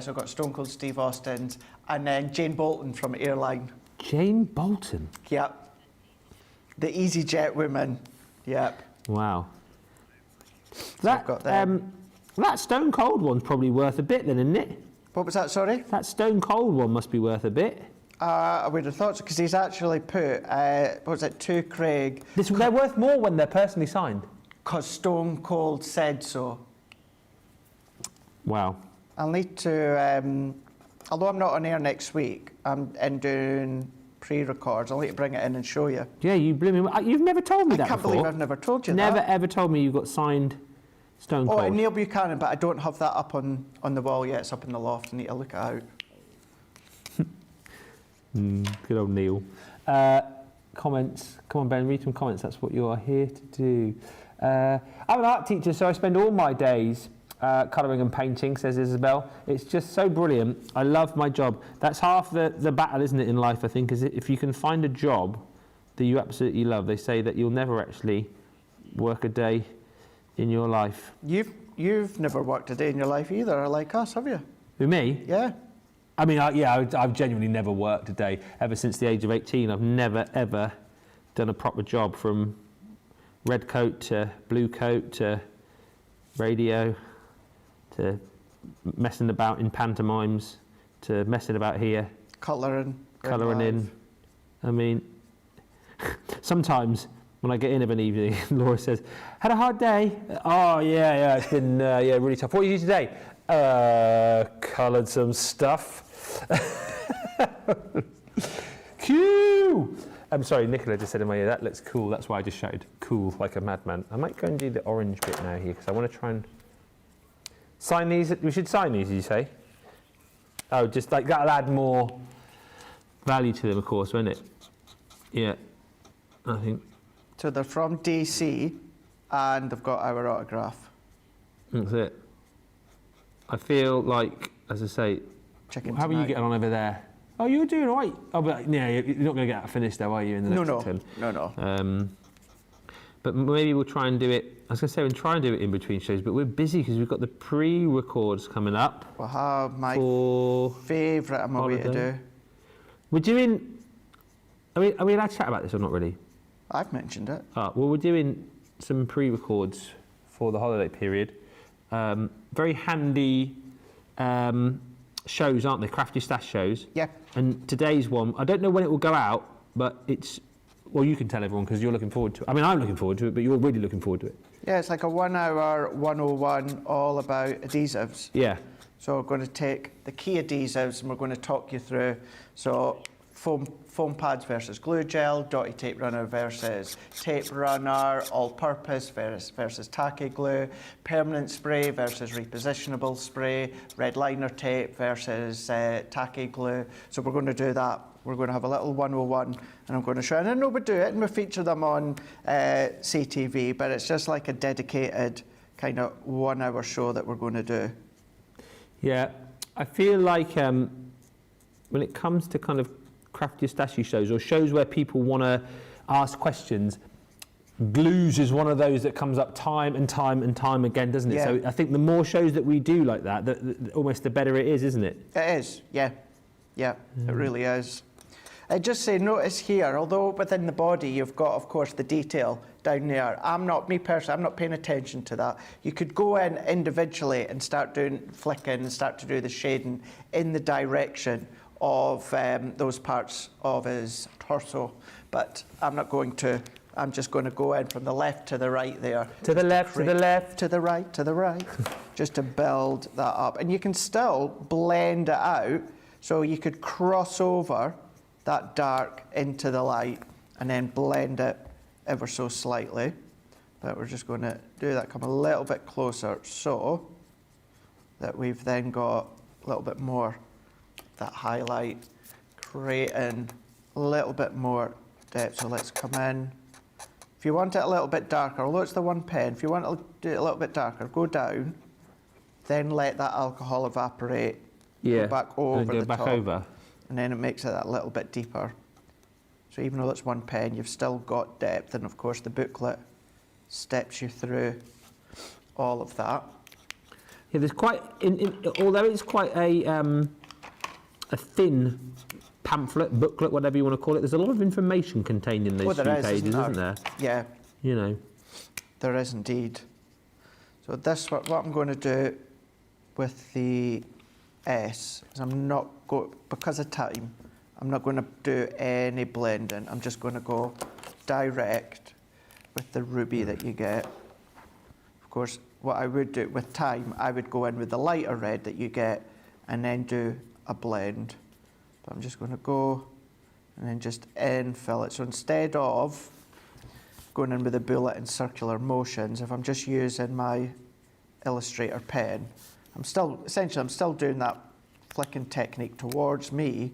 Speaker 2: So I got Stone Cold Steve Austin's, and then Jane Bolton from Airline.
Speaker 1: Jane Bolton?
Speaker 2: Yep. The EasyJet woman. Yep.
Speaker 1: Wow.
Speaker 2: I've got them.
Speaker 1: That Stone Cold one's probably worth a bit then, isn't it?
Speaker 2: What was that, sorry?
Speaker 1: That Stone Cold one must be worth a bit.
Speaker 2: I would have thought so, because he's actually put, what was it, to Craig,
Speaker 1: They're worth more when they're personally signed.
Speaker 2: because Stone Cold said so.
Speaker 1: Wow.
Speaker 2: I'll need to, although I'm not on air next week, I'm doing pre-records. I'll need to bring it in and show you.
Speaker 1: Yeah, you blew me. You've never told me
Speaker 2: I
Speaker 1: that
Speaker 2: can't
Speaker 1: before.
Speaker 2: believe I've never told you
Speaker 1: Never
Speaker 2: that.
Speaker 1: ever told me you got signed Stone Cold.
Speaker 2: Oh, and Neil Buchanan, but I don't have that up on the wall yet. It's up in the loft. I need to look it out.
Speaker 1: Good old Neil. Comments. Come on, Ben, read some comments. That's what you are here to do. I'm an art teacher, so I spend all my days colouring and painting, says Isabel. It's just so brilliant. I love my job. That's half the battle, isn't it, in life, I think, is if you can find a job that you absolutely love. They say that you'll never actually work a day in your life.
Speaker 2: You've never worked a day in your life either, like us, have you?
Speaker 1: With me?
Speaker 2: Yeah.
Speaker 1: I mean, I've genuinely never worked a day. Ever since the age of 18, I've never, ever done a proper job, from red coat to blue coat to radio to messing about in pantomimes to messing about here.
Speaker 2: Colouring
Speaker 1: In. I mean, sometimes when I get in of an evening, Laura says, "Had a hard day?" "Oh, yeah, it's been really tough." "What did you do today?" Coloured some stuff." Q! I'm sorry, Nicola just said in my ear, "That looks cool." That's why I just shouted cool like a madman. I might go and do the orange bit now here, because I want to try and sign these. We should sign these, did you say? Oh, just like that'll add more value to them, of course, won't it? Yeah, I think.
Speaker 2: So they're from DC, and they've got our autograph.
Speaker 1: That's it. I feel like, as I say,
Speaker 2: Chicken
Speaker 1: how are you
Speaker 2: tonight.
Speaker 1: getting on over there? Oh, you're doing all right. Oh, but yeah, you're not going to get that finished, though, are you? In the next 10?
Speaker 2: No.
Speaker 1: but maybe we'll try and do it. I was going to say we'll try and do it in between shows, but we're busy because we've got the pre-records coming up.
Speaker 2: We'll have my
Speaker 1: for
Speaker 2: favourite I'm away to
Speaker 1: holiday.
Speaker 2: do.
Speaker 1: We're doing. Are we allowed to chat about this or not really?
Speaker 2: I've mentioned it.
Speaker 1: Well, we're doing some pre-records for the holiday period. Very handy shows, aren't they? Crafty Stash shows.
Speaker 2: Yeah.
Speaker 1: And today's one, I don't know when it will go out, but it's, well, you can tell everyone because you're looking forward to it. I mean, I'm looking forward to it, but you're really looking forward to it.
Speaker 2: Yeah, it's like a 1 hour 101 all about adhesives.
Speaker 1: Yeah.
Speaker 2: So we're going to take the key adhesives and we're going to talk you through. So foam pads versus glue gel, dotty tape runner versus tape runner, all-purpose versus tacky glue, permanent spray versus repositionable spray, red liner tape versus tacky glue. So we're going to do that. We're going to have a little 101 and I'm going to show, and I know we do it and we feature them on CTV, but it's just like a dedicated kind of 1 hour show that we're going to do.
Speaker 1: Yeah, I feel like when it comes to kind of crafty stashy shows or shows where people want to ask questions, glues is one of those that comes up time and time and time again, doesn't it?
Speaker 2: Yeah.
Speaker 1: So I think the more shows that we do like that, almost the better it is, isn't it?
Speaker 2: It is, yeah. Yeah, it really is. I just say, notice here, although within the body you've got, of course, the detail down there. I'm not paying attention to that. You could go in individually and start doing flicking and start to do the shading in the direction of those parts of his torso, but I'm not going to. I'm just going to go in from the left to the right there.
Speaker 1: To the left, to the left.
Speaker 2: To the right, just to build that up. And you can still blend it out, so you could cross over that dark into the light and then blend it ever so slightly. But we're just going to do that, come a little bit closer so that we've then got a little bit more that highlight, creating a little bit more depth. So let's come in. If you want it a little bit darker, although it's the one pen, if you want to do it a little bit darker, go down, then let that alcohol evaporate, go back over
Speaker 1: and go
Speaker 2: the
Speaker 1: back
Speaker 2: top,
Speaker 1: over.
Speaker 2: and then it makes it that little bit deeper. So even though it's one pen, you've still got depth, and of course the booklet steps you through all of that.
Speaker 1: Yeah, there's quite, although it's quite a thin pamphlet, booklet, whatever you want to call it, there's a lot of information contained in those few pages, isn't there?
Speaker 2: Yeah.
Speaker 1: You know.
Speaker 2: There is indeed. So this, what I'm going to do with the S is I'm not going, because of time, I'm not going to do any blending. I'm just going to go direct with the ruby that you get. Of course, what I would do with time, I would go in with the lighter red that you get and then do a blend. But I'm just going to go and then just infill it. So instead of going in with a bullet and circular motions, if I'm just using my Illustrator pen, I'm still doing that flicking technique towards me,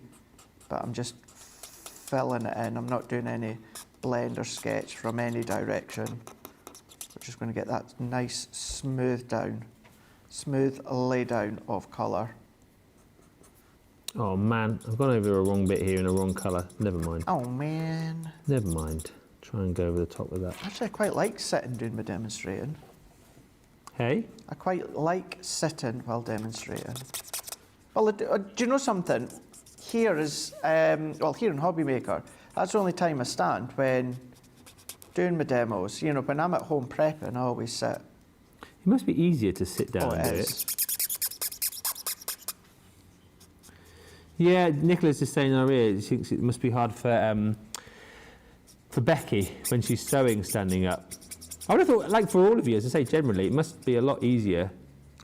Speaker 2: but I'm just filling it in. I'm not doing any blend or sketch from any direction. We're just going to get that nice smooth lay down of colour.
Speaker 1: Oh man, I've gone over a wrong bit here in a wrong colour. Never mind.
Speaker 2: Oh man.
Speaker 1: Never mind. Try and go over the top with that.
Speaker 2: Actually, I quite like sitting doing my demonstrating.
Speaker 1: Hey?
Speaker 2: I quite like sitting while demonstrating. Well, do you know something? Here is, here in Hobby Maker, that's the only time I stand when doing my demos. You know, when I'm at home prepping, I always sit.
Speaker 1: It must be easier to sit down and do it. Yeah, Nicola's is saying in our ear, she thinks it must be hard for Becky when she's sewing standing up. I would have thought, like for all of you, as I say, generally, it must be a lot easier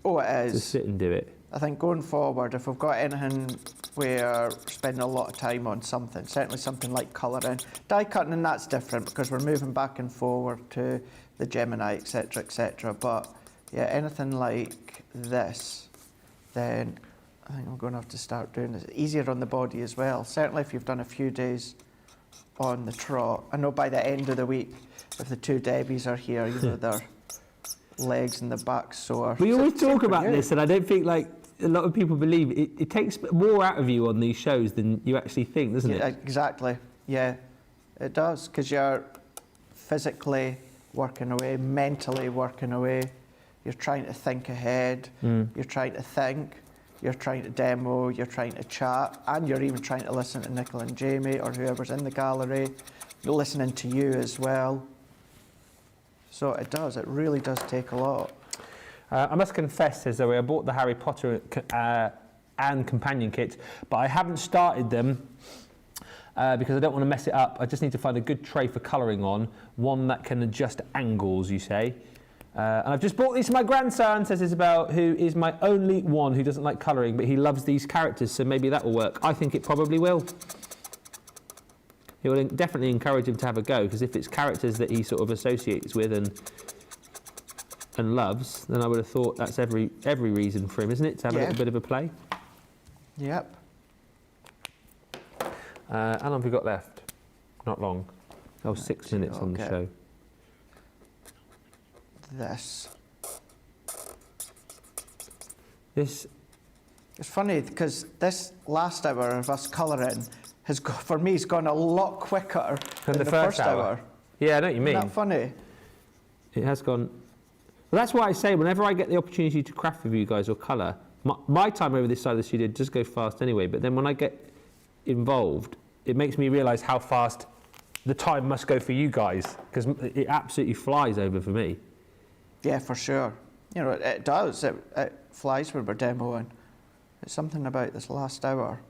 Speaker 1: to sit and do it.
Speaker 2: I think going forward, if we've got anything where we're spending a lot of time on something, certainly something like colouring, die cutting, and that's different because we're moving back and forward to the Gemini, etc. But yeah, anything like this, then I think I'm going to have to start doing this. Easier on the body as well. Certainly if you've done a few days on the trot. I know by the end of the week, if the two Debbies are here, you know, their legs and the back sore.
Speaker 1: We always talk about this, and I don't think like a lot of people believe it. It takes more out of you on these shows than you actually think, doesn't it?
Speaker 2: Exactly. Yeah, it does, because you're physically working away, mentally working away. You're trying to think ahead. You're trying to think. You're trying to demo. You're trying to chat. And you're even trying to listen to Nicola and Jamie or whoever's in the gallery. You're listening to you as well. So it does. It really does take a lot.
Speaker 1: I must confess, says Zoe, I bought the Harry Potter and companion kits, but I haven't started them because I don't want to mess it up. I just need to find a good tray for colouring on, one that can adjust angles, you say. And I've just bought these for my grandson, says Isabel, who is my only one who doesn't like colouring, but he loves these characters, so maybe that will work. I think it probably will. It will definitely encourage him to have a go, because if it's characters that he sort of associates with and loves, then I would have thought that's every reason for him, isn't it, to have a little bit of a play?
Speaker 2: Yep.
Speaker 1: How long have we got left? Not long. Oh, 6 minutes on the show.
Speaker 2: This.
Speaker 1: This.
Speaker 2: It's funny because this last hour of us colouring has, for me, has gone a lot quicker than the first hour.
Speaker 1: Yeah, I know what you mean.
Speaker 2: Isn't that funny?
Speaker 1: It has gone. Well, that's why I say whenever I get the opportunity to craft with you guys or colour, my time over this side of the studio does go fast anyway. But then when I get involved, it makes me realise how fast the time must go for you guys, because it absolutely flies over for me.
Speaker 2: Yeah, for sure. You know, it does. It flies when we're demoing. It's something about this last hour.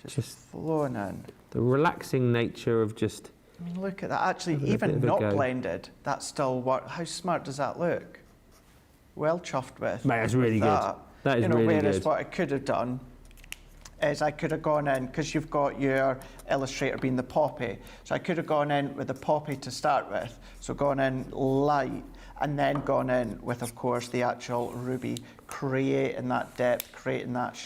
Speaker 2: Just flowing in.
Speaker 1: The relaxing nature of just...
Speaker 2: I mean, look at that. Actually, even not blended, that still works. How smart does that look? Well chuffed with.
Speaker 1: Mate, that's really good. That is really good.
Speaker 2: Whereas what I could have done is I could have gone in, because you've got your illustrator being the poppy, so I could have gone in with the poppy to start with, so gone in light, and then gone in with, of course, the actual ruby, creating that depth, creating that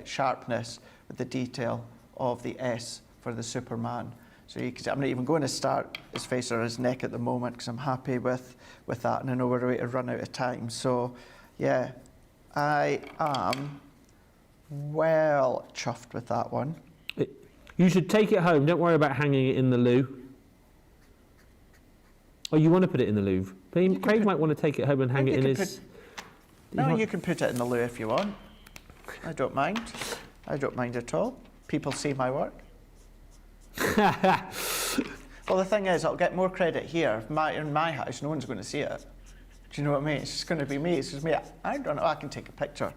Speaker 2: sharpness with the detail of the S for the Superman. So you can see, I'm not even going to start his face or his neck at the moment, because I'm happy with that, and I know we're about to run out of time. So, yeah, I am well chuffed with that one.
Speaker 1: You should take it home. Don't worry about hanging it in the loo. Oh, you want to put it in the Louvre? Craig might want to take it home and hang it in his...
Speaker 2: You can put it in the loo if you want. I don't mind. I don't mind at all. People see my work. Well, the thing is, I'll get more credit here. In my house, no one's going to see it. Do you know what I mean? It's just going to be me. It's just me. I don't know. I can take a picture.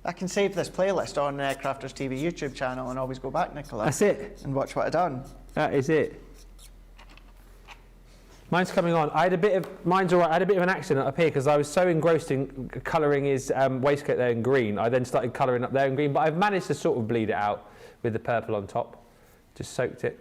Speaker 2: I can save this playlist on Crafters TV YouTube channel and always go back, Nicola.
Speaker 1: That's it.
Speaker 2: And watch what I've done.
Speaker 1: That is it. Mine's coming on. Mine's all right. I had a bit of an accident up here because I was so engrossed in colouring his waistcoat there in green. I then started colouring up there in green, but I've managed to sort of bleed it out with the purple on top. Just soaked it.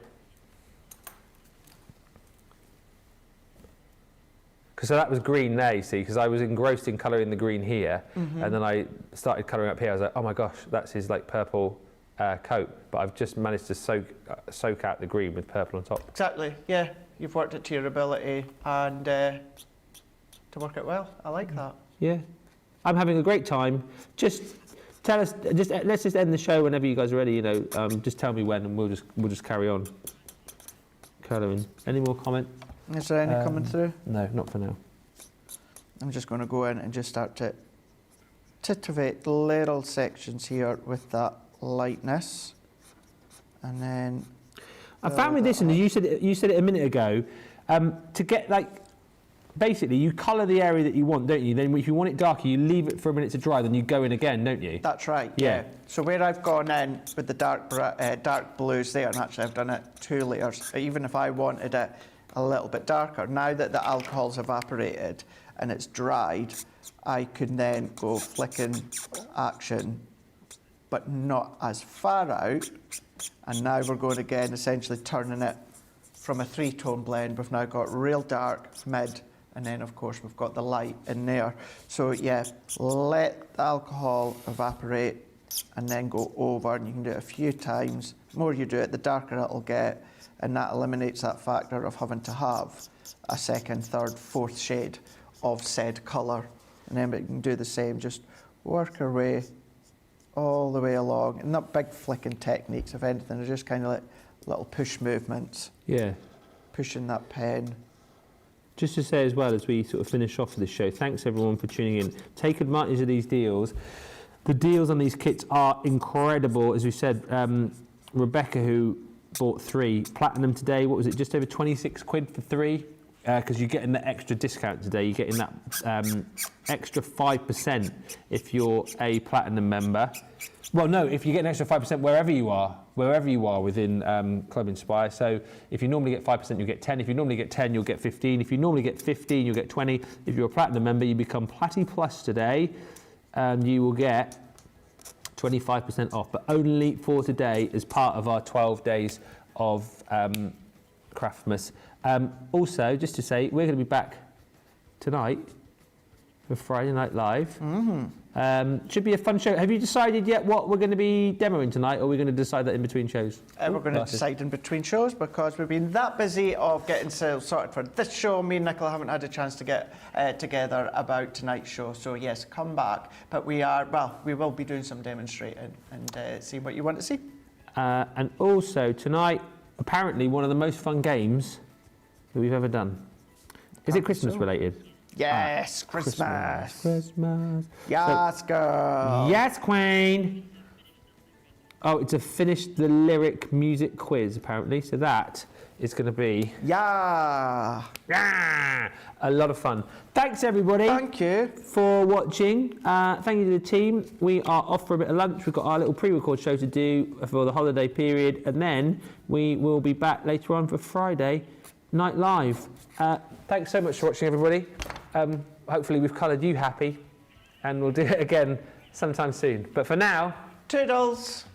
Speaker 1: So that was green there, you see, because I was engrossed in colouring the green here, and then I started colouring up here. I was like, oh my gosh, that's his like purple coat. But I've just managed to soak out the green with purple on top.
Speaker 2: Exactly, yeah. You've worked it to your ability and to work it well. I like that.
Speaker 1: Yeah. I'm having a great time. Just tell us, let's just end the show whenever you guys are ready, you know, just tell me when and we'll just carry on colouring. Any more comment?
Speaker 2: Is there any coming through?
Speaker 1: No, not for now.
Speaker 2: I'm just going to go in and just start to titivate little sections here with that lightness. And then...
Speaker 1: I found with this, and you said it a minute ago, to get like, basically you colour the area that you want, don't you? Then if you want it darker, you leave it for a minute to dry, then you go in again, don't you?
Speaker 2: That's right, yeah. So where I've gone in with the dark blues there, and actually I've done it 2 layers, even if I wanted it a little bit darker, now that the alcohol's evaporated and it's dried, I could then go flicking action, but not as far out. And now we're going again, essentially turning it from a 3-tone blend. We've now got real dark, mid, and then of course we've got the light in there. So yeah, let the alcohol evaporate and then go over, and you can do it a few times. The more you do it, the darker it'll get, and that eliminates that factor of having to have a 2nd, 3rd, 4th shade of said colour. And then we can do the same, just work our way all the way along, and not big flicking techniques, if anything, they're just kind of like little push movements.
Speaker 1: Yeah.
Speaker 2: Pushing that pen
Speaker 1: Just to say as well, as we sort of finish off this show, thanks everyone for tuning in. Take advantage of these deals. The deals on these kits are incredible. As we said, Rebecca, who bought 3, platinum today, what was it, just over 26 quid for 3? Because you're getting the extra discount today. You're getting that extra 5% if you're a platinum member. Well, no, if you get an extra 5% wherever you are within Club Inspire. So if you normally get 5%, you'll get 10. If you normally get 10, you'll get 15. If you normally get 15, you'll get 20. If you're a platinum member, you become Platty Plus today, and you will get 25% off, but only for today as part of our 12 days of Craftmas. Also, just to say, we're going to be back tonight for Friday Night Live. Should be a fun show. Have you decided yet what we're going to be demoing tonight, or are we going to decide that in between shows?
Speaker 2: We're going to decide in between shows because we've been that busy of getting sales sorted for this show. Me and Nicola haven't had a chance to get together about tonight's show. So yes, come back. But we will be doing some demonstrating and see what you want to see.
Speaker 1: And also tonight, apparently one of the most fun games that we've ever done. Is it Christmas related?
Speaker 2: Yes, Christmas.
Speaker 1: Christmas.
Speaker 2: Yes, girl.
Speaker 1: Yes, Queen. Oh, it's a finish the lyric music quiz, apparently. So that is going to be...
Speaker 2: Yeah.
Speaker 1: A lot of fun. Thanks, everybody.
Speaker 2: Thank you.
Speaker 1: For watching. Thank you to the team. We are off for a bit of lunch. We've got our little pre-record show to do for the holiday period. And then we will be back later on for Friday Night Live. Thanks so much for watching, everybody. Hopefully we've coloured you happy, and we'll do it again sometime soon. But for now,
Speaker 2: Toodles.